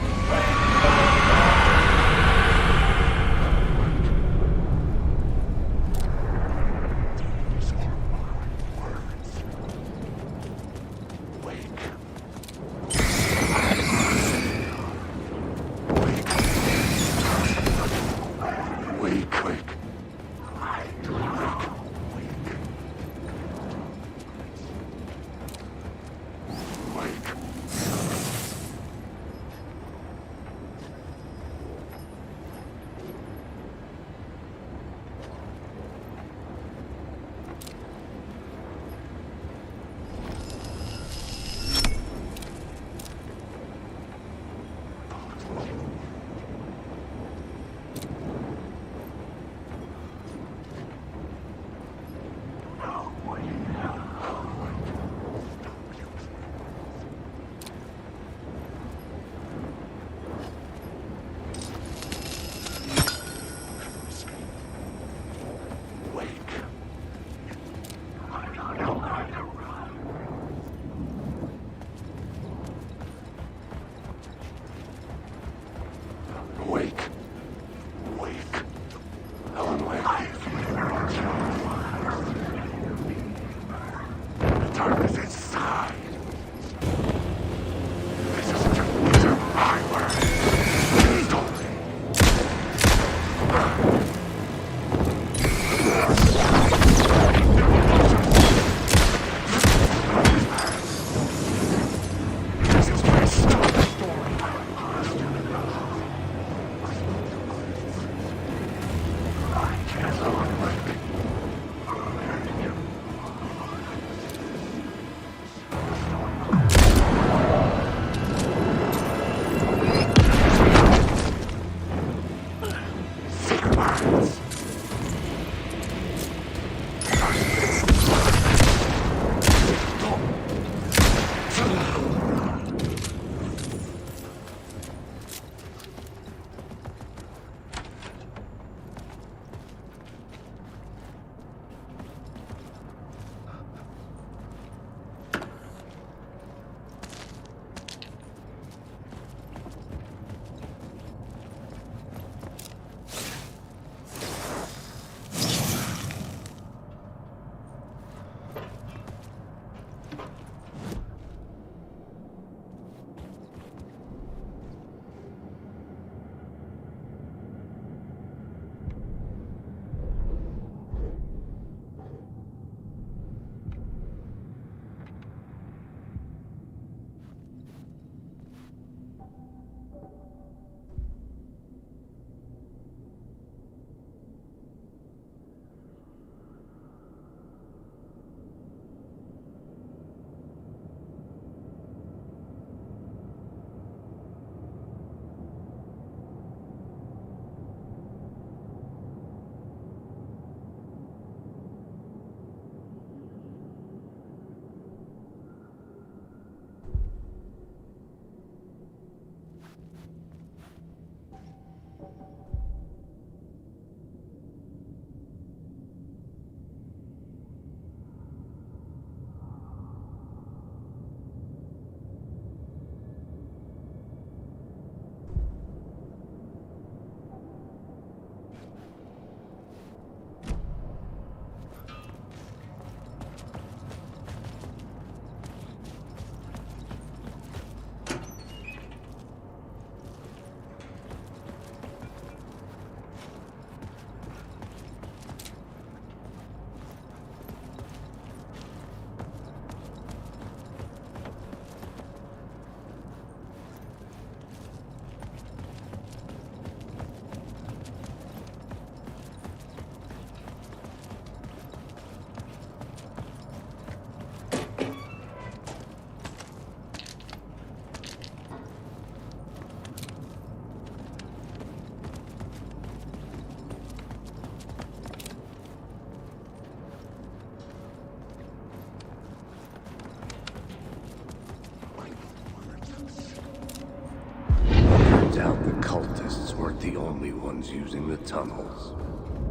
using the tunnels.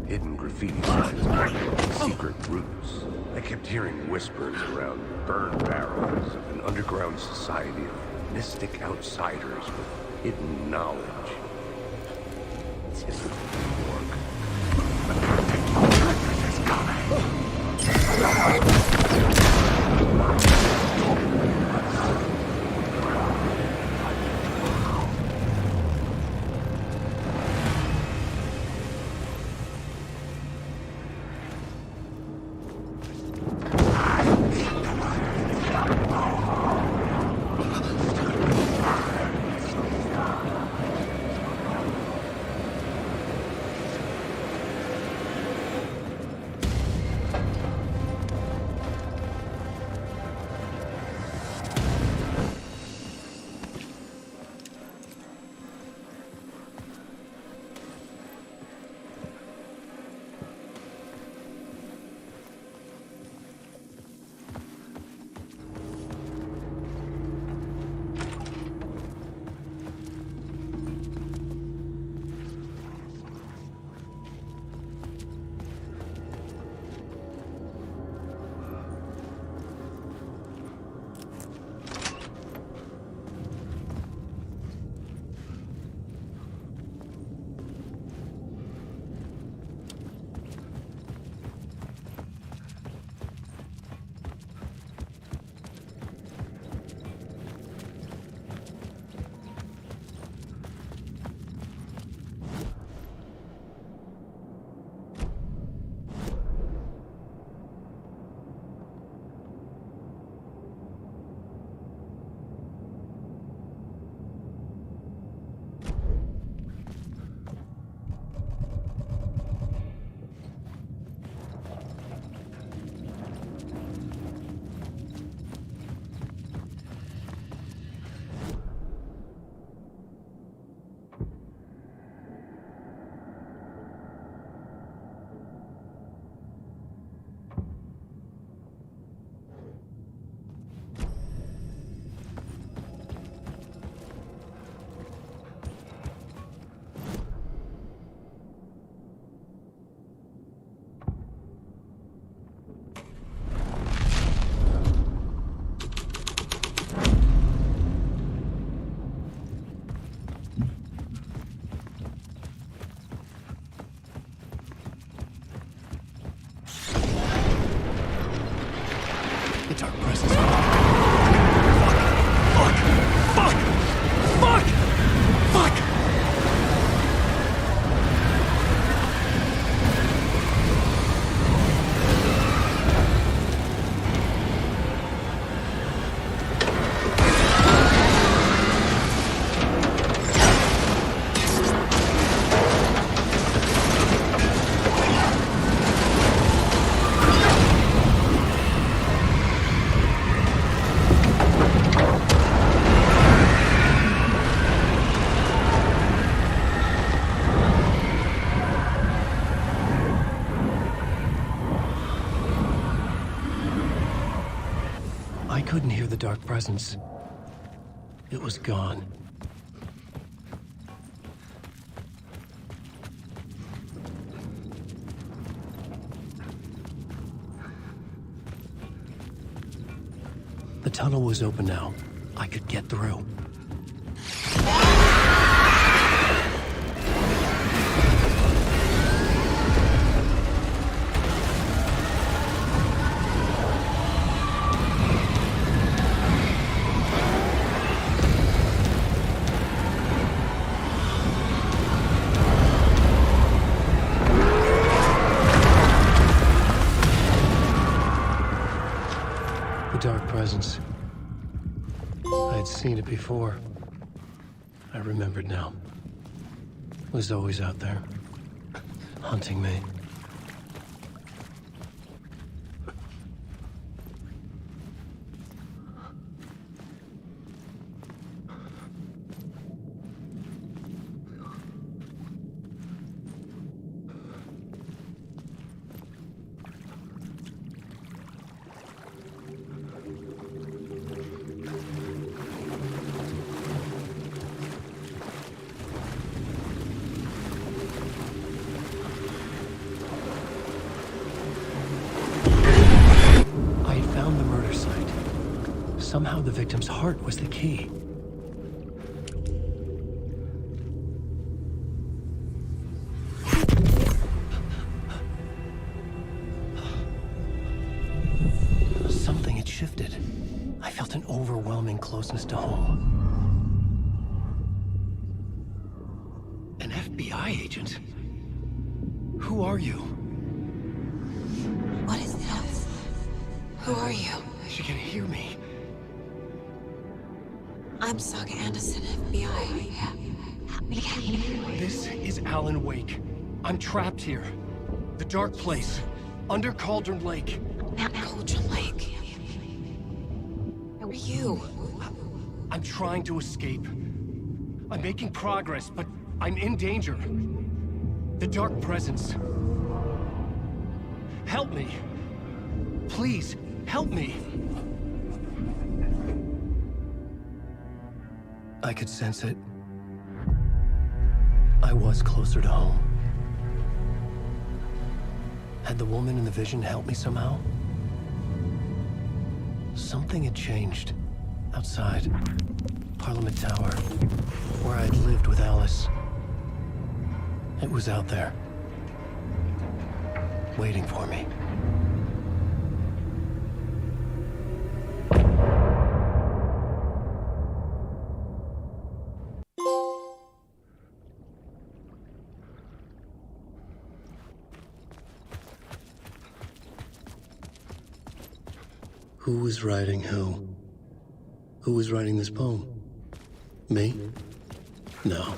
Hidden graffiti signs marking secret routes. I kept hearing whispers around burned barrels of an underground society of mystic outsiders with hidden knowledge. This isn't New York. I couldn't hear the dark presence. It was gone. The tunnel was open now. I could get through. Dark presence. I had seen it before. I remembered now. It was always out there, hunting me. Somehow the victim's heart was the key. Something had shifted. I felt an overwhelming closeness to home. An FBI agent? Who are you? What is this? Who are you? She can hear me. I'm Saga Anderson, FBI. This is Alan Wake. I'm trapped here. The dark place. Under Cauldron Lake. Cauldron Lake. Who are you? I'm trying to escape. I'm making progress, but I'm in danger. The dark presence. Help me. Please, help me. I could sense it. I was closer to home. Had the woman in the vision helped me somehow? Something had changed. Outside. Parliament Tower. Where I'd lived with Alice. It was out there. Waiting for me. Who was writing who? Who was writing this poem? Me? No.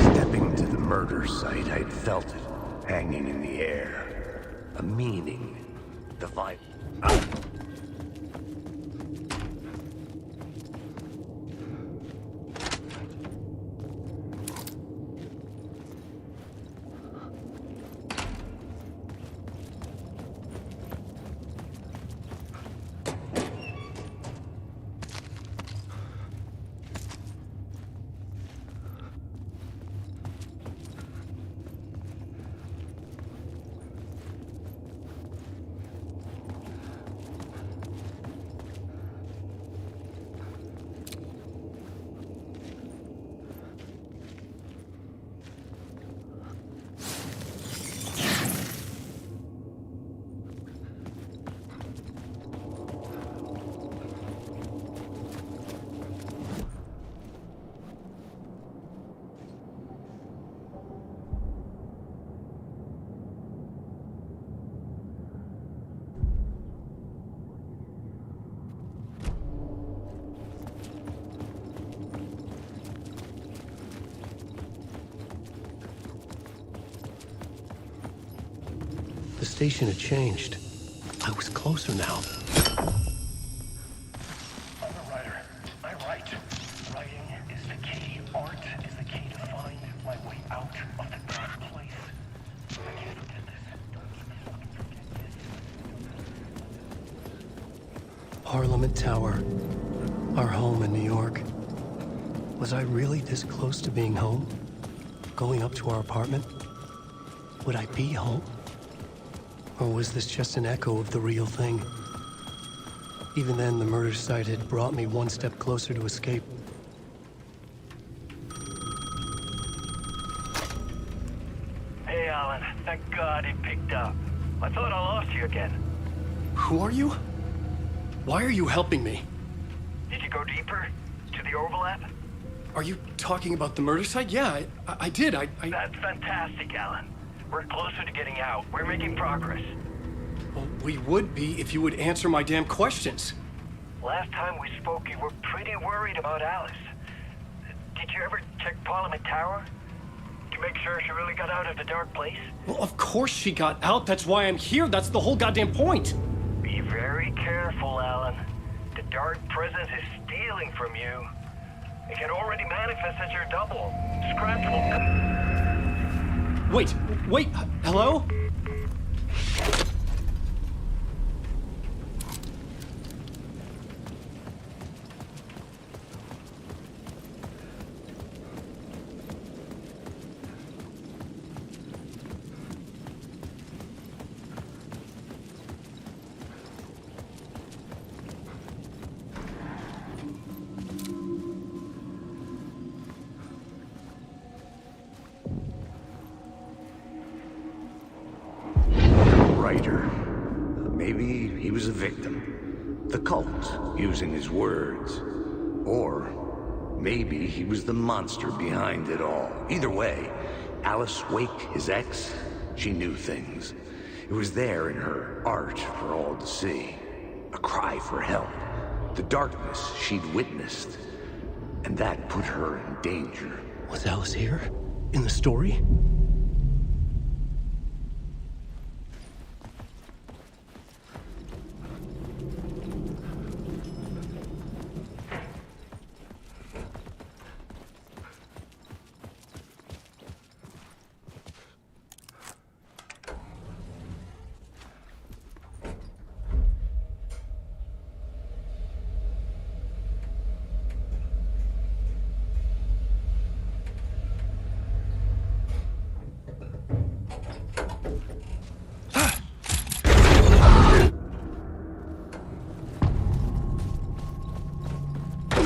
Stepping to the murder site, I'd felt it, hanging in the air. A meaning. The vibe. The station had changed. I was closer now. I'm a writer. I write. Writing is the key. Art is the key to find my way out of the dark place. I can't forget this. Don't fucking forget this. Parliament Tower. Our home in New York. Was I really this close to being home? Going up to our apartment? Would I be home? Or was this just an echo of the real thing? Even then, the murder site had brought me one step closer to escape. Hey, Alan. Thank God it picked up. I thought I lost you again. Who are you? Why are you helping me? Did you go deeper? To the overlap? Are you talking about the murder site? Yeah, I did. That's fantastic, Alan. We're closer to getting out. We're making progress. Well, we would be if you would answer my damn questions. Last time we spoke, you were pretty worried about Alice. Did you ever check Parliament Tower? To make sure she really got out of the dark place? Well, of course she got out. That's why I'm here. That's the whole goddamn point. Be very careful, Alan. The dark presence is stealing from you. It can already manifest as your double. Scratch will come. Wait, hello? thoughts, using his words. Or maybe he was the monster behind it all. Either way, Alice Wake, his ex, she knew things. It was there in her art for all to see. A cry for help. The darkness she'd witnessed. And that put her in danger. Was Alice here? In the story?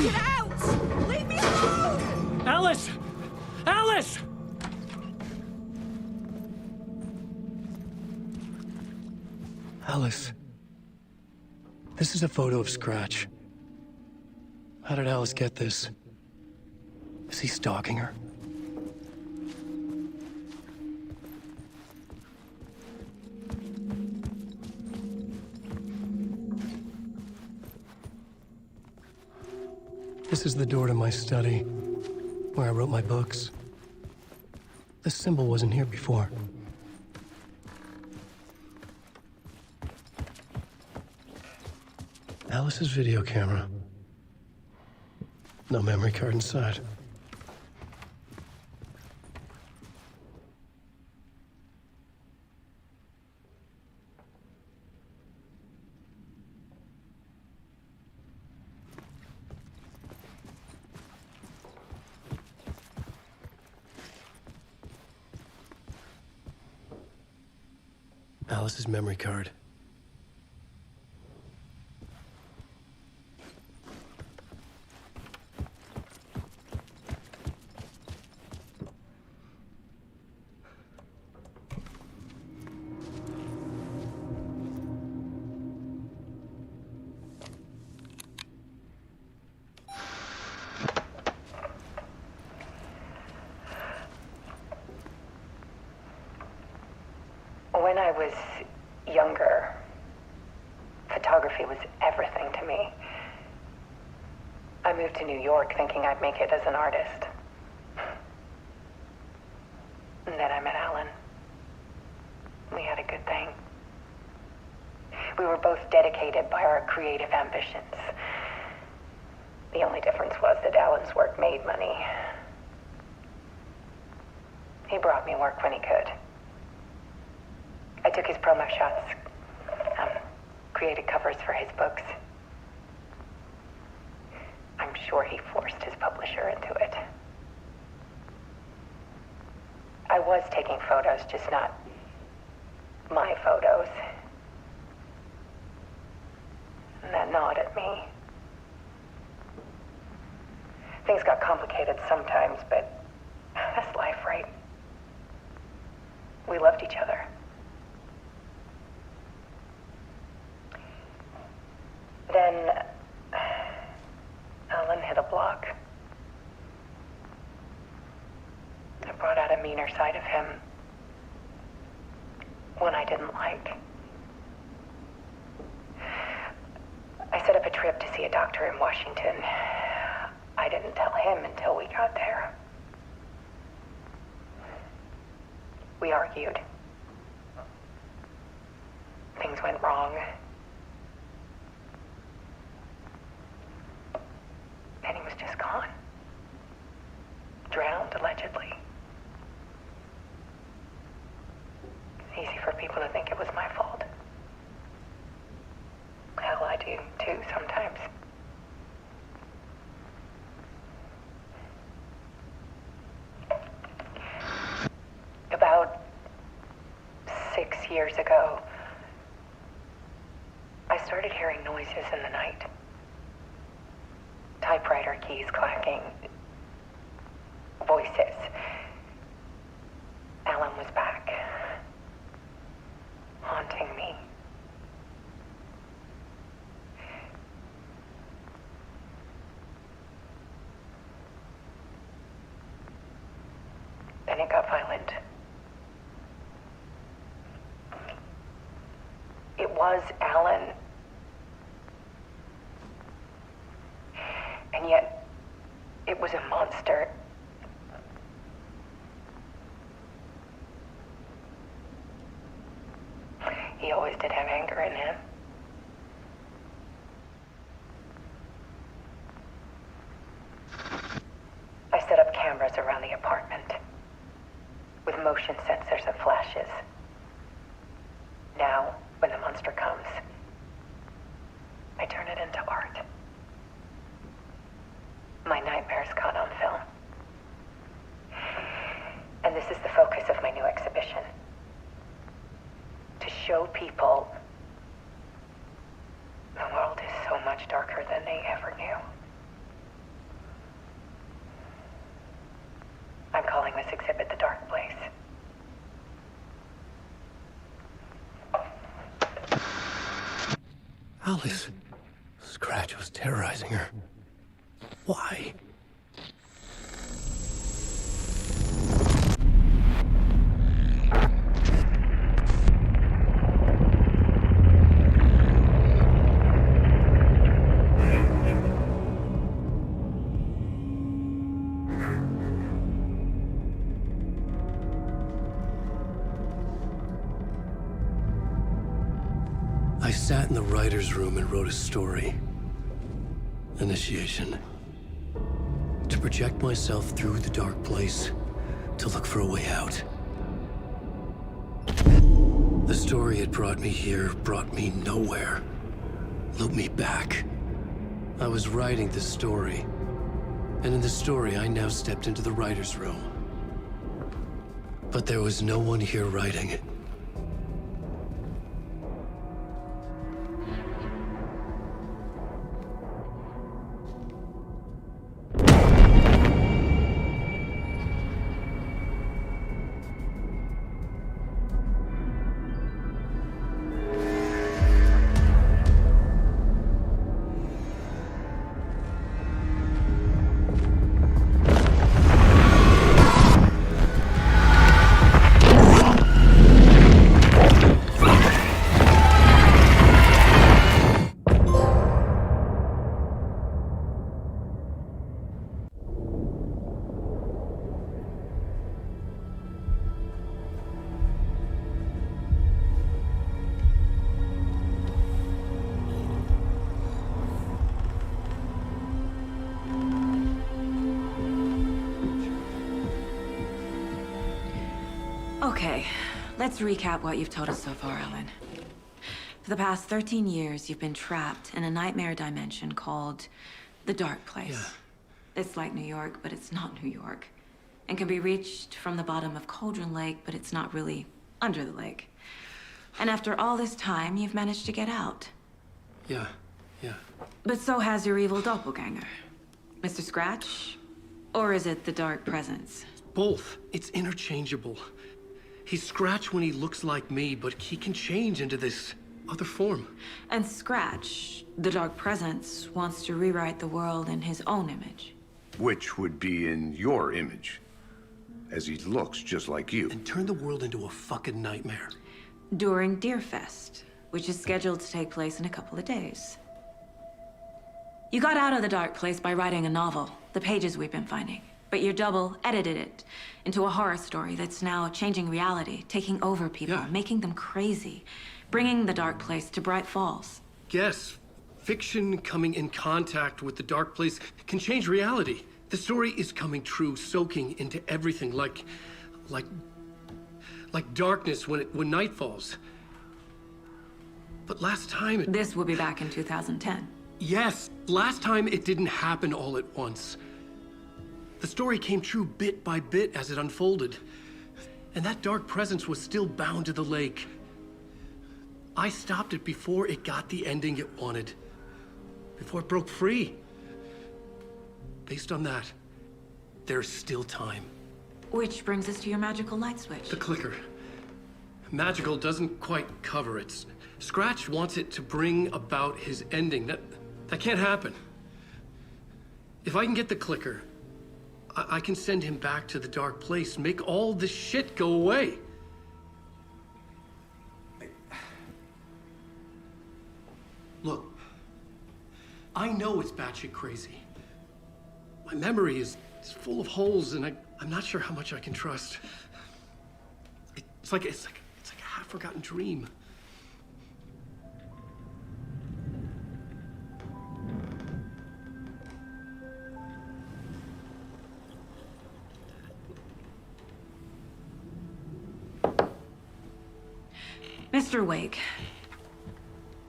Get out! Leave me alone! Alice! Alice! Alice. This is a photo of Scratch. How did Alice get this? Is he stalking her? This is the door to my study, where I wrote my books. This symbol wasn't here before. Alice's video camera. No memory card inside. Alice's memory card. When I was younger, photography was everything to me. I moved to New York thinking I'd make it as an artist. And then I met Alan. We had a good thing. We were both dedicated by our creative ambitions. The only difference was that Alan's work made money. He brought me work when he could. I took his promo shots, created covers for his books. I'm sure he forced his publisher into it. I was taking photos, just not my photos. And that gnawed at me. Things got complicated sometimes, but that's life, right? We loved each other. Then Alan hit a block. I brought out a meaner side of him. One I didn't like. I set up a trip to see a doctor in Washington. I didn't tell him until we got there. We argued. Things went wrong. And he was just gone. Drowned, allegedly. It's easy for people to think it was my fault. Hell, I do too sometimes. About 6 years ago, I started hearing noises in the night. Typewriter keys clacking. Voices. Alan was back. Haunting me. think got violent. It was Alan. And yet, it was a monster. He always did have anger in him. I set up cameras around the apartment with motion sensors and flashes. Now, when the monster comes, I turn it into art. My nightmares caught on film. And this is the focus of my new exhibition. To show people the world is so much darker than they ever knew. I'm calling this exhibit The Dark Place. Alice. Scratch was terrorizing her. Why? I sat in the writer's room and wrote a story. Initiation. To project myself through the dark place, to look for a way out. The story had brought me here, brought me nowhere. Looped me back. I was writing the story. And in the story, I now stepped into the writer's room. But there was no one here writing it. Okay, let's recap what you've told us so far, Ellen. For the past 13 years, you've been trapped in a nightmare dimension called the Dark Place. Yeah. It's like New York, but it's not New York. And can be reached from the bottom of Cauldron Lake, but it's not really under the lake. And after all this time, you've managed to get out. Yeah. But so has your evil doppelganger. Mr. Scratch? Or is it the Dark Presence? Both. It's interchangeable. He's Scratch when he looks like me, but he can change into this other form. And Scratch, the Dark Presence, wants to rewrite the world in his own image. Which would be in your image, as he looks just like you. And turn the world into a fucking nightmare. During Deerfest, which is scheduled to take place in a couple of days. You got out of the Dark Place by writing a novel, the pages we've been finding. But your double edited it into a horror story that's now changing reality, taking over people, making them crazy, bringing the Dark Place to Bright Falls. Yes, fiction coming in contact with the Dark Place can change reality. The story is coming true, soaking into everything, like darkness when night falls. But last time This will be back in 2010. Yes, last time it didn't happen all at once. The story came true bit by bit as it unfolded. And that dark presence was still bound to the lake. I stopped it before it got the ending it wanted. Before it broke free. Based on that, there's still time. Which brings us to your magical light switch. The clicker. Magical doesn't quite cover it. Scratch wants it to bring about his ending. That can't happen. If I can get the clicker, I can send him back to the dark place, make all this shit go away. Look, I know it's batshit crazy. My memory is full of holes, and I'm not sure how much I can trust. It's like a half-forgotten dream. Mr. Wake.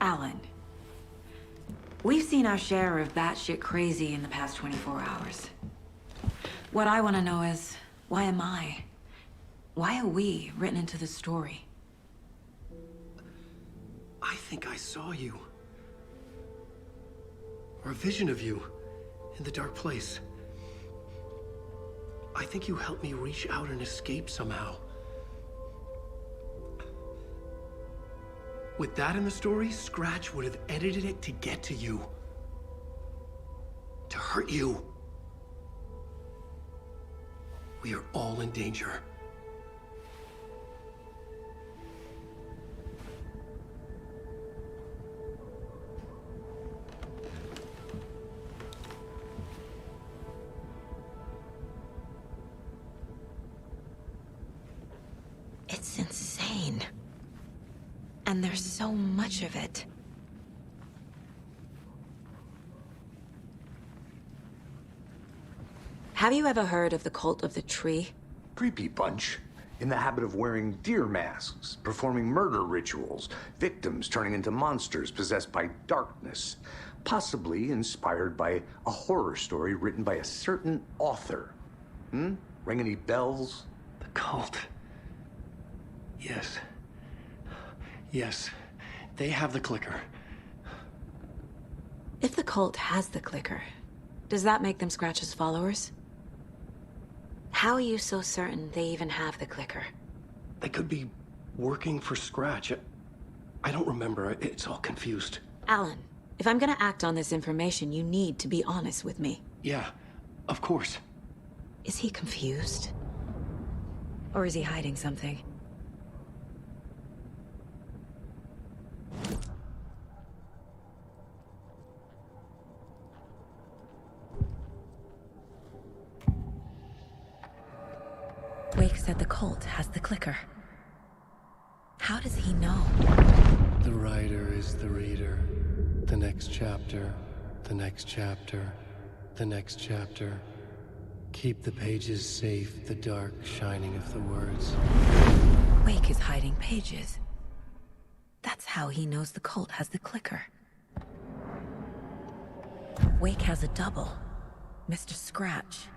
Alan. We've seen our share of batshit crazy in the past 24 hours. What I want to know is, why am I? Why are we written into the story? I think I saw you. Or a vision of you in the dark place. I think you helped me reach out and escape somehow. With that in the story, Scratch would have edited it to get to you. To hurt you. We are all in danger. It's insane. And there's so much of it. Have you ever heard of the Cult of the Tree? Creepy bunch. In the habit of wearing deer masks, performing murder rituals, victims turning into monsters possessed by darkness. Possibly inspired by a horror story written by a certain author. Ring any bells? The cult. Yes. Yes. They have the clicker. If the cult has the clicker, does that make them Scratch's followers? How are you so certain they even have the clicker? They could be working for Scratch. I don't remember. It's all confused. Alan, if I'm gonna act on this information, you need to be honest with me. Yeah, of course. Is he confused? Or is he hiding something? Wake said the cult has the clicker. How does he know? The writer is the reader. The next chapter, the next chapter, the next chapter. Keep the pages safe, the dark shining of the words. Wake is hiding pages. That's how he knows the cult has the clicker. Wake has a double. Mr. Scratch.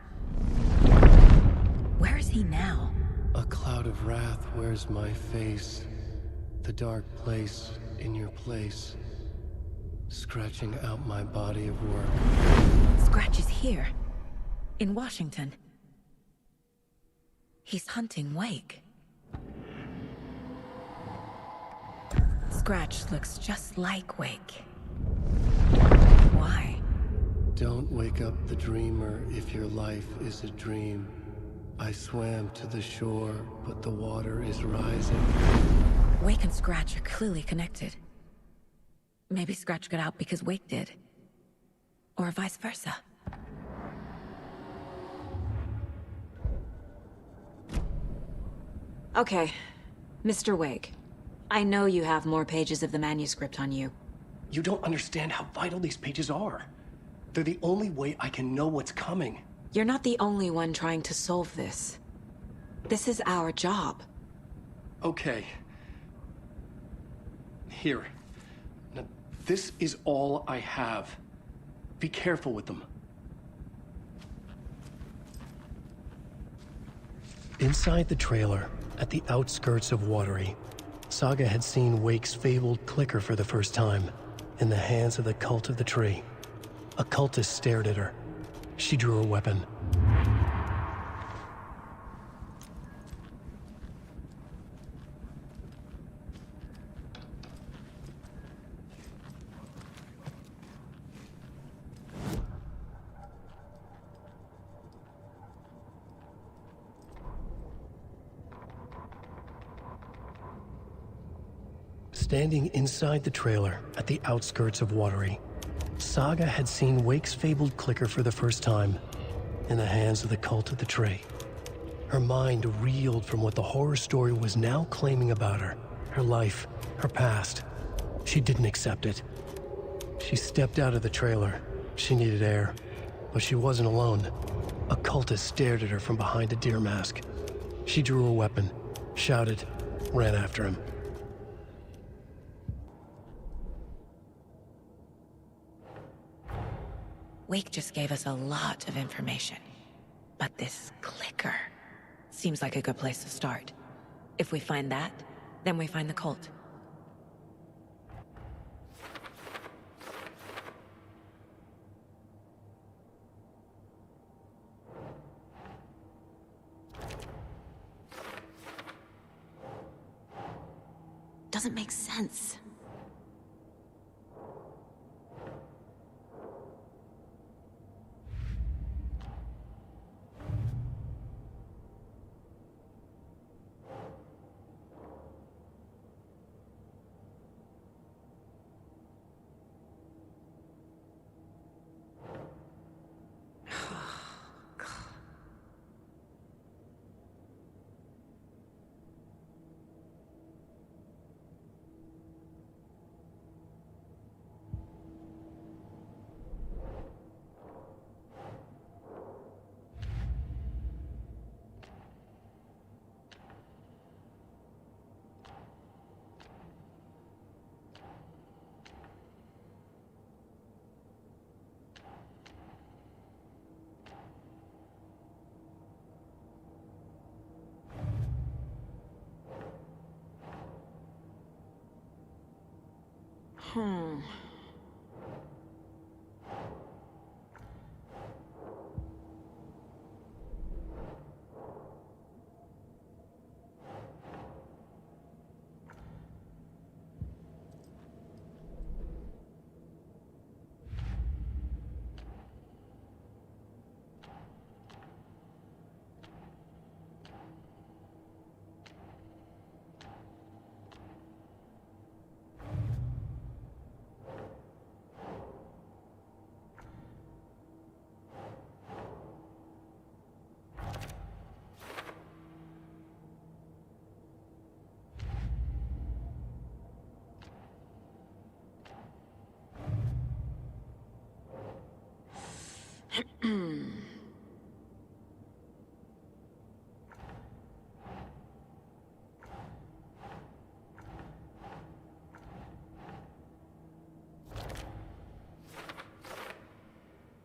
Where is he now? A cloud of wrath wears my face. The dark place in your place. Scratching out my body of work. Scratch is here. In Washington. He's hunting Wake. Scratch looks just like Wake. Why? Don't wake up the dreamer if your life is a dream. I swam to the shore, but the water is rising. Wake and Scratch are clearly connected. Maybe Scratch got out because Wake did. Or vice versa. Okay, Mr. Wake. I know you have more pages of the manuscript on you. You don't understand how vital these pages are. They're the only way I can know what's coming. You're not the only one trying to solve this. This is our job. Okay. Here. Now, this is all I have. Be careful with them. Inside the trailer, at the outskirts of Watery, Saga had seen Wake's fabled clicker for the first time, in the hands of the Cult of the Tree. A cultist stared at her. She drew a weapon. Standing inside the trailer at the outskirts of Watery, Saga had seen Wake's fabled clicker for the first time, in the hands of the cult of the tree. Her mind reeled from what the horror story was now claiming about her, her life, her past. She didn't accept it. She stepped out of the trailer. She needed air, but she wasn't alone. A cultist stared at her from behind a deer mask. She drew her weapon, shouted, ran after him. Wake just gave us a lot of information. But this clicker seems like a good place to start. If we find that, then we find the cult. Doesn't make sense.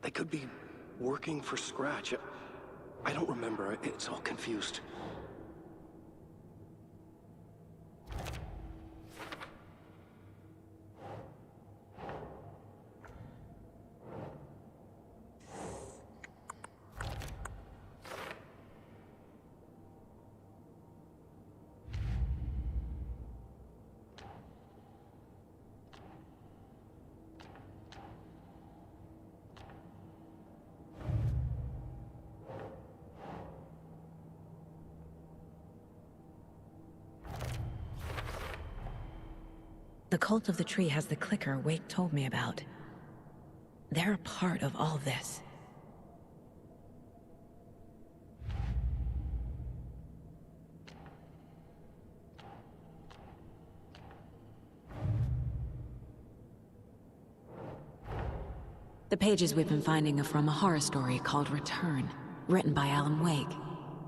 They could be working for Scratch. I don't remember. It's all confused. The cult of the tree has the clicker Wake told me about. They're a part of all this. The pages we've been finding are from a horror story called Return, written by Alan Wake.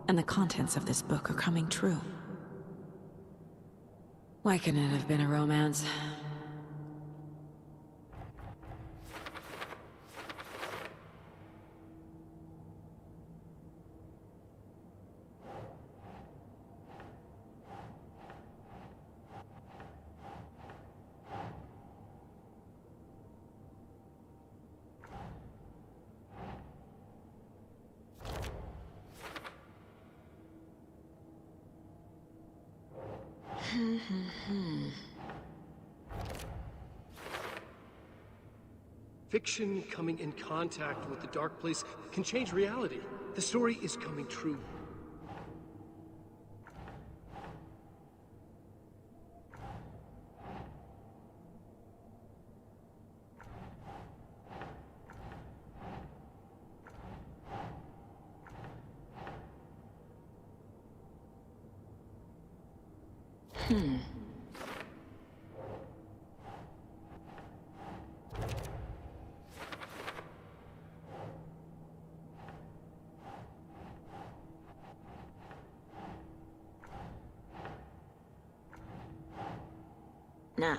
And the contents of this book are coming true. Why couldn't it have been a romance? Fiction coming in contact with the dark place can change reality. The story is coming true. Nah.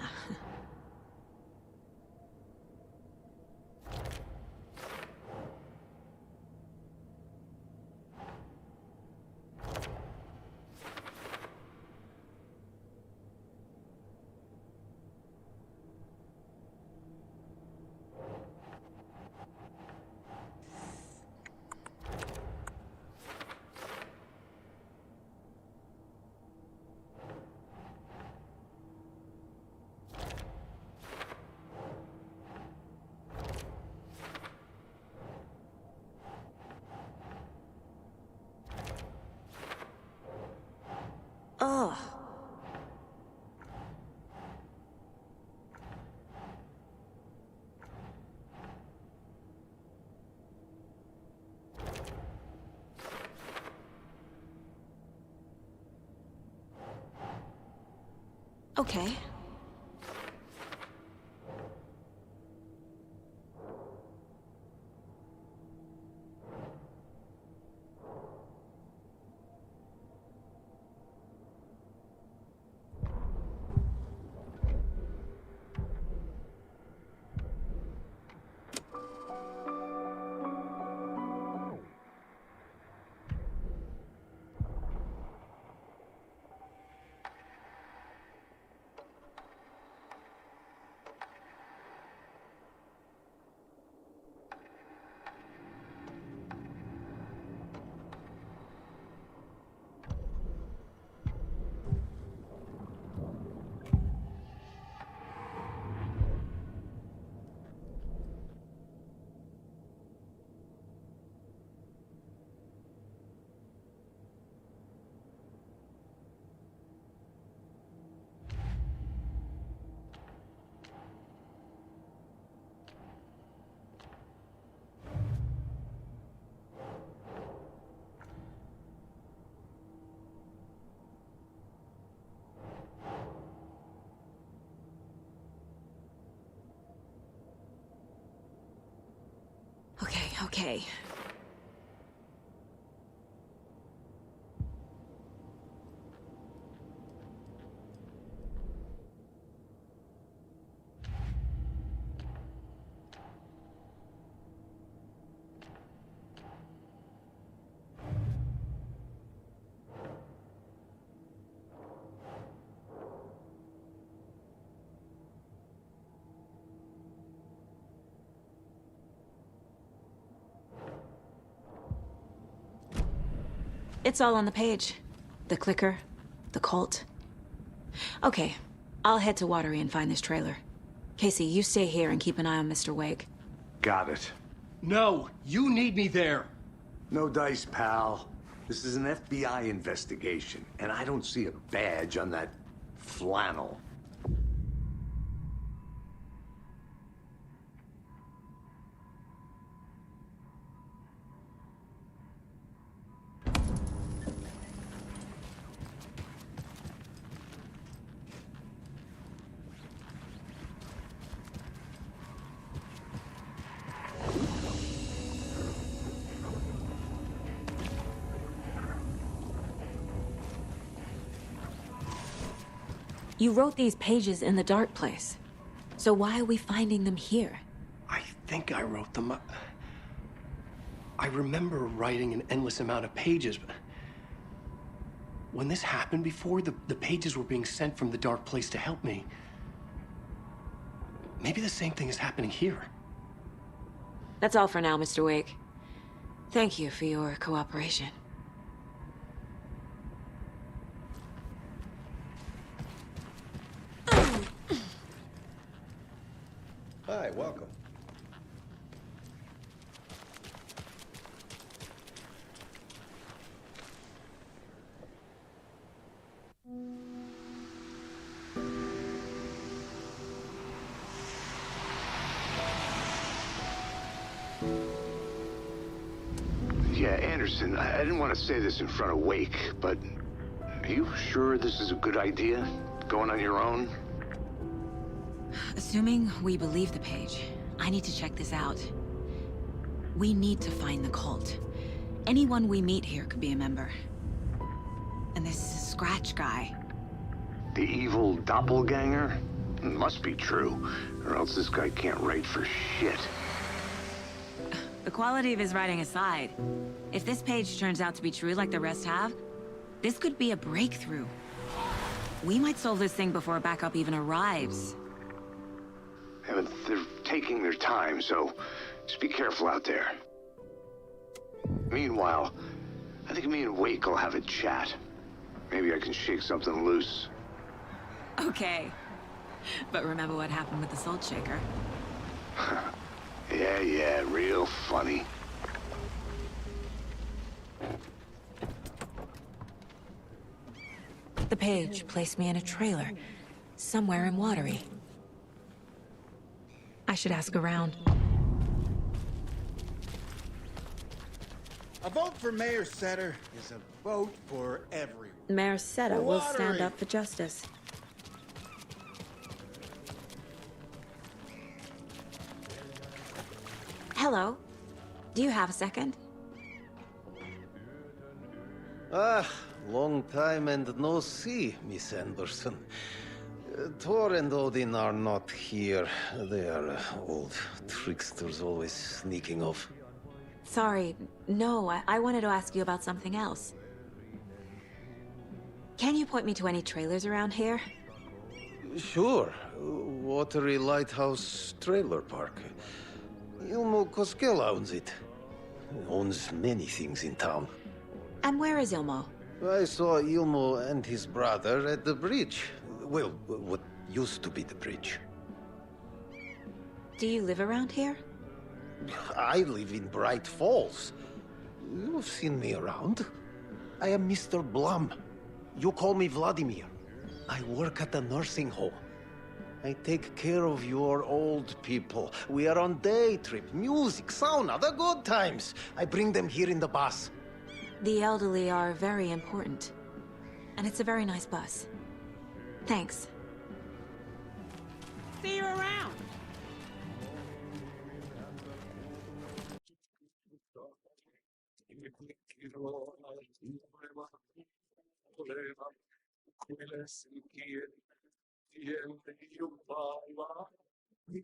Oh. Okay. Okay. It's all on the page. The clicker, the cult. Okay, I'll head to Watery and find this trailer. Casey, you stay here and keep an eye on Mr. Wake. Got it. No, you need me there. No dice, pal. This is an FBI investigation, and I don't see a badge on that flannel. You wrote these pages in the dark place. So why are we finding them here? I think I wrote them up. I remember writing an endless amount of pages, but when this happened before, the pages were being sent from the dark place to help me. Maybe the same thing is happening here. That's all for now, Mr. Wake. Thank you for your cooperation. Hi, welcome. Yeah, Anderson, I didn't want to say this in front of Wake, but Are you sure this is a good idea? Going on your own? Assuming we believe the page, I need to check this out. We need to find the cult. Anyone we meet here could be a member. And this Scratch guy. The evil doppelganger? Must be true, or else this guy can't write for shit. The quality of his writing aside, if this page turns out to be true like the rest have, this could be a breakthrough. We might solve this thing before backup even arrives. Yeah, but they're taking their time, so just be careful out there. Meanwhile, I think me and Wake will have a chat. Maybe I can shake something loose. Okay. But remember what happened with the Salt Shaker? Yeah, real funny. The page placed me in a trailer, somewhere in Watery. I should ask around. A vote for Mayor Setter is a vote for everyone. Mayor Seta will stand up for justice. Hello. Do you have a second? Ah, long time and no see, Miss Anderson. Thor and Odin are not here. They are old tricksters always sneaking off. Sorry, no, I wanted to ask you about something else. Can you point me to any trailers around here? Sure. Watery Lighthouse Trailer Park. Ilmo Koskela owns it. Owns many things in town. And where is Ilmo? I saw Ilmo and his brother at the bridge. Well, what used to be the bridge. Do you live around here? I live in Bright Falls. You've seen me around. I am Mr. Blum. You call me Vladimir. I work at a nursing home. I take care of your old people. We are on day trip, music, sauna, the good times. I bring them here in the bus. The elderly are very important. And it's a very nice bus. Thanks. See you around.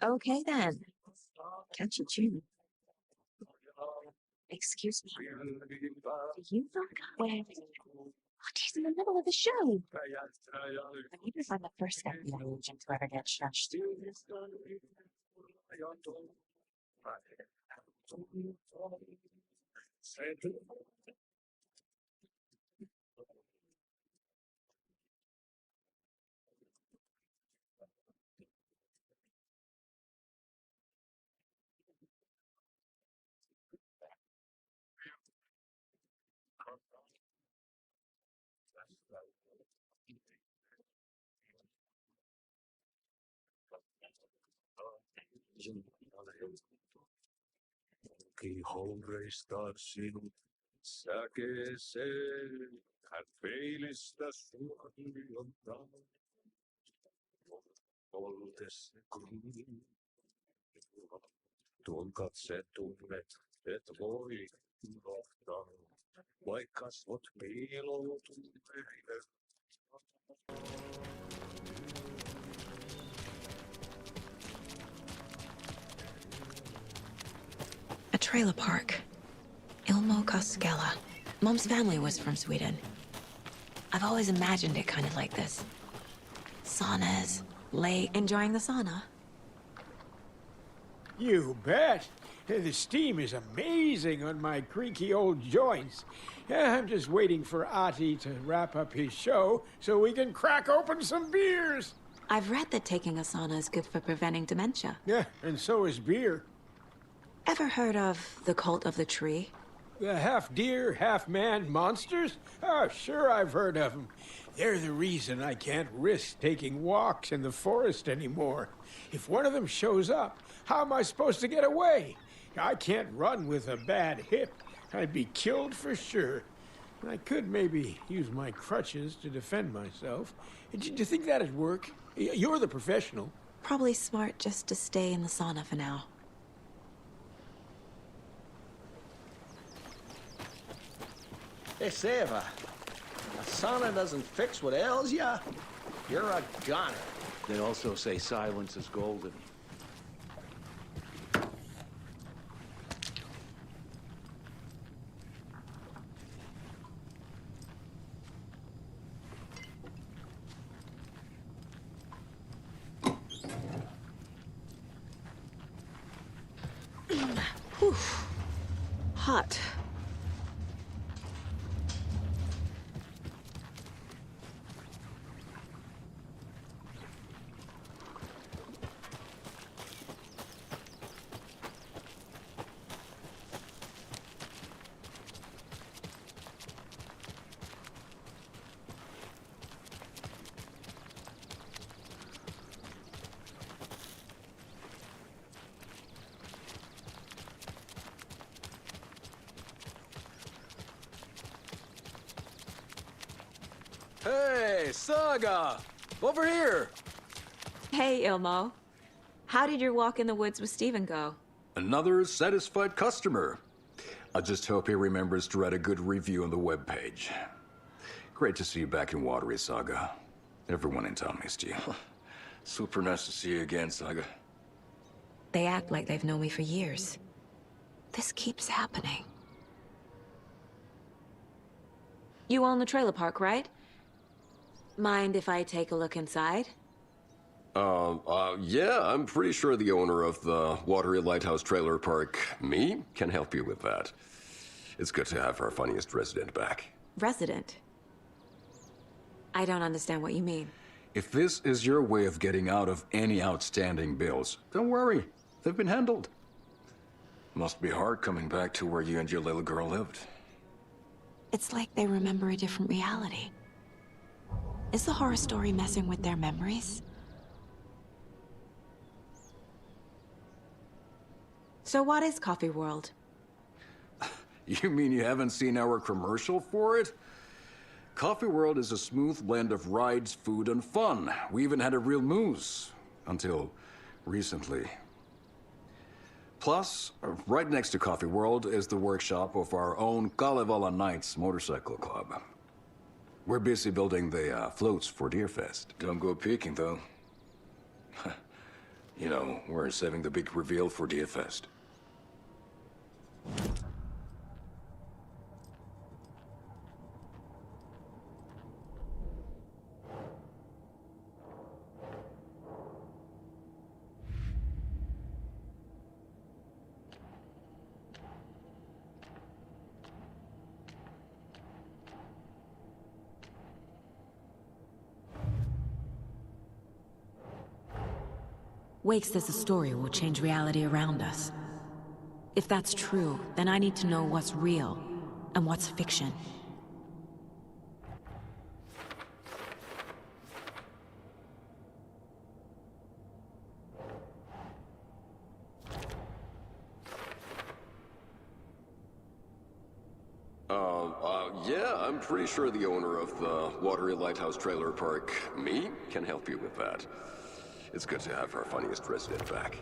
Okay then. Catch you, June. Excuse me. Do you know where? Oh, he's in the middle of the show. I need to find the first FBI agent to ever get shushed. Que hombre está sin sáquese al feliz da sua vontade. Voltese comigo. Tuon katse tunnet, et voi unohtaa, vaikka sot piiloutuneille. A trailer park. Ilmo Koskela. Mom's family was from Sweden. I've always imagined it kind of like this. Saunas, lake, enjoying the sauna. You bet. The steam is amazing on my creaky old joints. I'm just waiting for Ati to wrap up his show so we can crack open some beers. I've read that taking a sauna is good for preventing dementia. Yeah, and so is beer. Ever heard of the cult of the tree? The half-deer, half-man monsters? Oh, sure I've heard of them. They're the reason I can't risk taking walks in the forest anymore. If one of them shows up, how am I supposed to get away? I can't run with a bad hip. I'd be killed for sure. I could maybe use my crutches to defend myself. Do you think that'd work? You're the professional. Probably smart just to stay in the sauna for now. They say if a sauna doesn't fix what ails ya, you're a goner. They also say silence is golden. Whew. Hot. Hey, Saga! Over here! Hey, Ilmo. How did your walk in the woods with Steven go? Another satisfied customer. I just hope he remembers to write a good review on the webpage. Great to see you back in Watery, Saga. Everyone in town missed you. Super nice to see you again, Saga. They act like they've known me for years. This keeps happening. You own the trailer park, right? Mind if I take a look inside? Yeah, I'm pretty sure the owner of the Watery Lighthouse Trailer Park, me, can help you with that. It's good to have our funniest resident back. Resident? I don't understand what you mean. If this is your way of getting out of any outstanding bills, don't worry. They've been handled. Must be hard coming back to where you and your little girl lived. It's like they remember a different reality. Is the horror story messing with their memories? So what is Coffee World? You mean you haven't seen our commercial for it? Coffee World is a smooth blend of rides, food, and fun. We even had a real moose. Until recently. Plus, right next to Coffee World is the workshop of our own Kalevala Knights Motorcycle Club. We're busy building the floats for Deerfest. Don't go peeking, though. You know, we're saving the big reveal for Deerfest. Wake says the story will change reality around us. If that's true, then I need to know what's real and what's fiction. Yeah, I'm pretty sure the owner of the Watery Lighthouse Trailer Park, me, can help you with that. It's good to have our funniest resident back.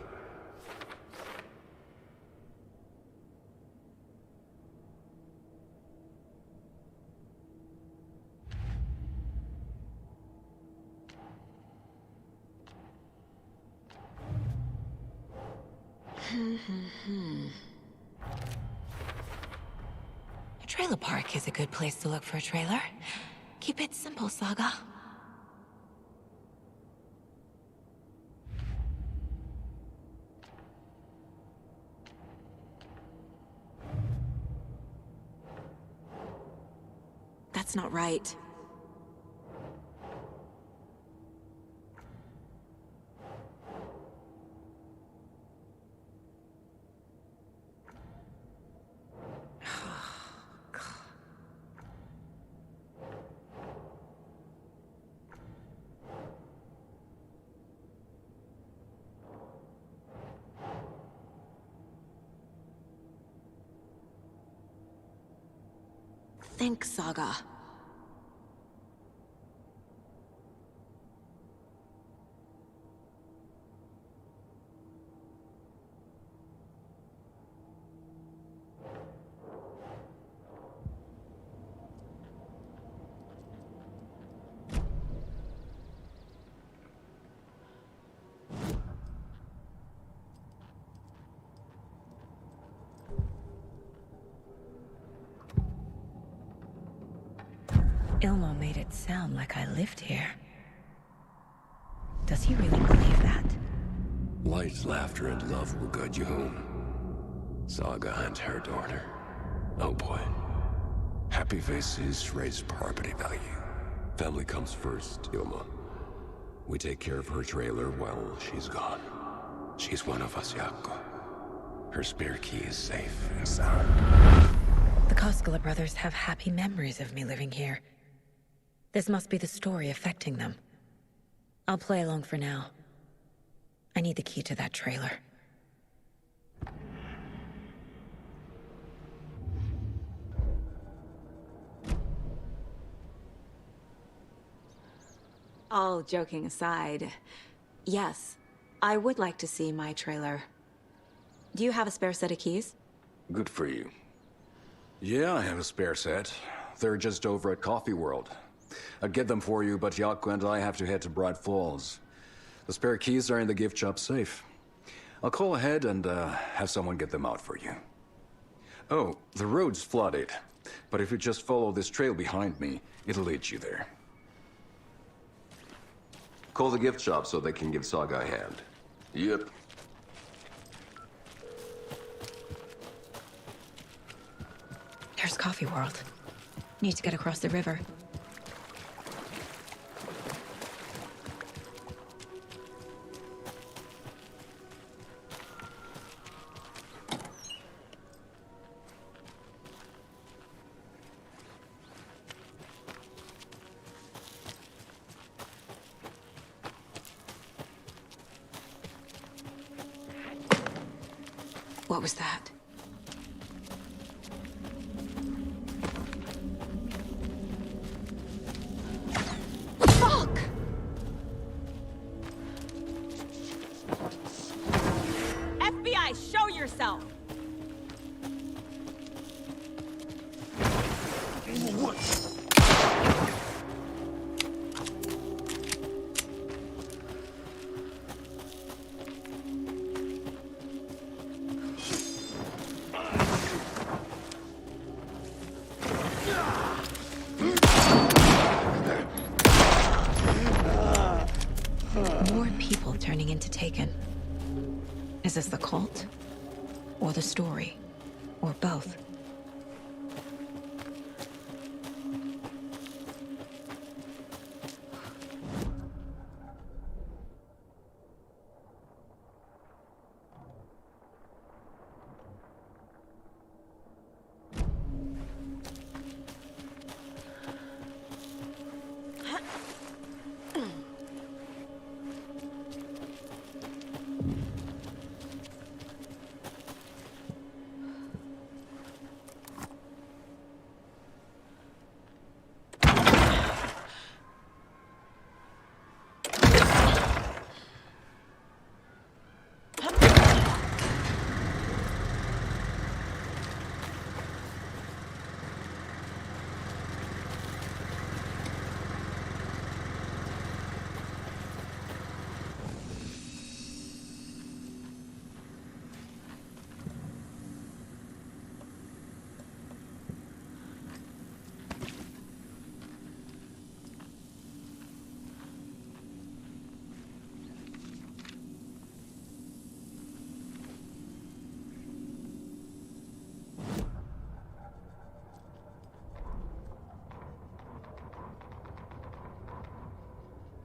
A trailer park is a good place to look for a trailer. Keep it simple, Saga. That's not right. think, Saga. Ilmo made it sound like I lived here. Does he really believe that? Light, laughter, and love will guide you home. Saga and her daughter. Oh boy. Happy faces raise property value. Family comes first, Ilma. We take care of her trailer while she's gone. She's one of us, Jaakko. Her spare key is safe and sound. The Koskela brothers have happy memories of me living here. This must be the story affecting them. I'll play along for now. I need the key to that trailer. All joking aside, yes, I would like to see my trailer. Do you have a spare set of keys? Good for you. Yeah, I have a spare set. They're just over at Coffee World. I'd get them for you, but Jaakko and I have to head to Bright Falls. The spare keys are in the gift shop safe. I'll call ahead and have someone get them out for you. Oh, the road's flooded, but if you just follow this trail behind me, it'll lead you there. Call the gift shop so they can give Saga a hand. Yep. There's Coffee World. Need to get across the river. What was that? Fuck! FBI, show yourself! More people turning into Taken. Is this the cult? Or the story? Or both?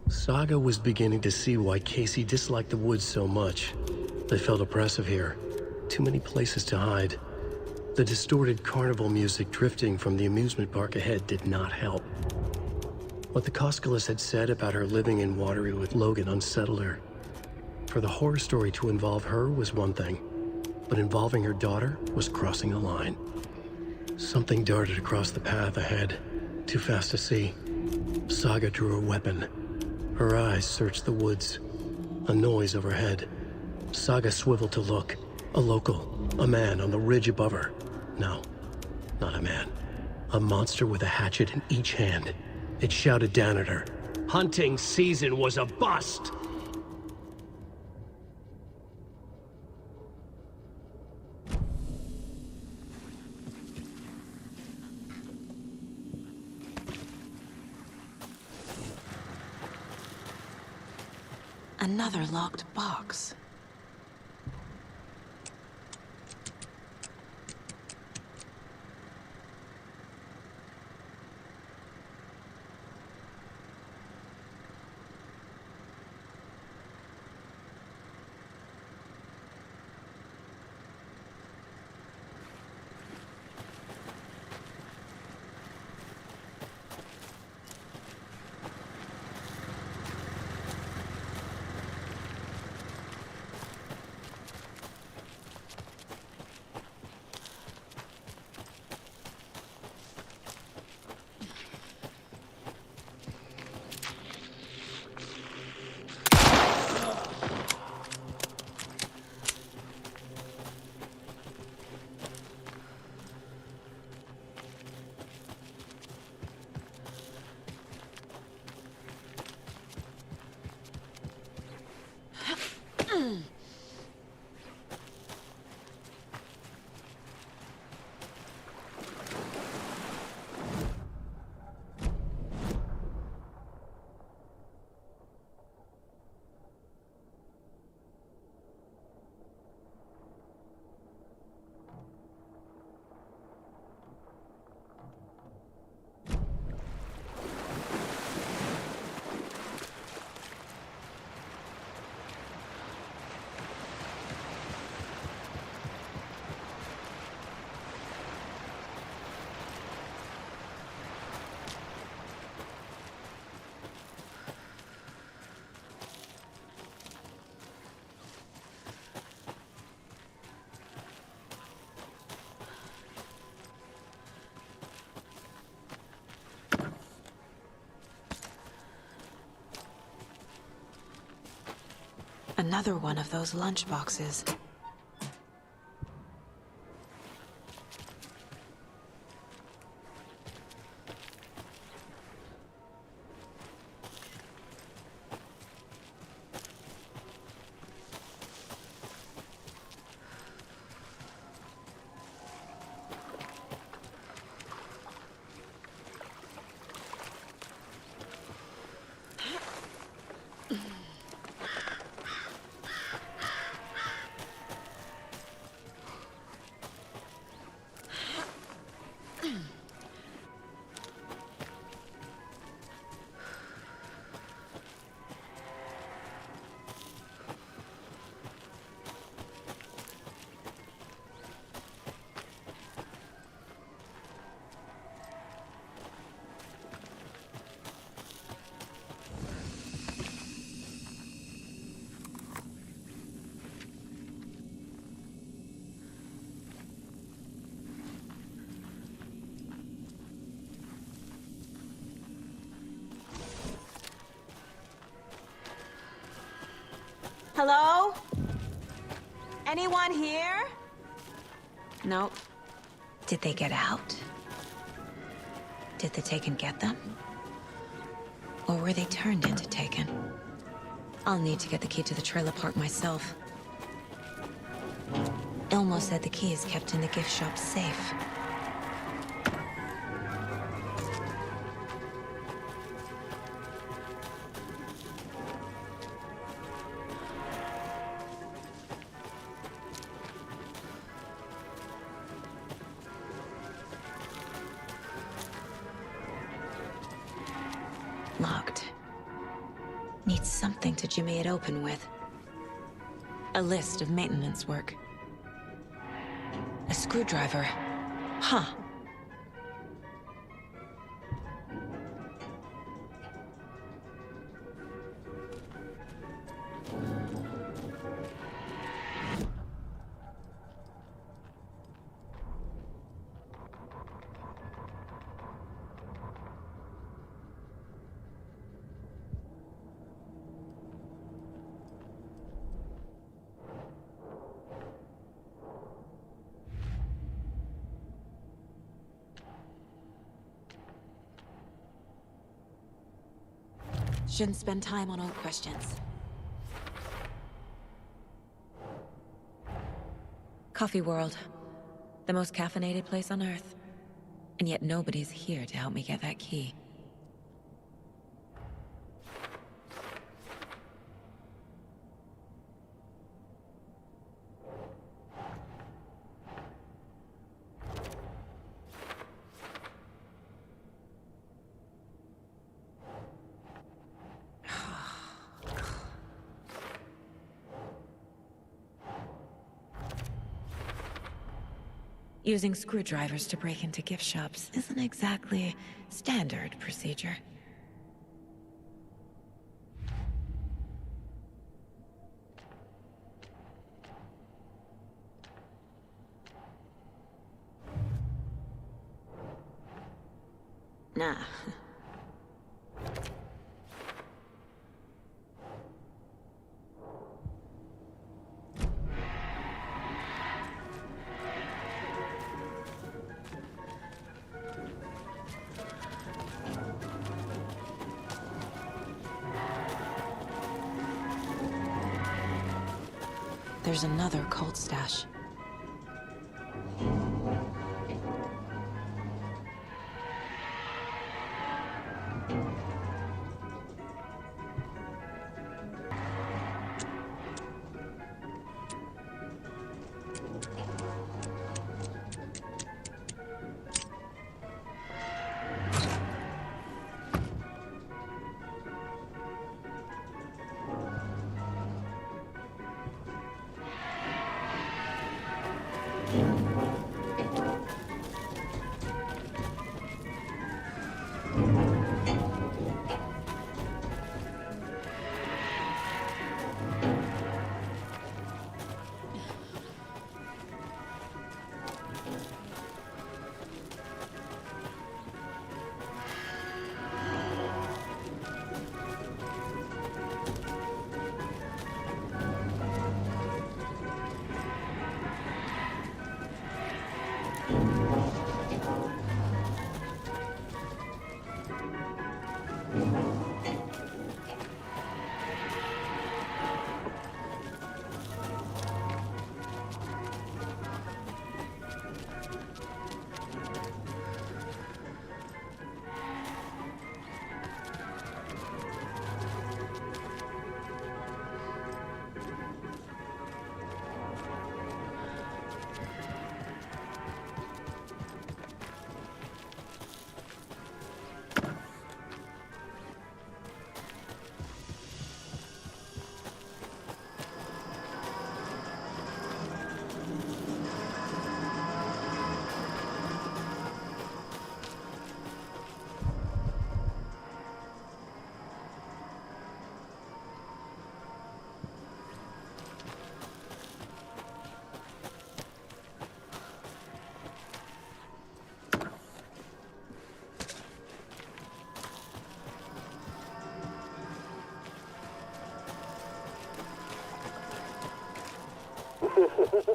Saga was beginning to see why Casey disliked the woods so much. They felt oppressive here. Too many places to hide. The distorted carnival music drifting from the amusement park ahead did not help. What the Koskelas had said about her living in Watery with Logan unsettled her. For the horror story to involve her was one thing, but involving her daughter was crossing a line. Something darted across the path ahead, too fast to see. Saga drew her weapon. Her eyes searched the woods. A noise overhead. Saga swiveled to look. A local. A man on the ridge above her. No, not a man. A monster with a hatchet in each hand. It shouted down at her. Hunting season was a bust! Another locked box. Another one of those lunch boxes. Hello? Anyone here? Nope. Did they get out? Did the Taken get them? Or were they turned into Taken? I'll need to get the key to the trailer park myself. Elmo said the key is kept in the gift shop's safe. Locked. Needs something to jimmy it open with. A list of maintenance work. A screwdriver. Huh. Shouldn't spend time on old questions. Coffee World. The most caffeinated place on Earth. And yet nobody's here to help me get that key. Using screwdrivers to break into gift shops isn't exactly standard procedure. Nah. There's another cult stash.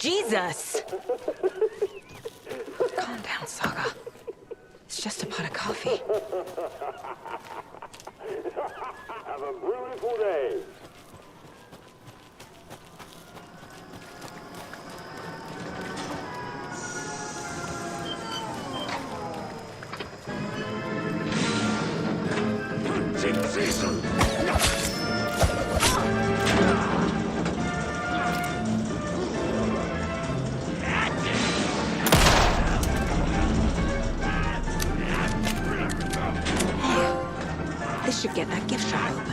Jesus! Calm down, Saga. It's just a pot of coffee. Have a beautiful day. This should get that gift shop open.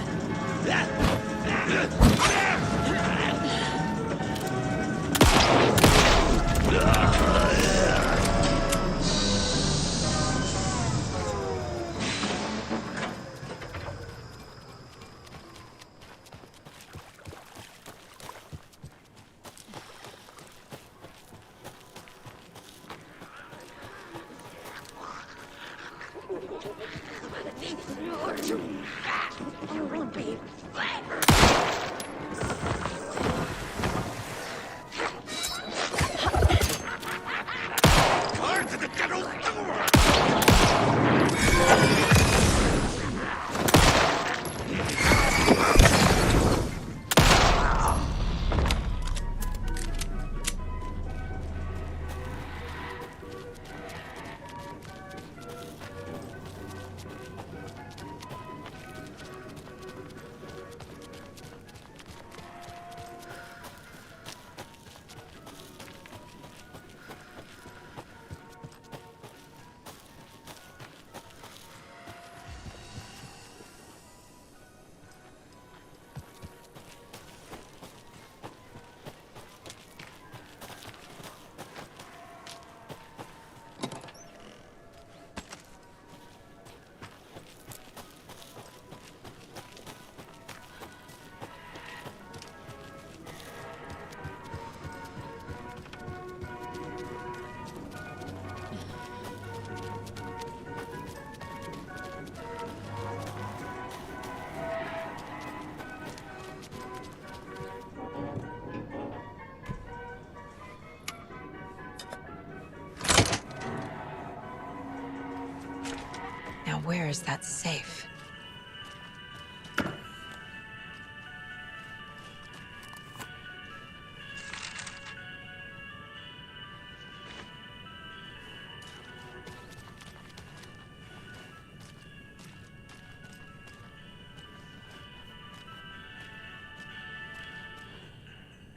is that safe?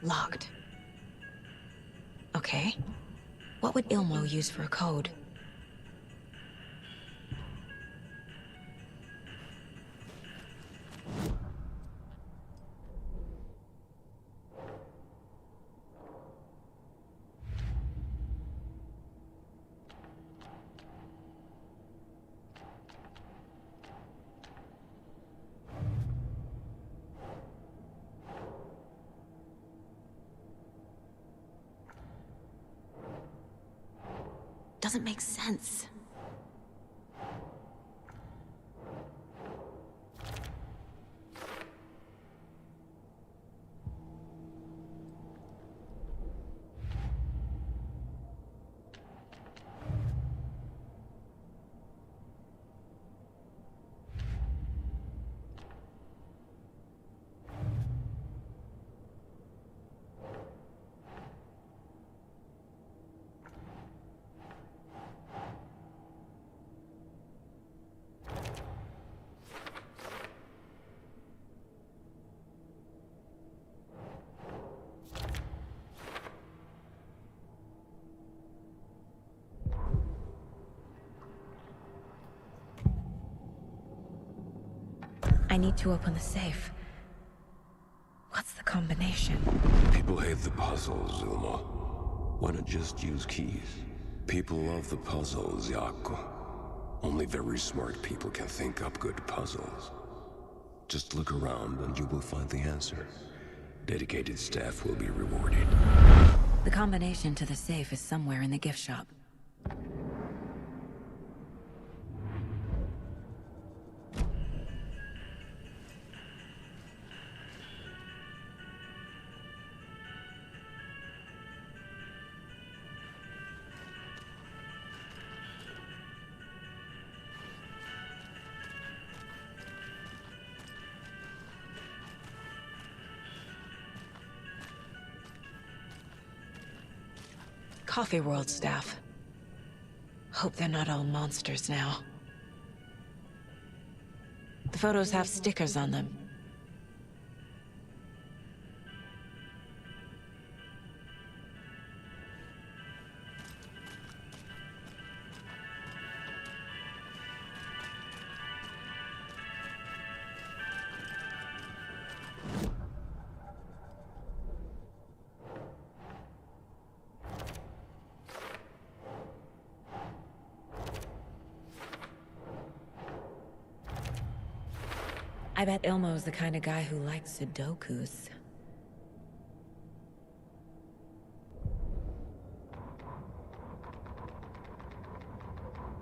Locked. Okay. What would Ilmo use for a code? Doesn't make sense. I need to open the safe. What's the combination? People hate the puzzles, Ilmo. Why not just use keys? People love the puzzles, Jaakko. Only very smart people can think up good puzzles. Just look around and you will find the answer. Dedicated staff will be rewarded. The combination to the safe is somewhere in the gift shop. Coffee World staff. Hope they're not all monsters now. The photos have stickers on them. I bet Ilmo's the kind of guy who likes Sudokus.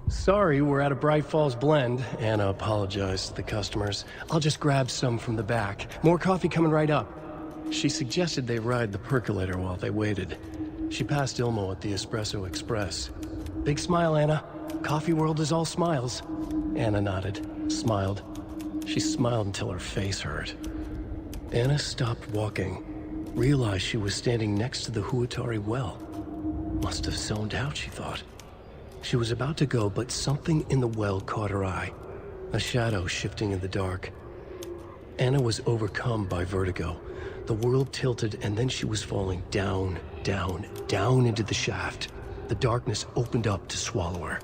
Sorry, we're at a Bright Falls blend. Anna apologized to the customers. I'll just grab some from the back. More coffee coming right up. She suggested they ride the percolator while they waited. She passed Ilmo at the Espresso Express. Big smile, Anna. Coffee World is all smiles. Anna nodded, smiled. She smiled until her face hurt. Anna stopped walking, realized she was standing next to the Huatari well. Must have zoned out, she thought. She was about to go, but something in the well caught her eye. A shadow shifting in the dark. Anna was overcome by vertigo. The world tilted, and then she was falling down, down, down into the shaft. The darkness opened up to swallow her.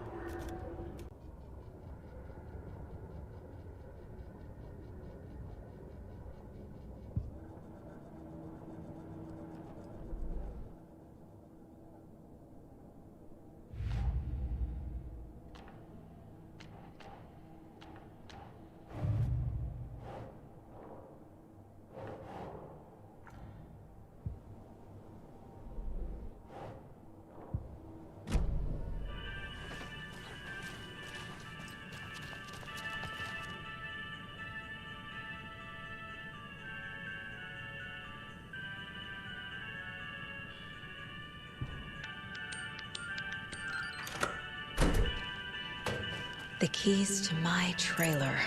Keys to my trailer.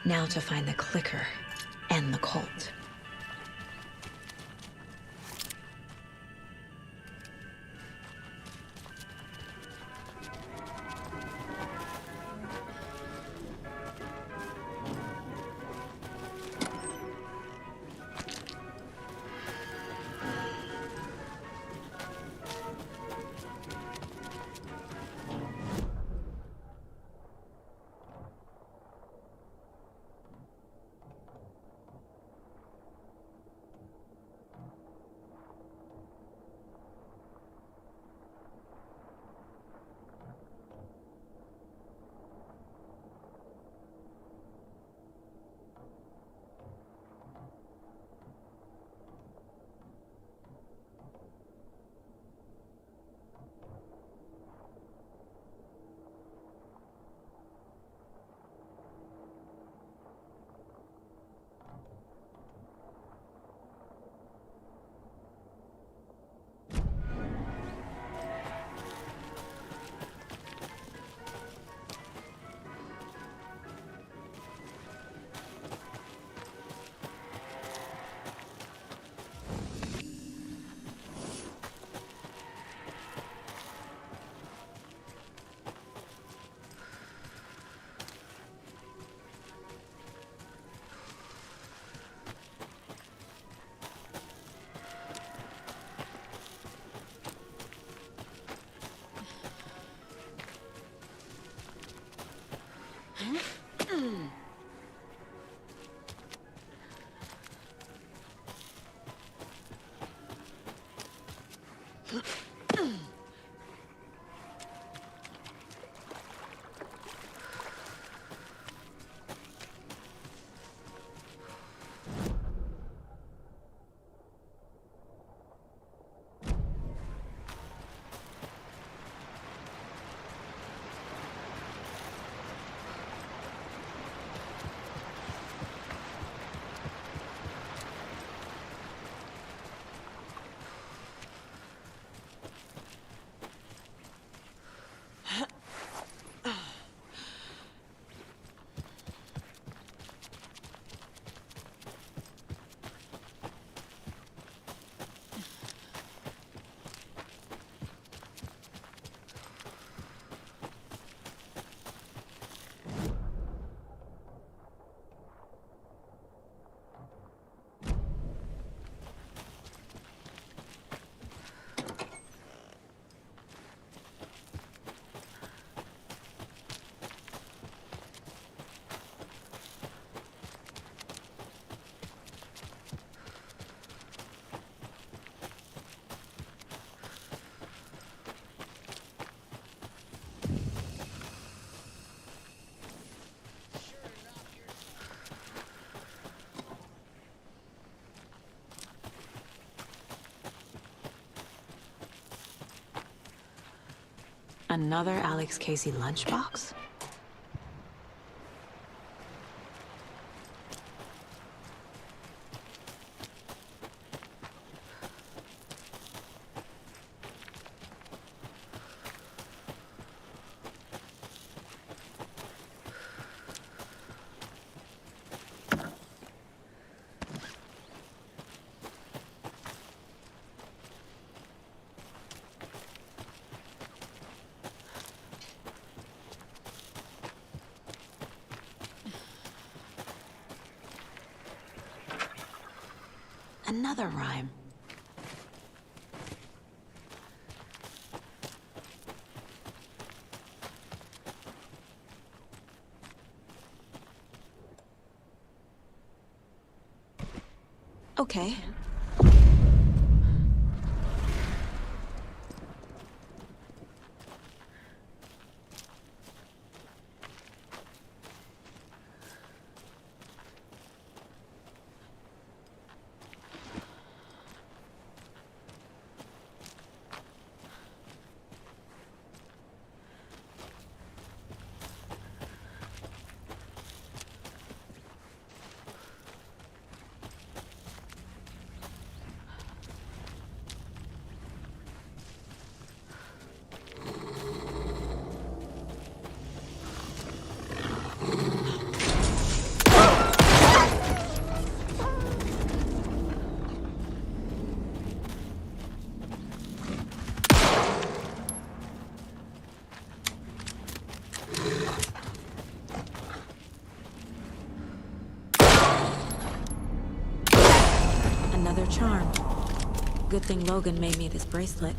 Now to find the clicker and the cult. Another Alex Casey lunchbox? Another rhyme. Okay. Another charm. Good thing Logan made me this bracelet.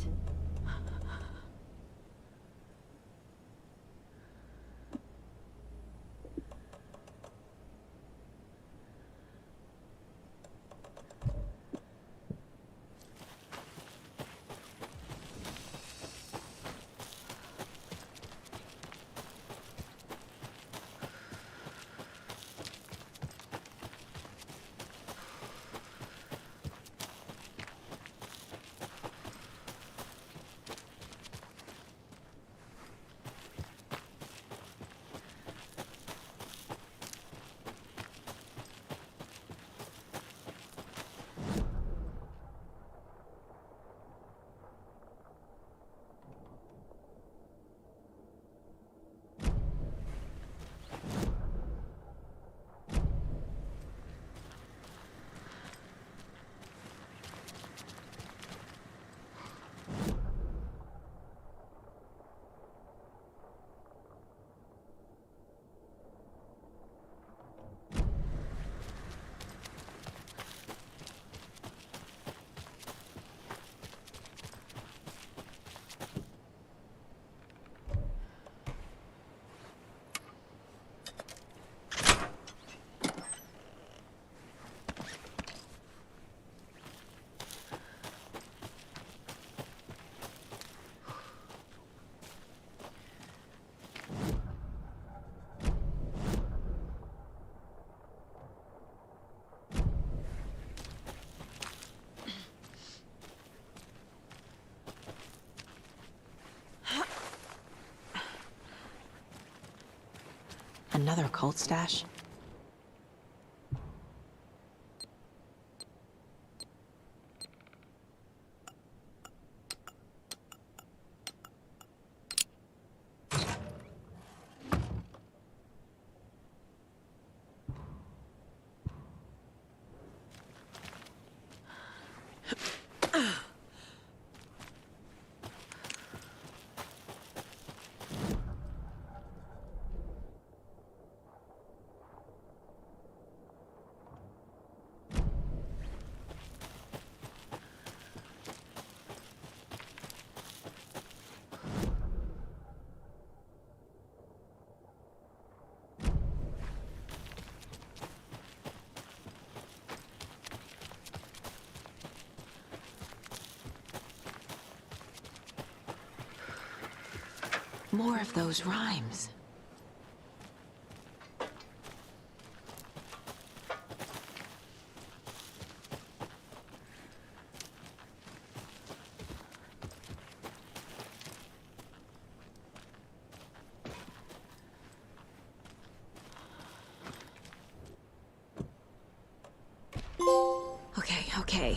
Another cult stash? More of those rhymes. Okay.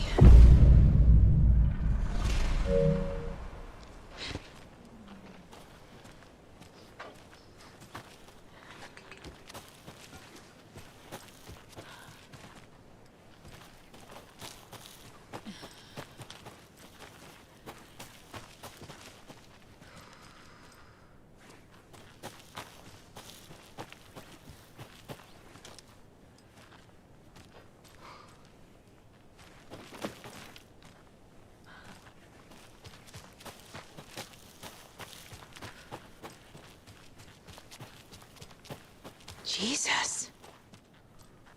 Jesus.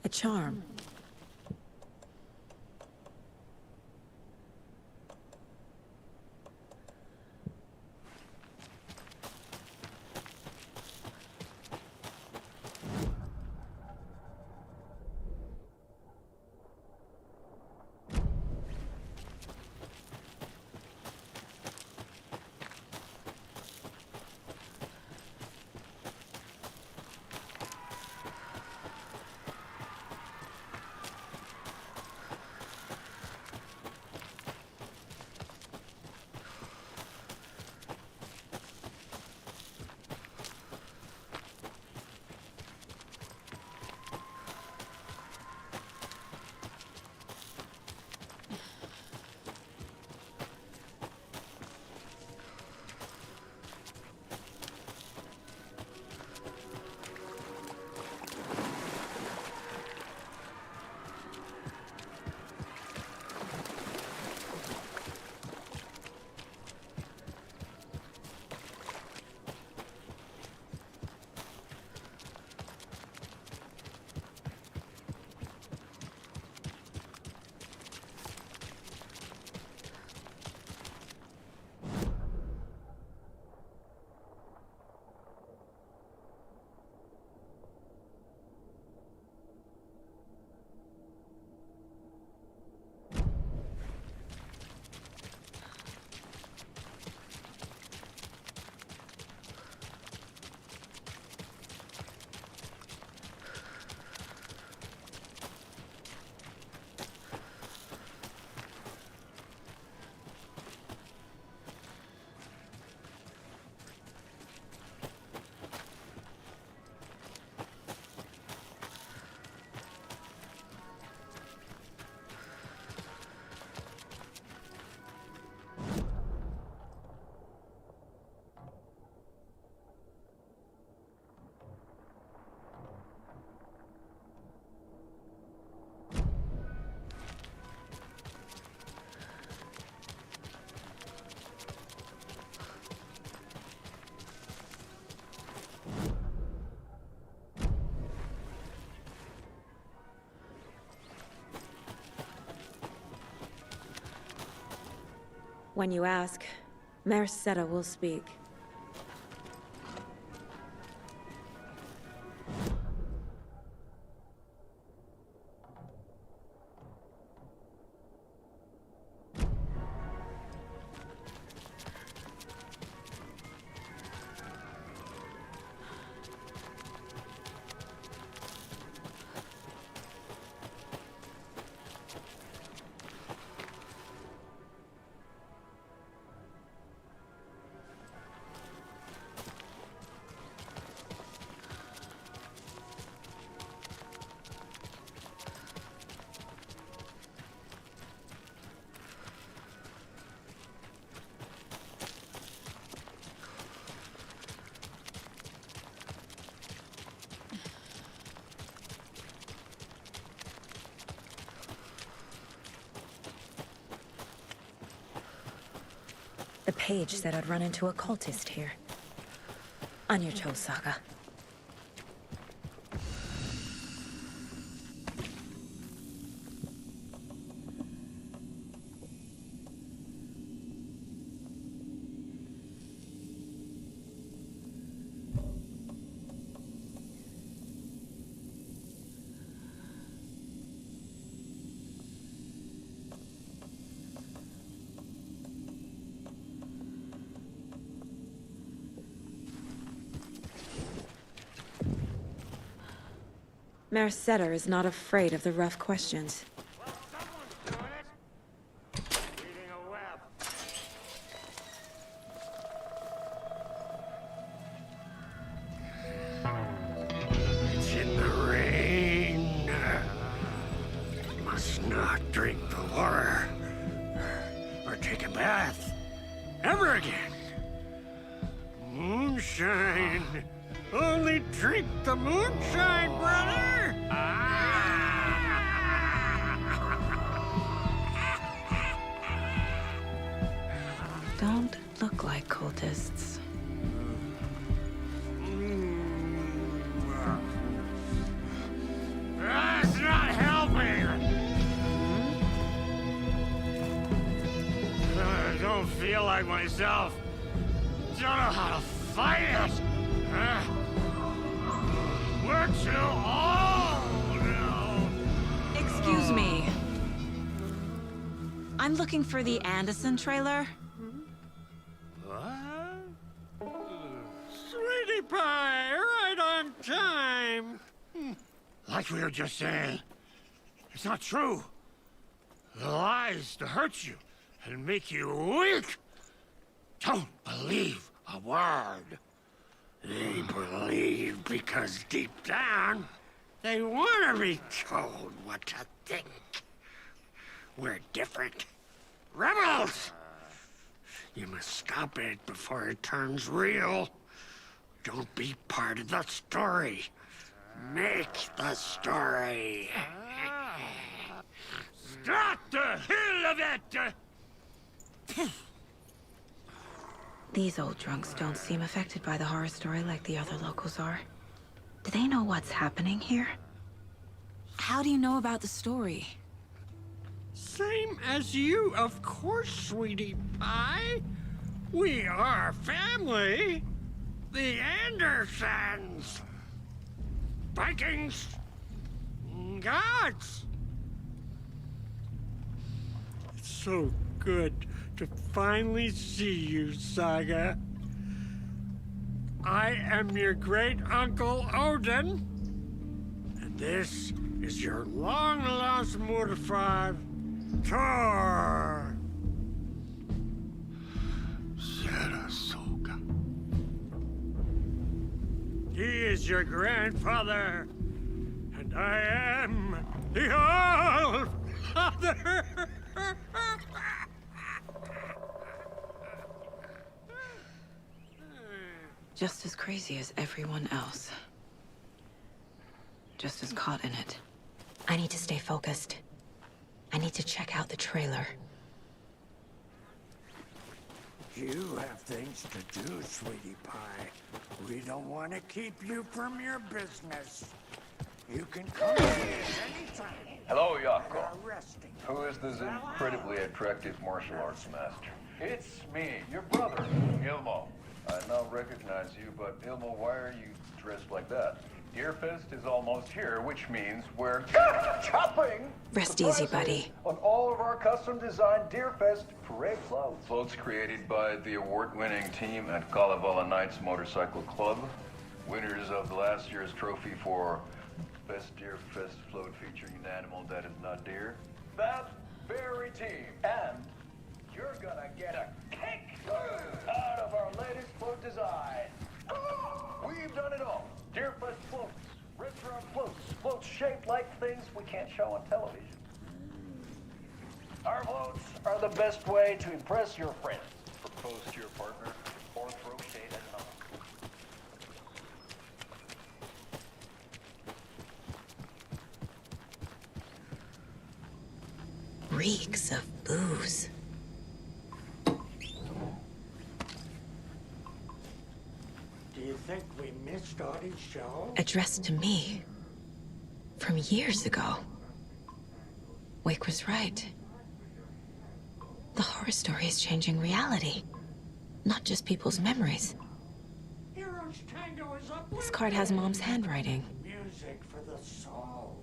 A charm. When you ask, Merceda will speak. The page said I'd run into a cultist here. On your toes, Saga. Merceda is not afraid of the rough questions. It's in the rain. Must not drink the water. Or take a bath. Ever again. Moonshine. Only drink the moonshine, brother! Don't look like cultists. That's not helping! I don't feel like myself. Don't know how to fight it! We're too old now. Excuse me. I'm looking for the Anderson trailer. What? Sweetie pie, right on time. Like we were just saying, it's not true. The lies to hurt you and make you weak. Don't believe a word. They believe because deep down, they want to be told what to think. We're different. Rebels! You must stop it before it turns real. Don't be part of the story. Make the story. Stop the hell of it! These old drunks don't seem affected by the horror story like the other locals are. Do they know what's happening here? How do you know about the story? Same as you, of course, sweetie pie. We are family. The Andersons. Vikings. Gods. It's so good to finally see you, Saga. I am your great-uncle Odin. And this is your long-lost mortified Thor. Sarasota. He is your grandfather. And I am the All-Father. Just as crazy as everyone else. Just as caught in it. I need to stay focused. I need to check out the trailer. You have things to do, sweetie pie. We don't want to keep you from your business. You can come here anytime. Hello, Yako. We're resting. Who is this incredibly attractive martial arts master? It's me, your brother, Ilmo. I now recognize you, but Ilmo, why are you dressed like that? Deerfest is almost here, which means we're chopping Rest easy, buddy. on all of our custom-designed Deerfest parade floats. Floats created by the award-winning team at Kalevala Knights Motorcycle Club, winners of last year's trophy for Best Deerfest float featuring an animal that is not deer. That very team, and you're gonna get a kick out of our latest float design. We've done it all. Deerfest floats, restaurant floats, floats shaped like things we can't show on television. Our floats are the best way to impress your friends, propose to your partner, or throw shade at another. Reeks of booze. Do you think we missed Audie's show? Addressed to me. From years ago. Wake was right. The horror story is changing reality. Not just people's memories. Heroes Tango is up. This card has Mom's handwriting. Music for the soul.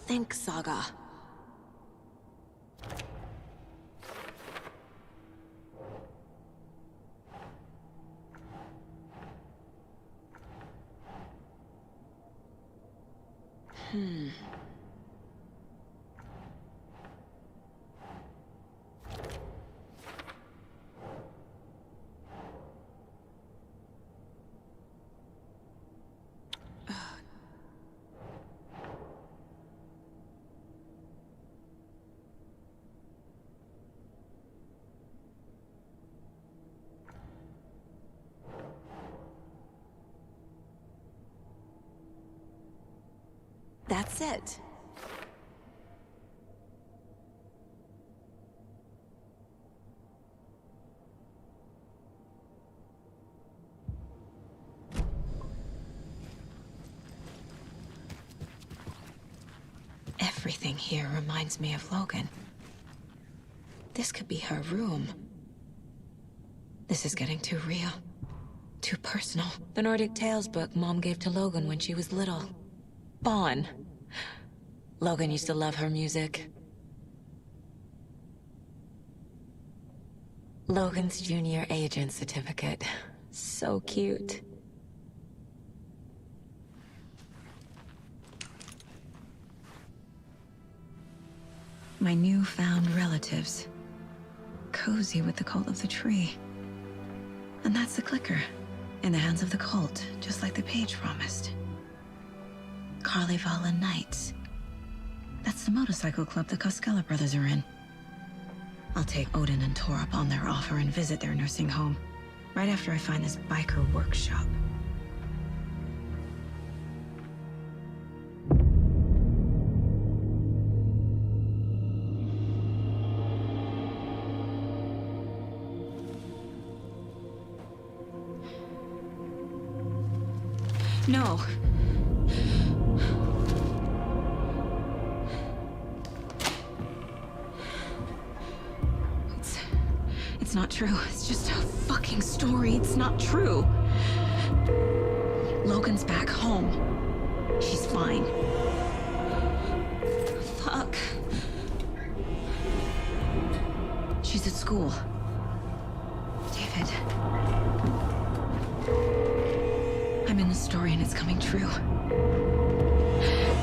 Think, Saga. That's it. Everything here reminds me of Logan. This could be her room. This is getting too real. Too personal. The Nordic Tales book Mom gave to Logan when she was little. Bon. Logan used to love her music. Logan's junior agent certificate. So cute. My newfound relatives. Cozy with the cult of the tree. And that's the clicker. In the hands of the cult, just like the page promised. Kalevala Knights. That's the motorcycle club the Koskela brothers are in. I'll take Odin and Tor up on their offer and visit their nursing home. Right after I find this biker workshop. No. It's not true. It's just a fucking story. It's not true. Logan's back home. She's fine. Fuck. She's at school. David. I'm in the story and it's coming true.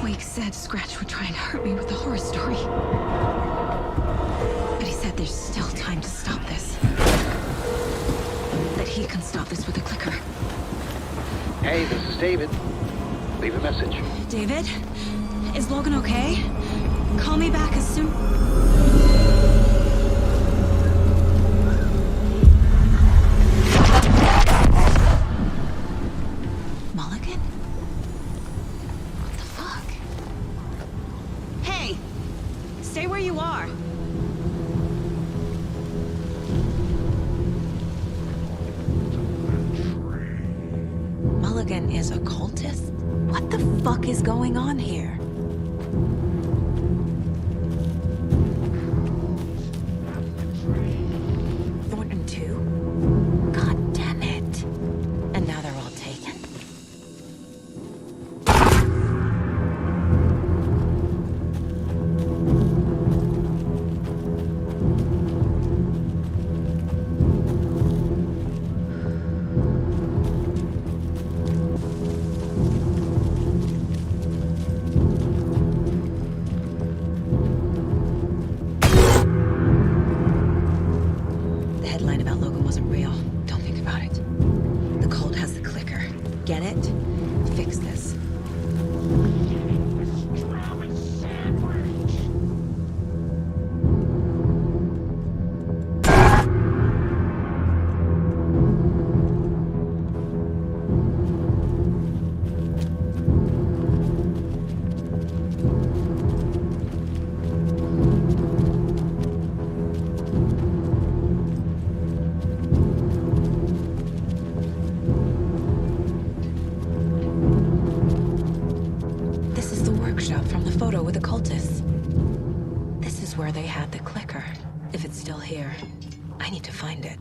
Wake said Scratch would try and hurt me with the horror story. But he said there's still time to stop this. That he can stop this with a clicker. Hey, this is David. Leave a message. David? Is Logan okay? Call me back as soon... is a cultist? What the fuck is going on here? Thornton 2? God damn it. And now they're all taken? The headline about Logan wasn't real. Don't think about it. The cult has the clicker. Get it? Fix this. This is the workshop from the photo with the cultists. This is where they had the clicker. If it's still here, I need to find it.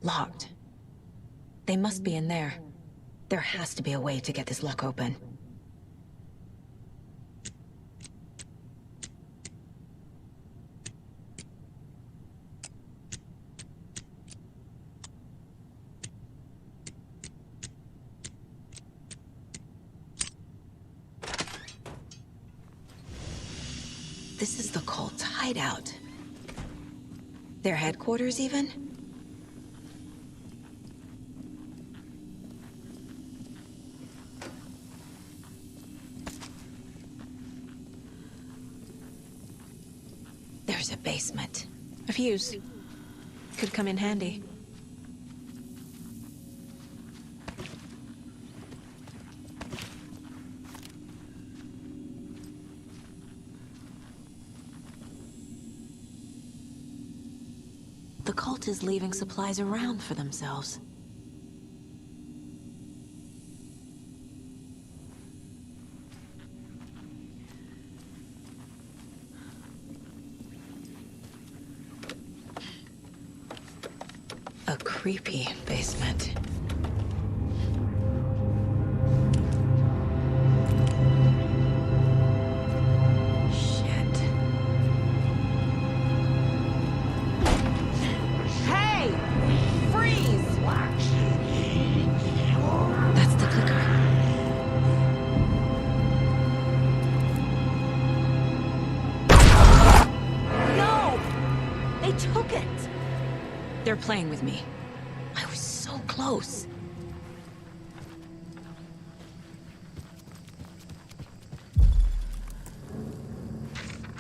Locked. They must be in there. There has to be a way to get this lock open. This is the cult's hideout. Their headquarters, even? There's a basement. A fuse. Could come in handy. The cult is leaving supplies around for themselves. A creepy basement. Hey! Freeze! That's the clicker. No! They took it! They're playing with me. I was so close.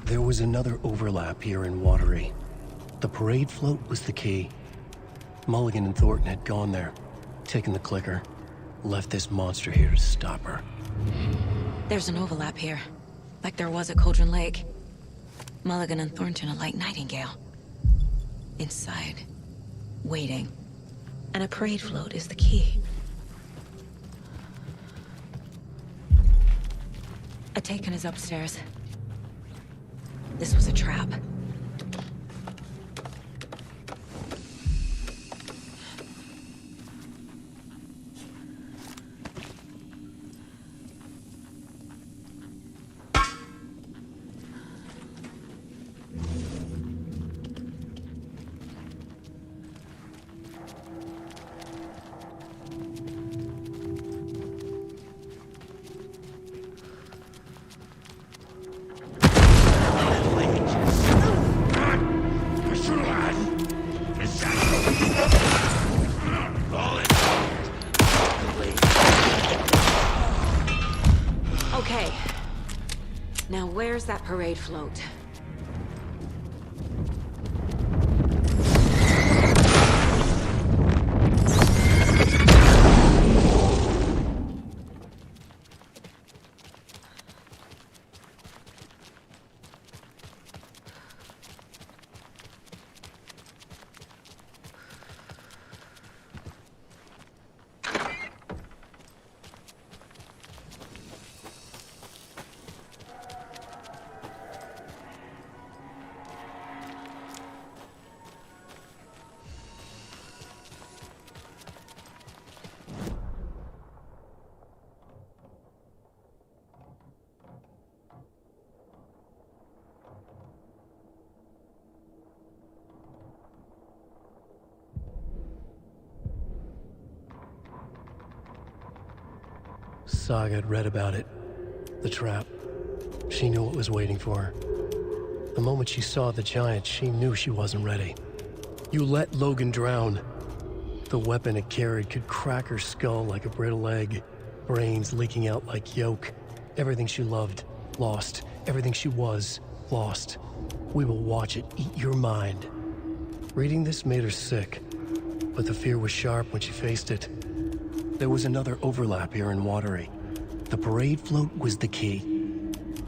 There was another overlap here in Watery. The parade float was the key. Mulligan and Thornton had gone there, taken the clicker, left this monster here to stop her. There's an overlap here, like there was at Cauldron Lake. Mulligan and Thornton are like Nightingale. Inside, waiting. And a parade float is the key. Atakan is upstairs. This was a trap. Okay. Now where's that parade float? Saga had read about it. The trap. She knew what was waiting for her. The moment she saw the giant, she knew she wasn't ready. You let Logan drown. The weapon it carried could crack her skull like a brittle egg. Brains leaking out like yolk. Everything she loved, lost. Everything she was, lost. We will watch it eat your mind. Reading this made her sick, but the fear was sharp when she faced it. There was another overlap here in Watery. The parade float was the key.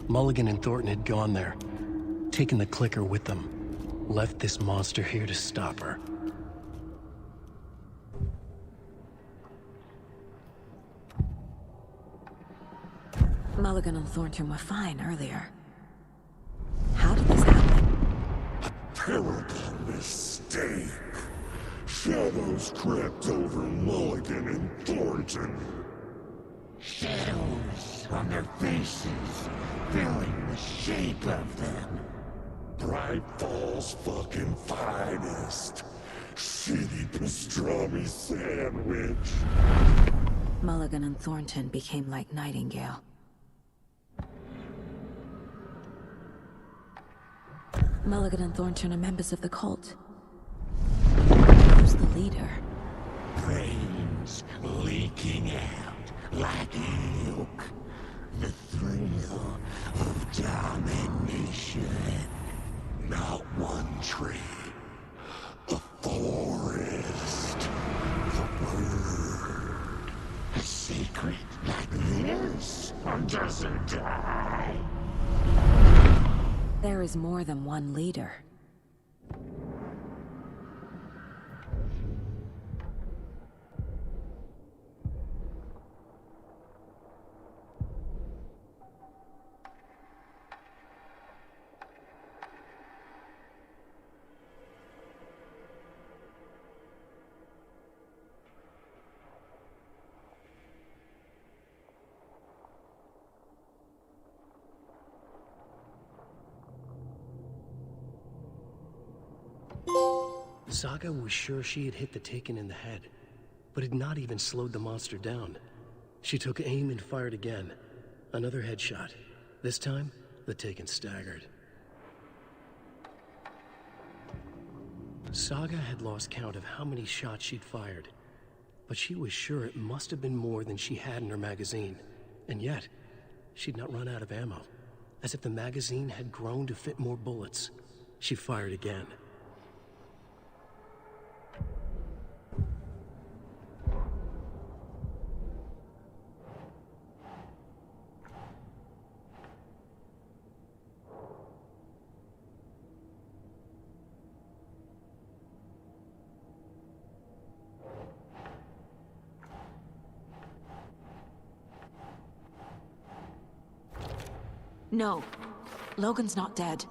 Mulligan and Thornton had gone there, taken the clicker with them, left this monster here to stop her. Mulligan and Thornton were fine earlier. How did this happen? A terrible mistake. Shadows crept over Mulligan and Thornton. Shadows on their faces, filling the shape of them. Bright Falls fucking finest. Shitty pastrami sandwich. Mulligan and Thornton became like Nightingale. Mulligan and Thornton are members of the cult. Who's the leader? Brains leaking out like milk. The thrill of domination. Not one tree. A forest. The word. A secret like this doesn't die. There is more than one leader. Saga was sure she had hit the Taken in the head, but had not even slowed the monster down. She took aim and fired again. Another headshot. This time, the Taken staggered. Saga had lost count of how many shots she'd fired, but she was sure it must have been more than she had in her magazine. And yet, she'd not run out of ammo. As if the magazine had grown to fit more bullets. She fired again. No. Logan's not dead.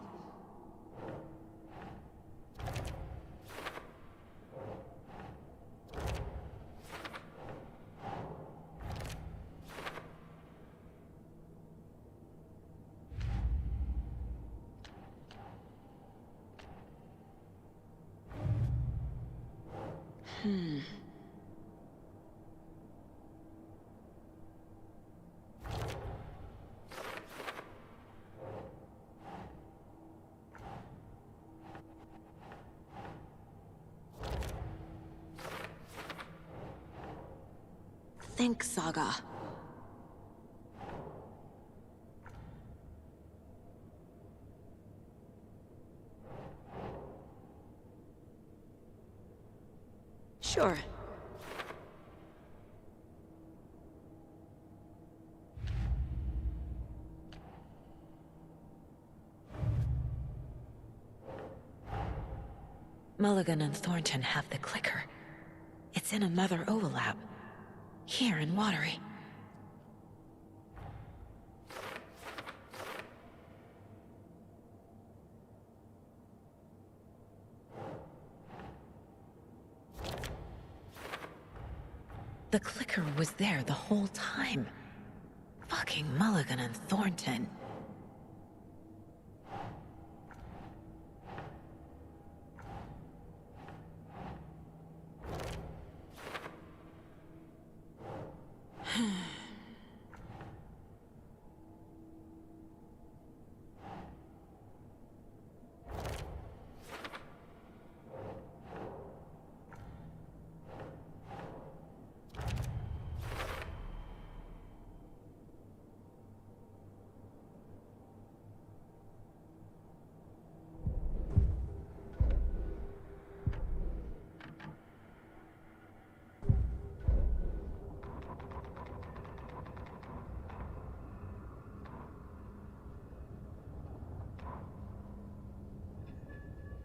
Think, Saga. Sure. Mulligan and Thornton have the clicker. It's in another overlap. Here in Watery. The clicker was there the whole time. Fucking Mulligan and Thornton.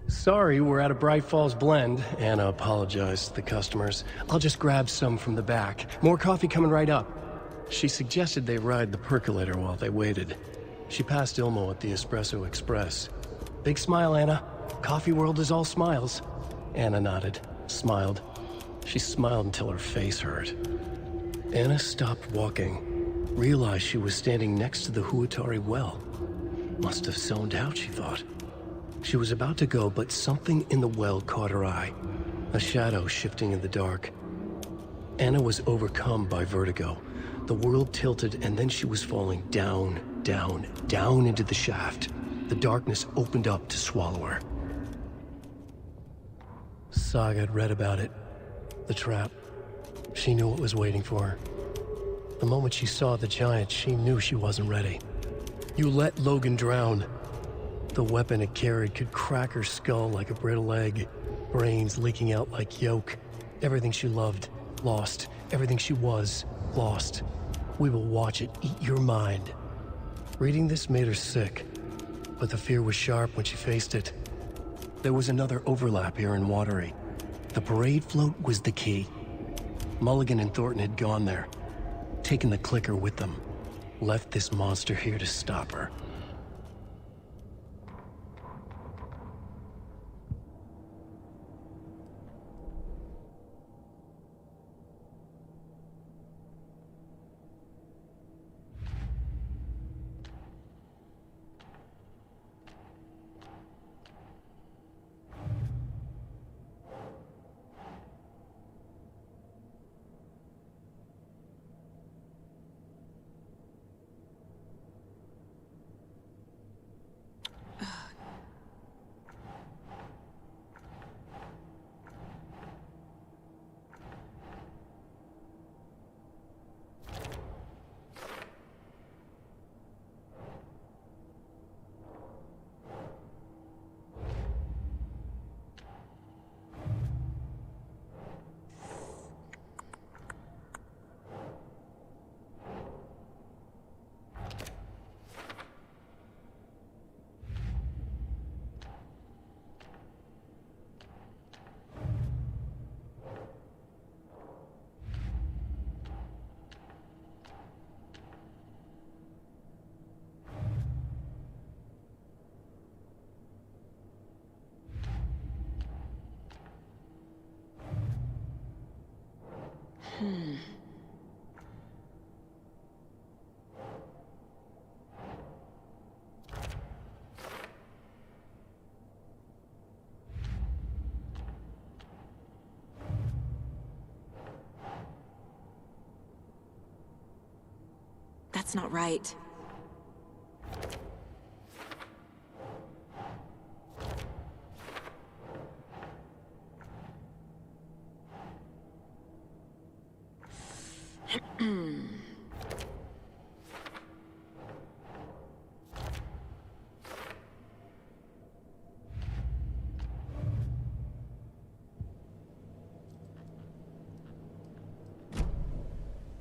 Sorry, we're out of Bright Falls blend. Anna apologized to the customers. I'll just grab some from the back. More coffee coming right up. She suggested they ride the percolator while they waited. She passed Ilmo at the Espresso Express. Big smile, Anna. Coffee world is all smiles. Anna nodded, smiled. She smiled until her face hurt. Anna stopped walking, realized she was standing next to the Huatari well. Must have zoned out, she thought. She was about to go, but something in the well caught her eye. A shadow shifting in the dark. Anna was overcome by vertigo. The world tilted, and then she was falling down, down, down into the shaft. The darkness opened up to swallow her. Saga had read about it. The trap. She knew what was waiting for her. The moment she saw the giant, she knew she wasn't ready. You let Logan drown. The weapon it carried could crack her skull like a brittle egg, brains leaking out like yolk. Everything she loved, lost. Everything she was, lost. We will watch it eat your mind. Reading this made her sick, but the fear was sharp when she faced it. There was another overlap here in Watery. The parade float was the key. Mulligan and Thornton had gone there, taken the clicker with them, left this monster here to stop her. That's not right.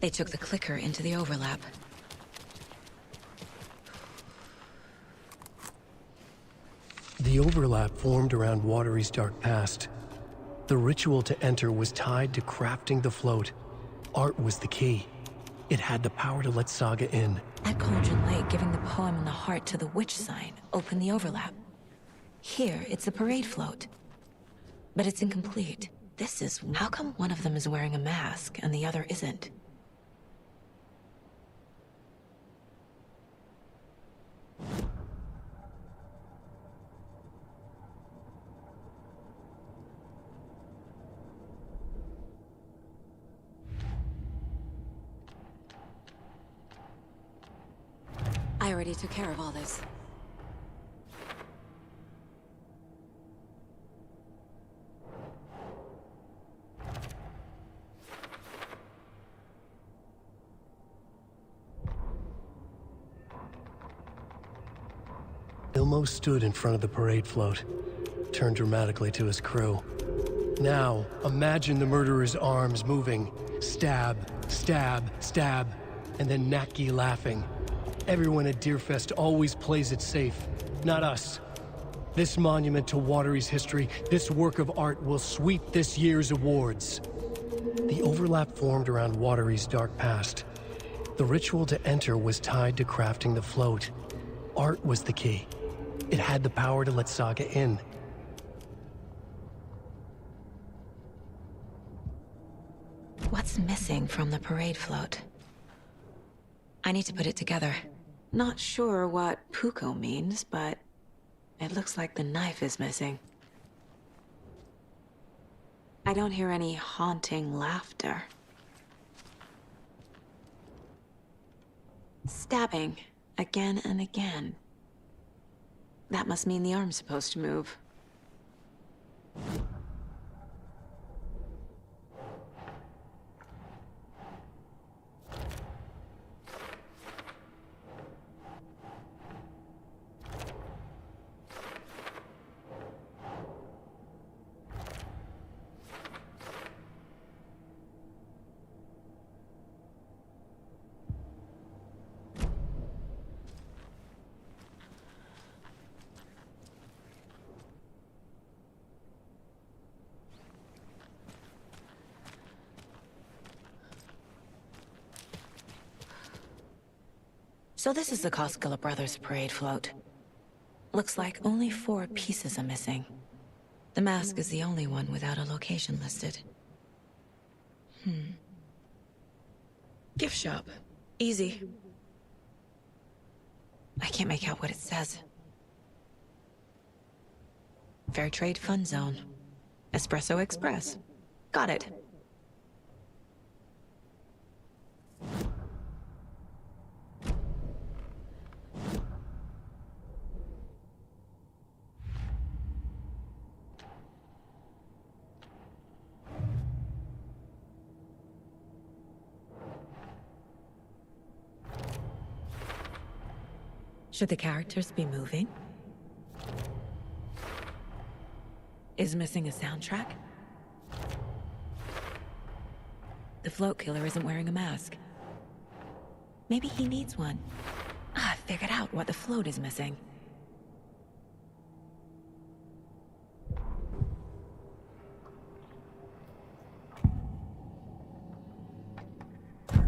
They took the clicker into the overlap. The overlap formed around Watery's dark past. The ritual to enter was tied to crafting the float. Art was the key. It had the power to let Saga in. At Cauldron Lake, giving the poem and the heart to the witch sign opened the overlap. Here, it's a parade float. But it's incomplete. This is... How come one of them is wearing a mask and the other isn't? I already took care of all this. Ilmo stood in front of the parade float, turned dramatically to his crew. Now, imagine the murderer's arms moving. Stab, stab, stab, and then Naki laughing. Everyone at Deerfest always plays it safe, not us. This monument to Watery's history, this work of art will sweep this year's awards. The overlap formed around Watery's dark past. The ritual to enter was tied to crafting the float. Art was the key. It had the power to let Saga in. What's missing from the parade float? I need to put it together. Not sure what Puko means, but it looks like the knife is missing. I don't hear any haunting laughter. Stabbing, again and again. That must mean the arm's supposed to move. So this is the Koskela Brothers parade float. Looks like only 4 pieces are missing. The mask is the only one without a location listed. Gift shop. Easy. I can't make out what it says. Fair Trade Fun Zone. Espresso Express. Got it. Should the characters be moving? Is missing a soundtrack? The float killer isn't wearing a mask. Maybe he needs one. I figured out what the float is missing.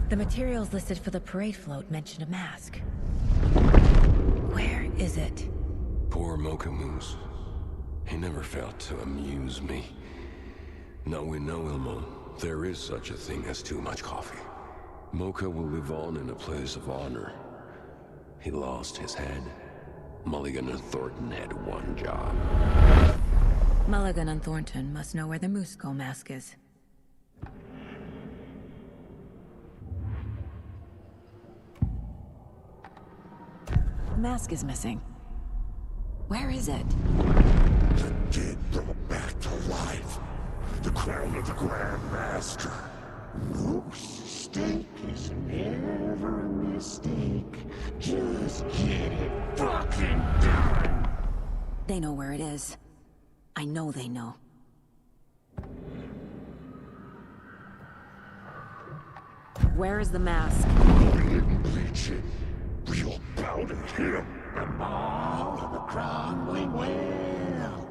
The materials listed for the parade float mention a mask. Where is it? Poor Mocha Moose. He never failed to amuse me. Now we know, Ilmo, there is such a thing as too much coffee. Mocha will live on in a place of honor. He lost his head. Mulligan and Thornton had one job. Mulligan and Thornton must know where the Moose Skull mask is. The mask is missing. Where is it? The dead brought back to life. The crown of the Grand Master. Moose steak is never a mistake. Just get it fucking done. They know where it is. I know they know. Where is the mask? We didn't bleach it. We'll powder him. The mall of the crumbling well.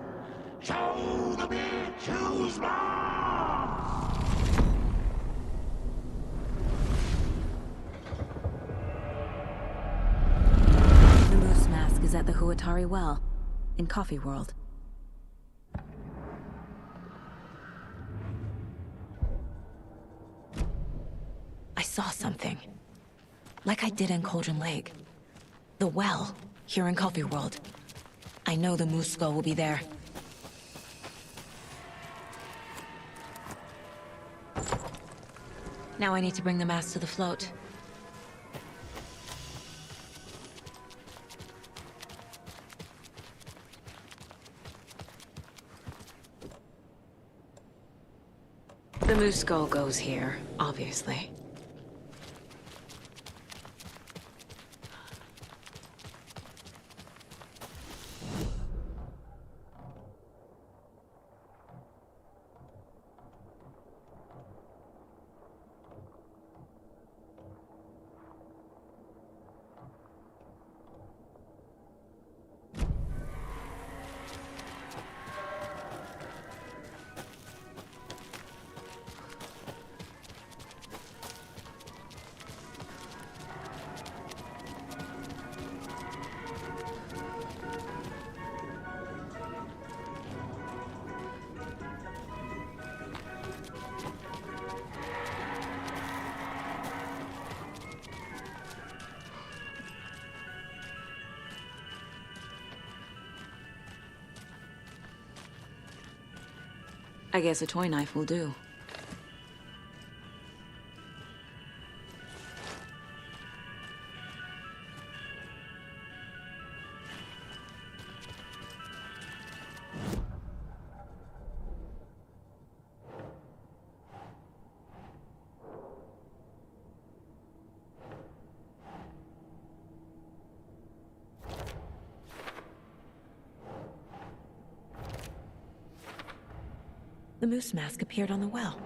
Show the bitch who's boss. The moose mask is at the Huatari Well, in Coffee World. I saw something. Like I did in Cauldron Lake. The well, here in Coffee World. I know the Moose Skull will be there. Now I need to bring the mask to the float. The Moose Skull goes here, obviously. I guess a toy knife will do. The moose mask appeared on the well.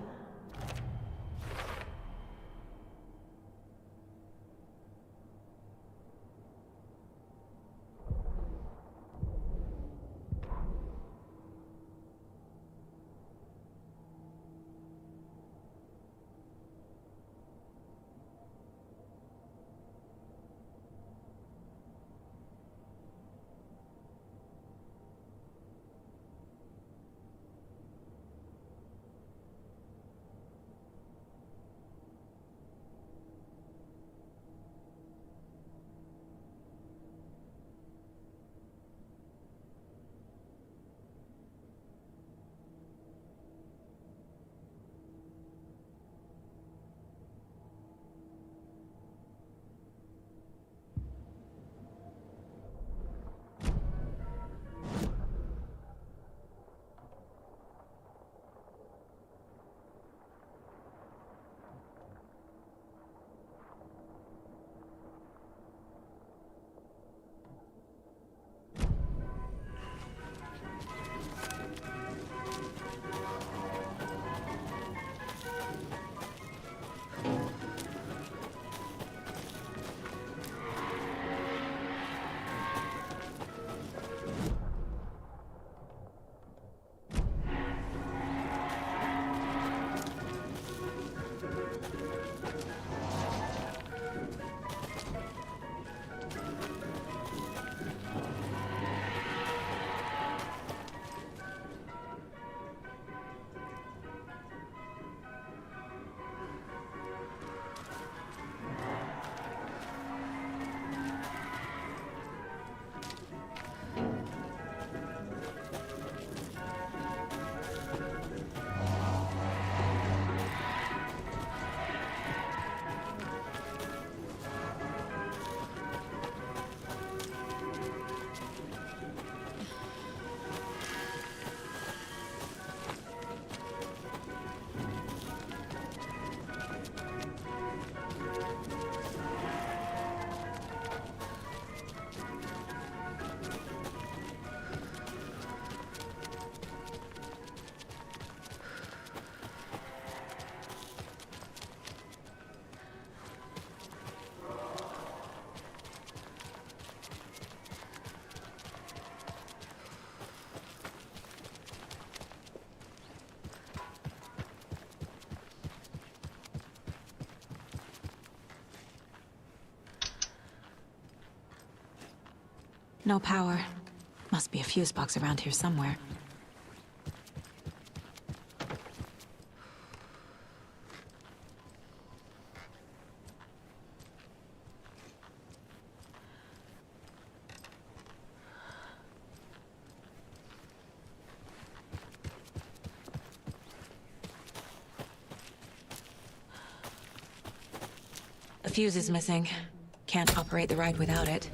No power. Must be a fuse box around here somewhere. A fuse is missing. Can't operate the ride without it.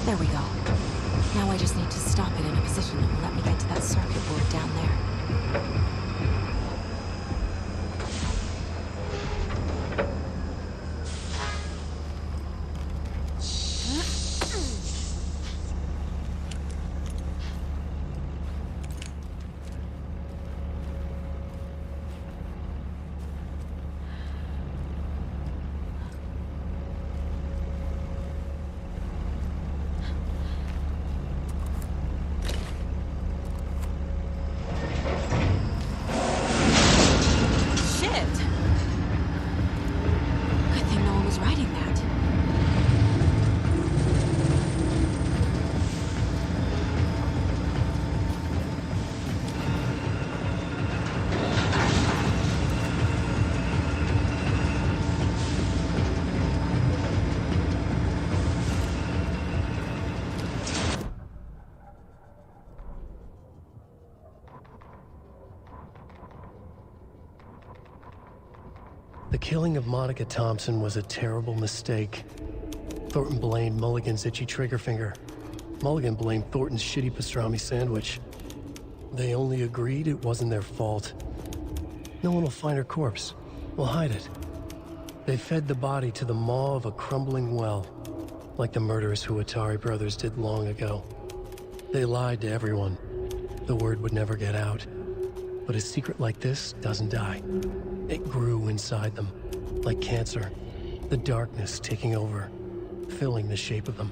There we go. Now I just need to stop it in a position that will let me get to that circuit board down there. The killing of Monica Thompson was a terrible mistake. Thornton blamed Mulligan's itchy trigger finger. Mulligan blamed Thornton's shitty pastrami sandwich. They only agreed it wasn't their fault. No one will find her corpse. We'll hide it. They fed the body to the maw of a crumbling well, like the murderous Huatari brothers did long ago. They lied to everyone. The word would never get out. But a secret like this doesn't die. It grew inside them, like cancer, the darkness taking over, filling the shape of them.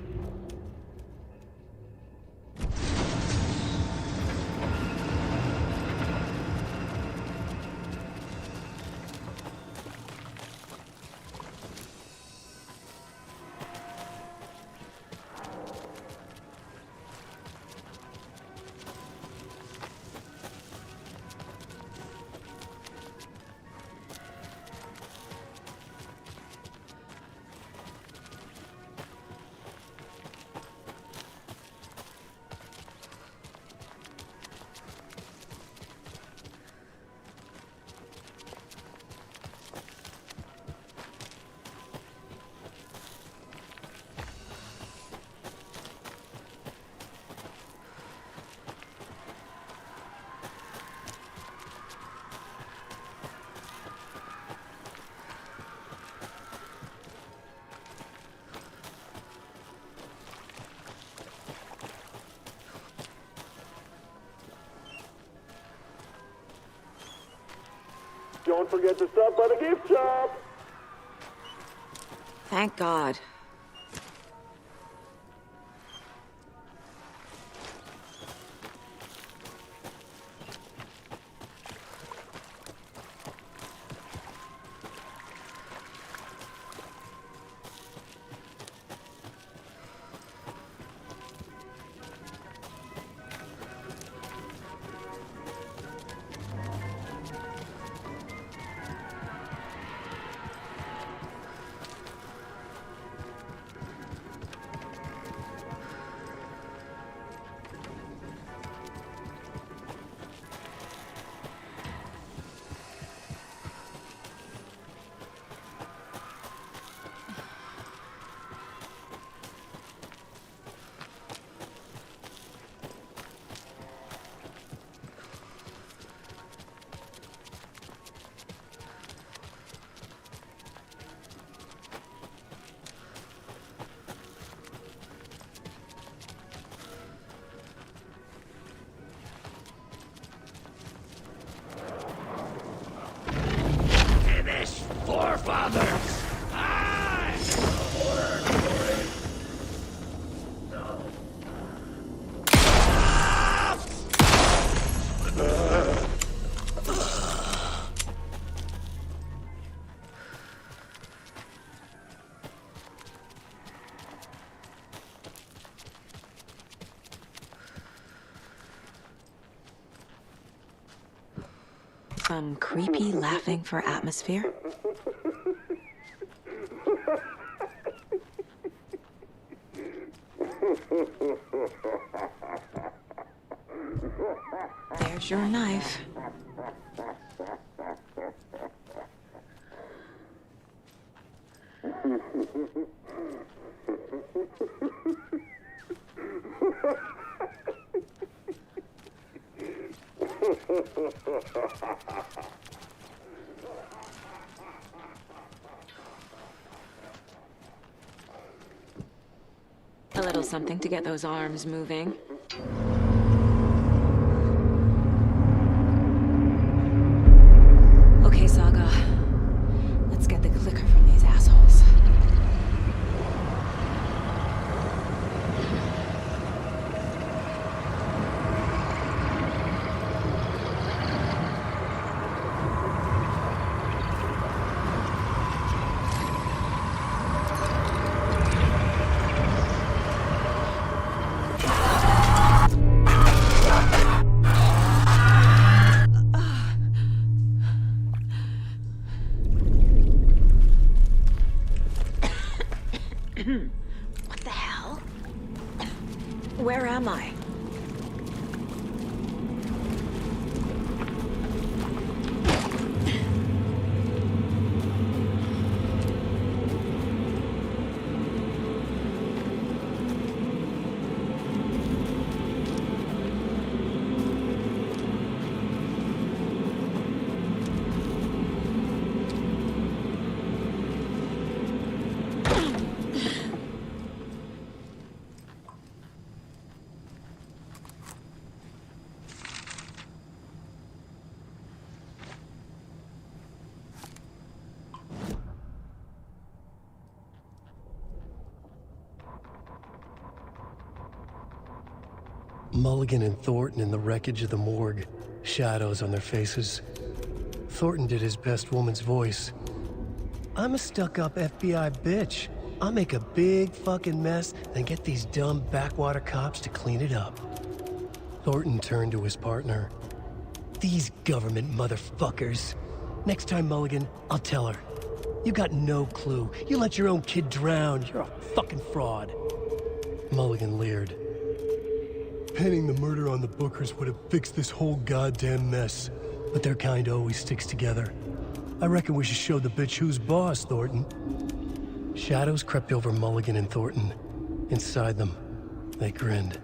Don't forget to stop by the gift shop! Thank God. Forefathers! Some creepy laughing for atmosphere? There's your knife. A little something to get those arms moving. Okay, Saga. Let's get the clicker from these assholes. What the hell? Where am I? Mulligan and Thornton in the wreckage of the morgue, shadows on their faces. Thornton did his best woman's voice. I'm a stuck-up FBI bitch. I'll make a big fucking mess and get these dumb backwater cops to clean it up. Thornton turned to his partner. These government motherfuckers. Next time, Mulligan, I'll tell her. You got no clue. You let your own kid drown. You're a fucking fraud. Mulligan leered. Pinning the murder on the Bookers would have fixed this whole goddamn mess. But their kind always sticks together. I reckon we should show the bitch who's boss, Thornton. Shadows crept over Mulligan and Thornton. Inside them, they grinned.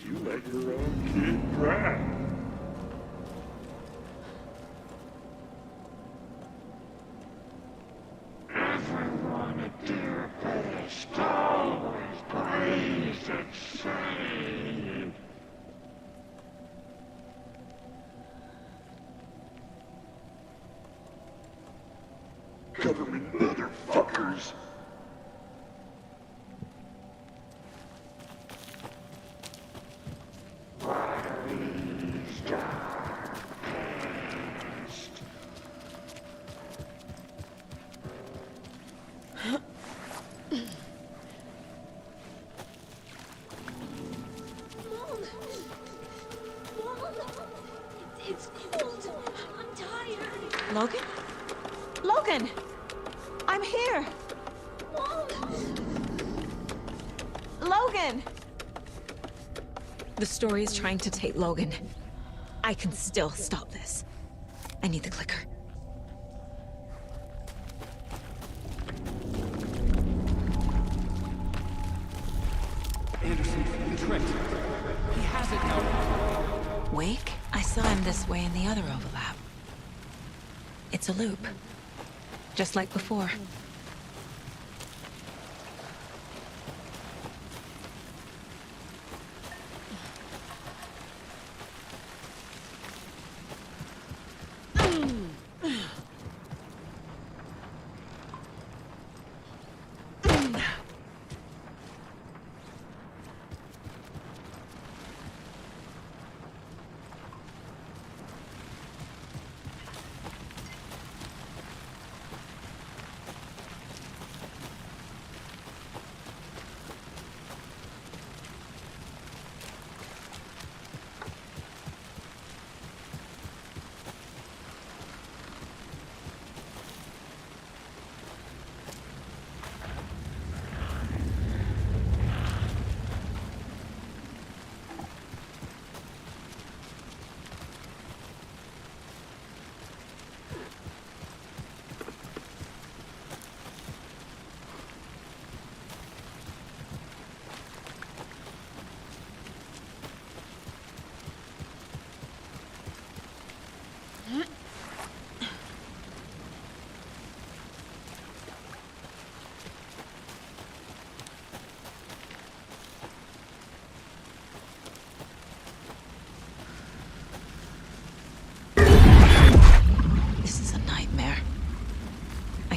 You let your own kid drown. Everyone at Deerfest always believes it's safe. Government motherfuckers. It's cold. I'm tired. Logan? Logan! I'm here! Logan! The story is trying to take Logan. I can still stop this. I need the clicker. Anderson, you tricked. He has it now. Wake? I saw him this way in the other overlap. It's a loop. Just like before.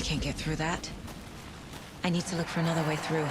Can't get through that. I need to look for another way through.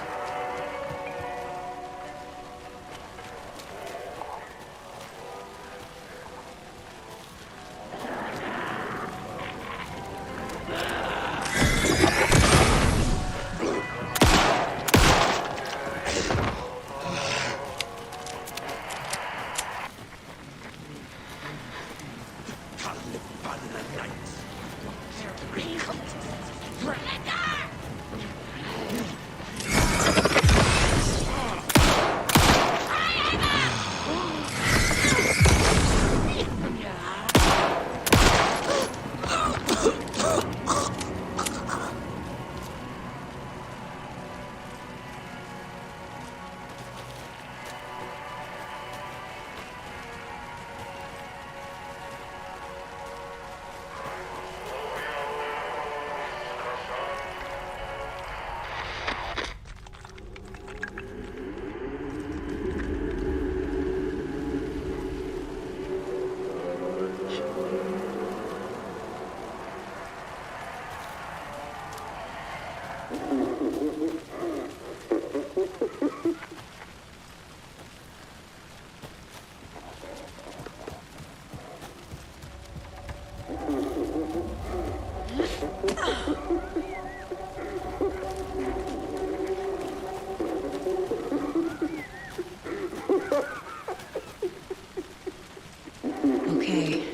Okay.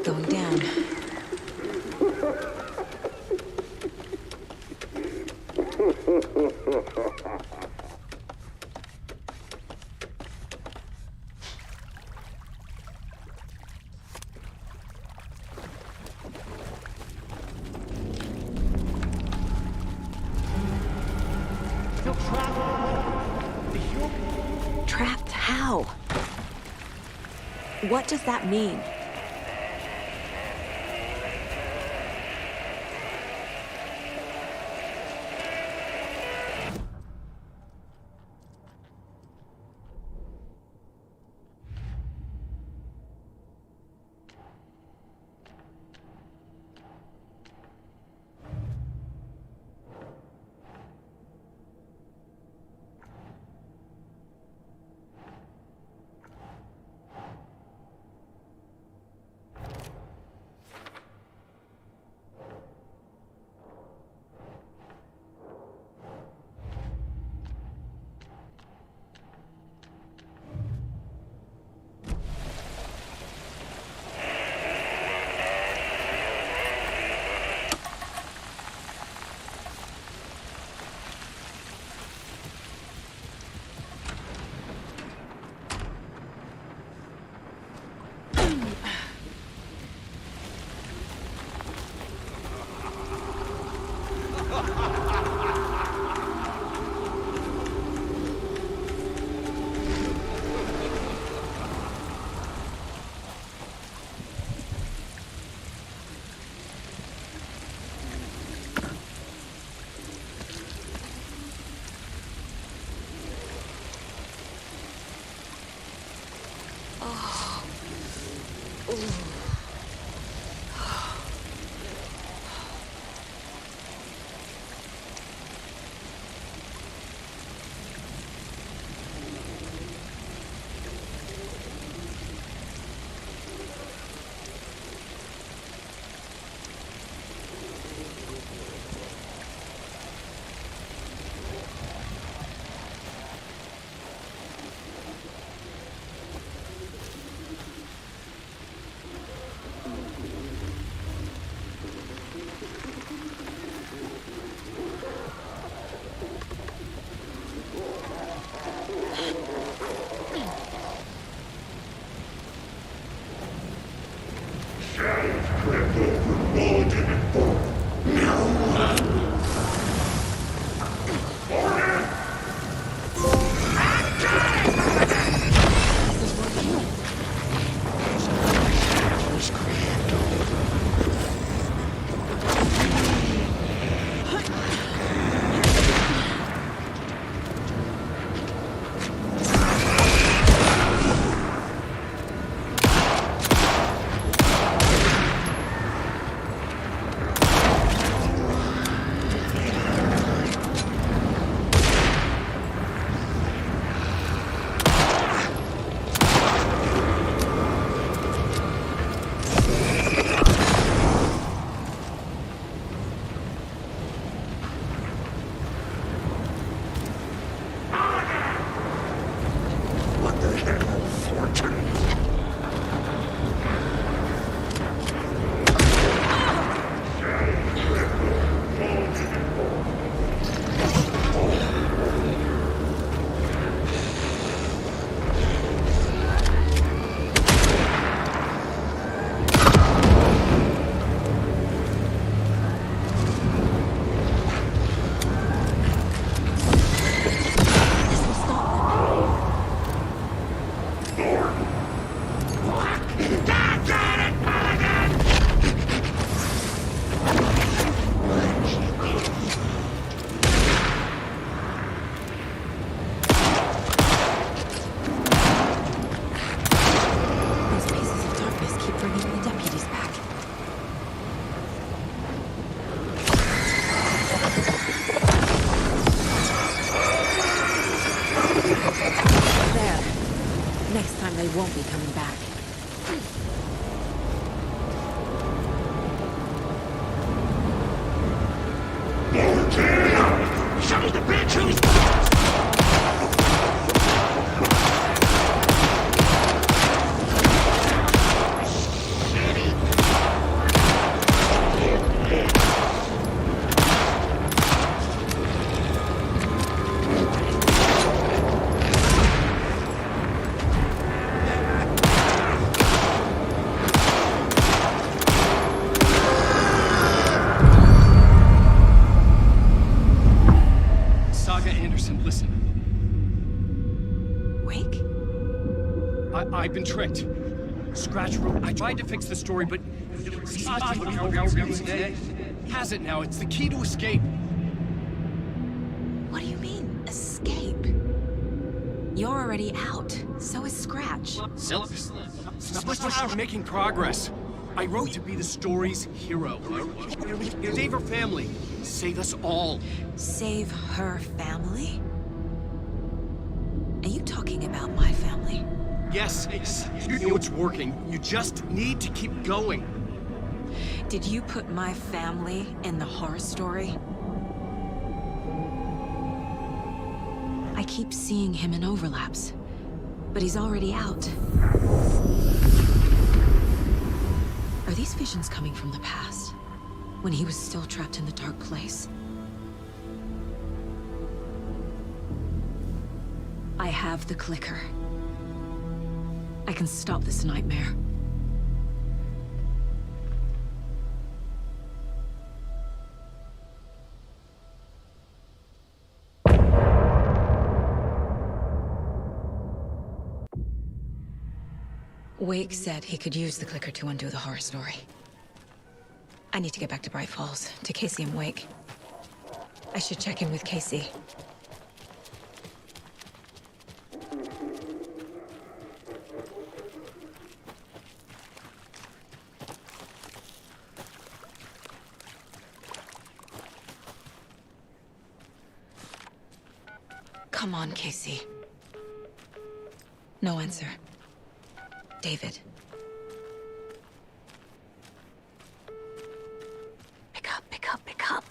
Going down. Trapped? How? What does that mean? I've been tricked. Scratch wrote. I tried to fix the story, but has it now. It's the key to escape. What do you mean, escape? You're already out. So is Scratch. We're making progress. I wrote to be the story's hero. Save her family. Save us all. Save her family? Are you talking about my family? Yes, you know it's working. You just need to keep going. Did you put my family in the horror story? I keep seeing him in overlaps, but he's already out. Are these visions coming from the past, when he was still trapped in the dark place? I have the clicker. I can stop this nightmare. Wake said he could use the clicker to undo the horror story. I need to get back to Bright Falls, to Casey and Wake. I should check in with Casey. Come on, Casey. No answer. David. Pick up, pick up, pick up.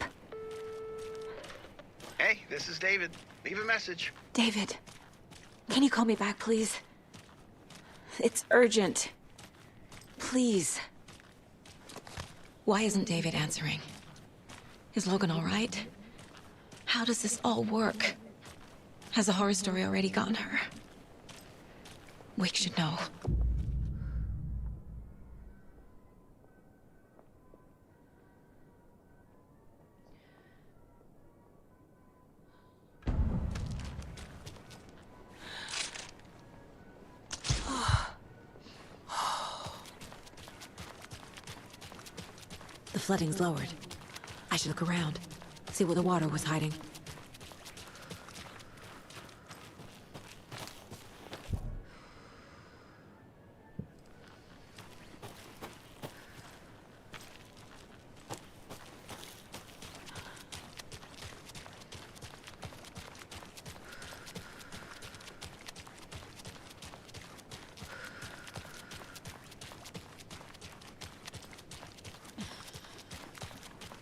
Hey, this is David. Leave a message. David, can you call me back, please? It's urgent. Please. Why isn't David answering? Is Logan all right? How does this all work? Has the horror story already gotten her? Wake should know. The flooding's lowered. I should look around, see where the water was hiding.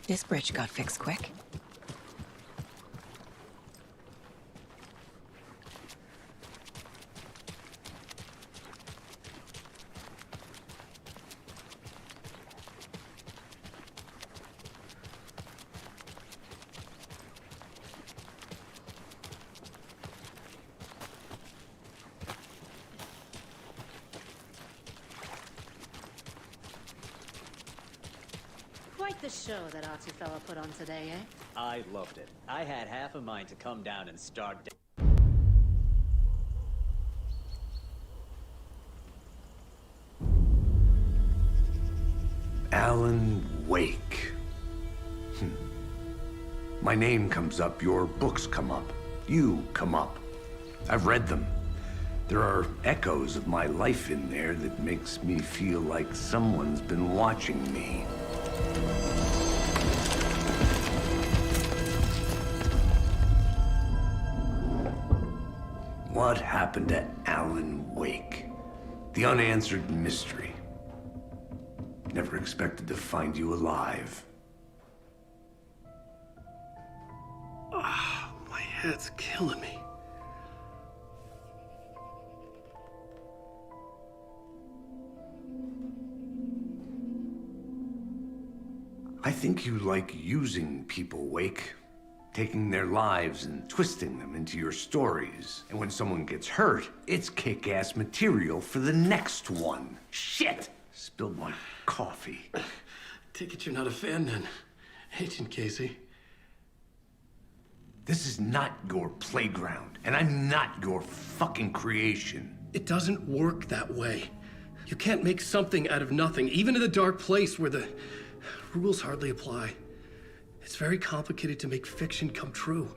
This bridge got fixed quick. Quite the show that artsy fella put on today, eh? I loved it. I had half a mind to come down and start. Alan Wake. My name comes up, your books come up, you come up. I've read them. There are echoes of my life in there that makes me feel like someone's been watching me. What happened to Alan Wake? The unanswered mystery. Never expected to find you alive. Ah, my head's killing me. I think you like using people, Wake. Taking their lives and twisting them into your stories. And when someone gets hurt, it's kick-ass material for the next one. Shit! Spilled my coffee. Take it you're not a fan then, Agent Casey. This is not your playground, and I'm not your fucking creation. It doesn't work that way. You can't make something out of nothing, even in the dark place where the rules hardly apply. It's very complicated to make fiction come true.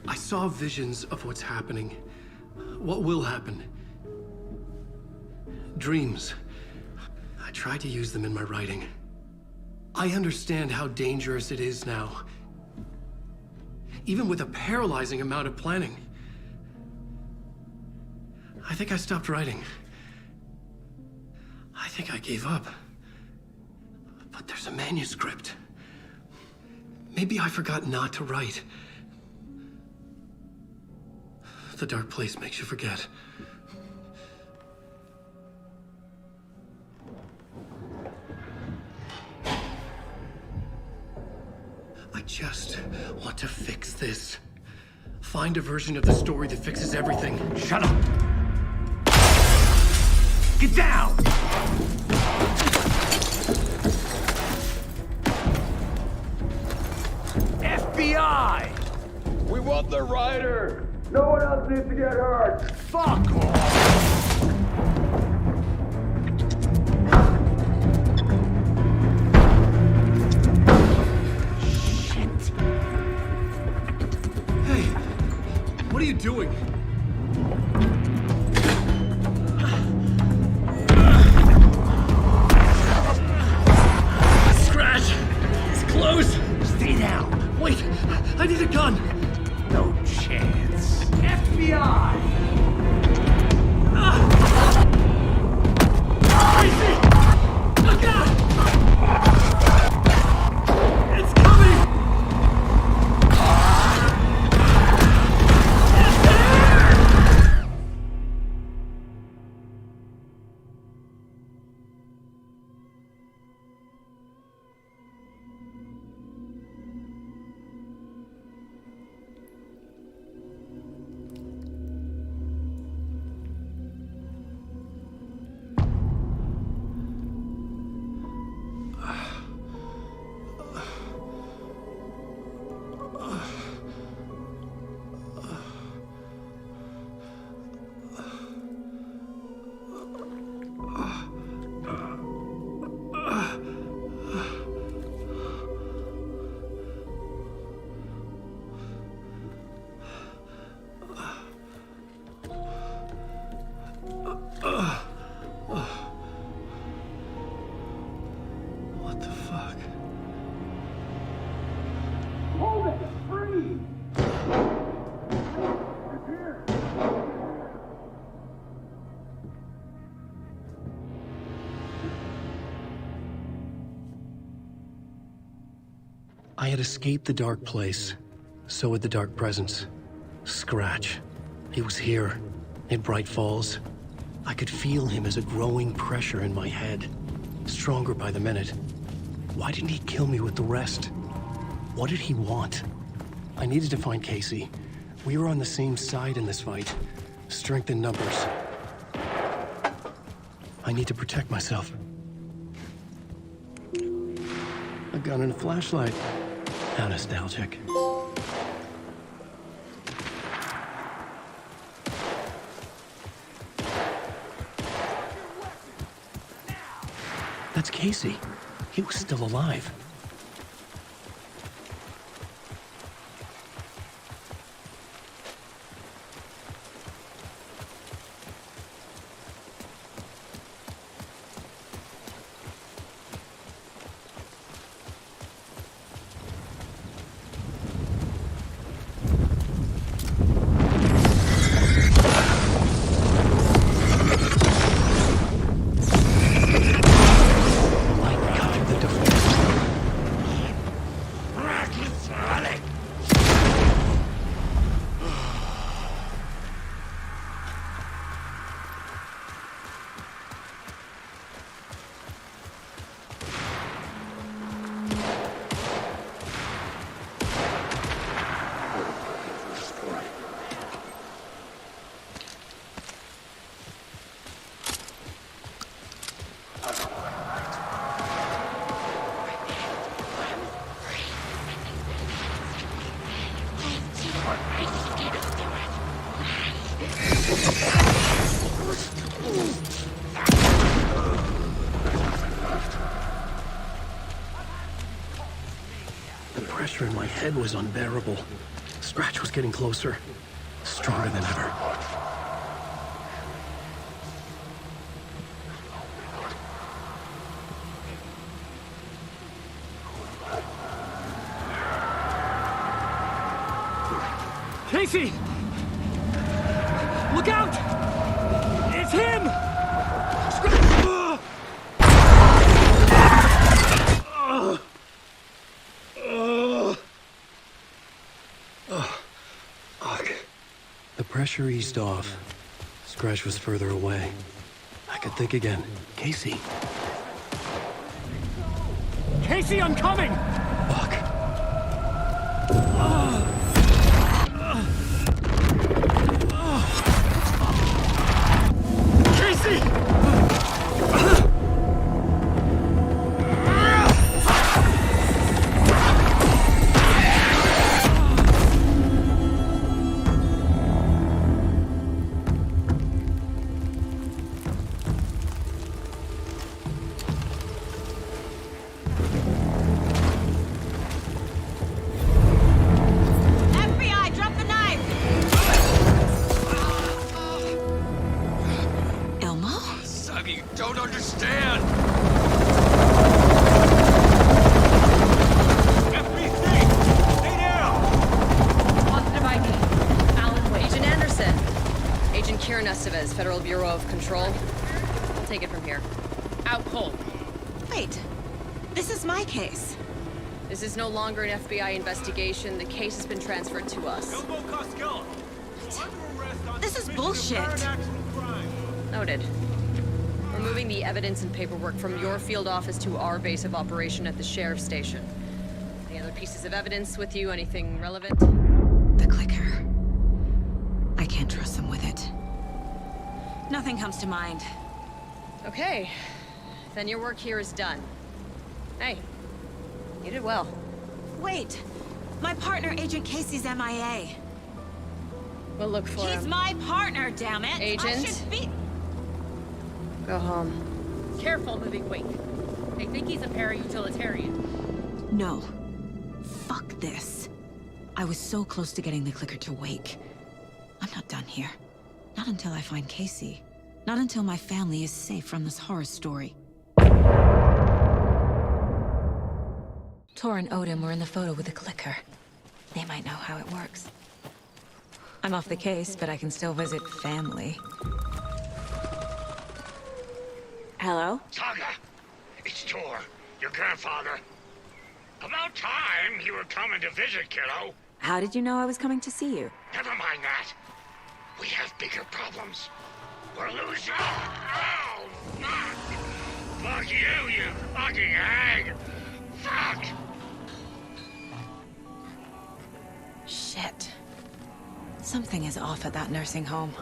I saw visions of what's happening, what will happen. Dreams. I tried to use them in my writing. I understand how dangerous it is now. Even with a paralyzing amount of planning. I think I stopped writing. I think I gave up. But there's a manuscript. Maybe I forgot not to write. The dark place makes you forget. I just want to fix this. Find a version of the story that fixes everything. Shut up! Get down! FBI! We want the rider! No one else needs to get hurt! Fuck off! What are you doing? Scratch! It's close! Stay down! Wait! I need a gun! No chance. FBI! Crazy! Look out! It's coming! What the fuck? Hold it! Free! I had escaped the dark place. So had the dark presence. Scratch. He was here, in Bright Falls. I could feel him as a growing pressure in my head. Stronger by the minute. Why didn't he kill me with the rest? What did he want? I needed to find Casey. We were on the same side in this fight. Strength in numbers. I need to protect myself. A gun and a flashlight. How nostalgic. That's Casey. He was still alive. Light cut through the defense. pressure in my head was unbearable. Scratch was getting closer, stronger than ever. Casey! Look out! It's him! The pressure eased off. Scratch was further away. I could think again. Casey. Casey, I'm coming! Fuck. Casey! FBI, drop the knife! Elmo? Saga, you don't understand! FBC! Stay down! Positive ID. Alan Wade. Agent Anderson. Agent Kieran Estevez, Federal Bureau of Control. I'll take it from here. Out cold. Wait, this is my case. This is no longer an FBI investigation. The case has been transferred to us. This is bullshit. Noted. We're moving the evidence and paperwork from your field office to our base of operation at the sheriff's station. Any other pieces of evidence with you? Anything relevant? The clicker. I can't trust them with it. Nothing comes to mind. Okay. Then your work here is done. Hey, you did well. Wait, my partner, Agent Casey's MIA. We'll look for him. He's my partner, damn it! Agent? I should be... Go home. Careful, moving wake. They think he's a para-utilitarian. No. Fuck this. I was so close to getting the clicker to wake. I'm not done here. Not until I find Casey. Not until my family is safe from this horror story. Tor and Odin were in the photo with the clicker. They might know how it works. I'm off the case, but I can still visit family. Hello? Saga, it's Tor, your grandfather. About time you were coming to visit, kiddo. How did you know I was coming to see you? Never mind that. We have bigger problems. We're losing. Oh, fuck! Fuck you, you fucking hag! Fuck! Shit. Something is off at that nursing home.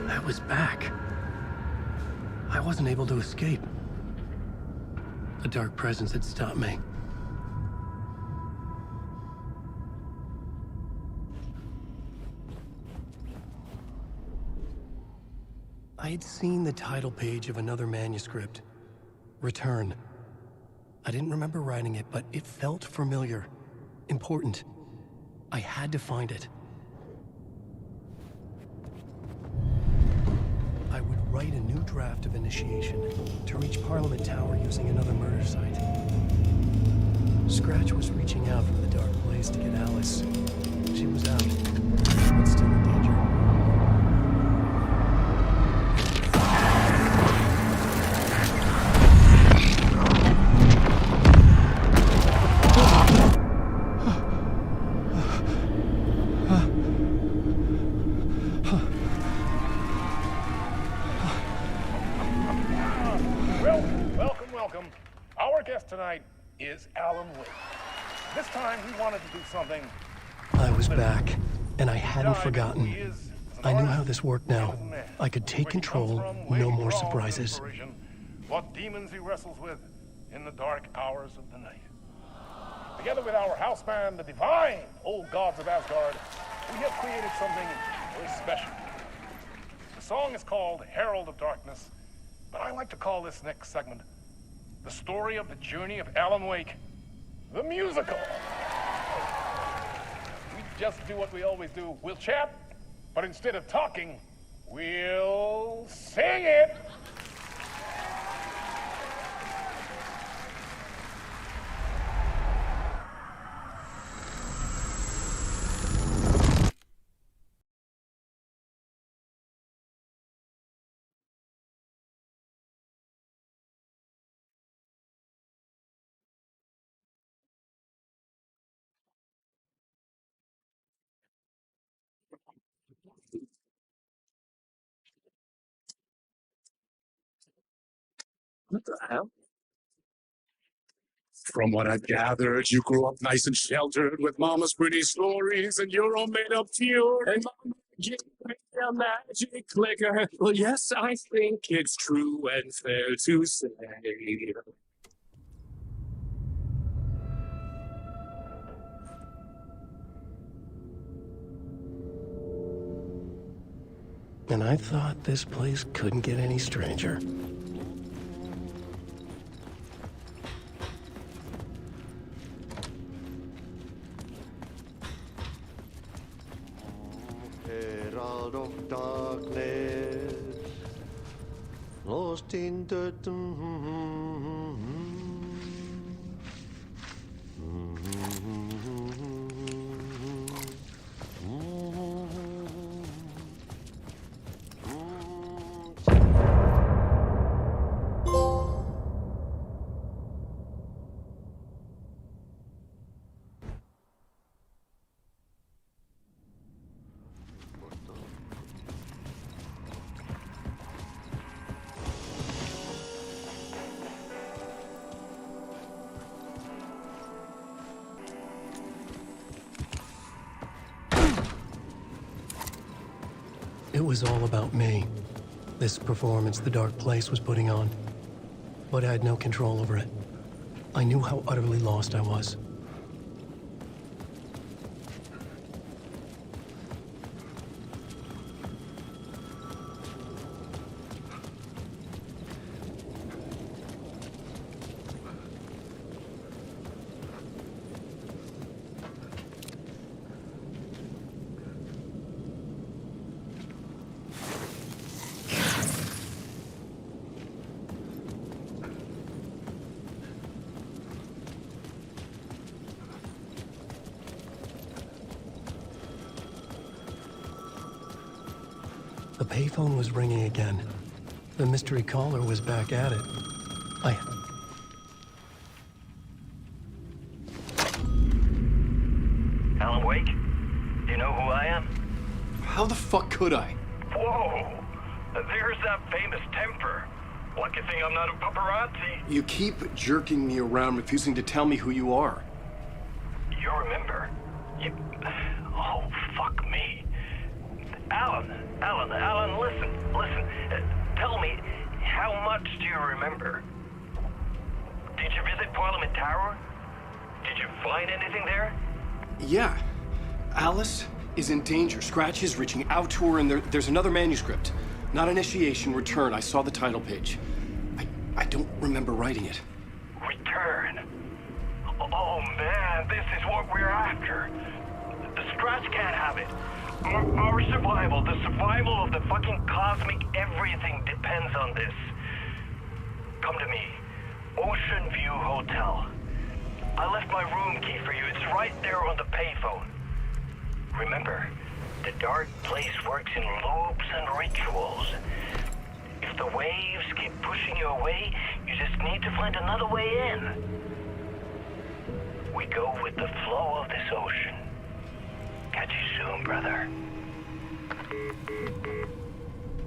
I was back. I wasn't able to escape. A dark presence had stopped me. I had seen the title page of another manuscript. Return. I didn't remember writing it, but it felt familiar. Important. I had to find it. I would write a new draft of initiation to reach Parliament Tower using another murder site. Scratch was reaching out from the dark place to get Alice. She was out, but still in danger. Welcome. Our guest tonight is Alan Wake. This time he wanted to do something. I was back, and I hadn't Who forgotten. he is I knew how this worked now. I could take control, no more surprises. What demons he wrestles with in the dark hours of the night. Together with our house band, the divine old gods of Asgard, we have created something very special. The song is called Herald of Darkness, but I like to call this next segment the story of the journey of Alan Wake, the musical. We just do what we always do. We'll chat, but instead of talking, we'll sing it. What the hell? From what I've gathered, you grew up nice and sheltered with mama's pretty stories and your own made-up fear. And mama gave me a magic clicker. Well, yes, I think it's true and fair to say. And I thought this place couldn't get any stranger. Herald of darkness, lost in the It was all about me. This performance the Dark Place was putting on. But I had no control over it. I knew how utterly lost I was. The payphone was ringing again. The mystery caller was back at it. Alan Wake? Do you know who I am? How the fuck could I? Whoa! There's that famous temper. Lucky thing I'm not a paparazzi. You keep jerking me around, refusing to tell me who you are. You remember? Oh, fuck me. Alan, listen. Tell me, how much do you remember? Did you visit Parliament Tower? Did you find anything there? Yeah. Alice is in danger. Scratch is reaching out to her, and there's another manuscript. Not initiation, return. I saw the title page. I don't remember writing it. Return? Oh man, this is what we're after. The Scratch can't have it. Our survival, the survival of the fucking cosmic everything depends on this. Come to me. Ocean View Hotel. I left my room key for you. It's right there on the payphone. Remember, the Dark Place works in loops and rituals. If the waves keep pushing you away, you just need to find another way in. We go with the flow of this ocean. Catch you soon, brother.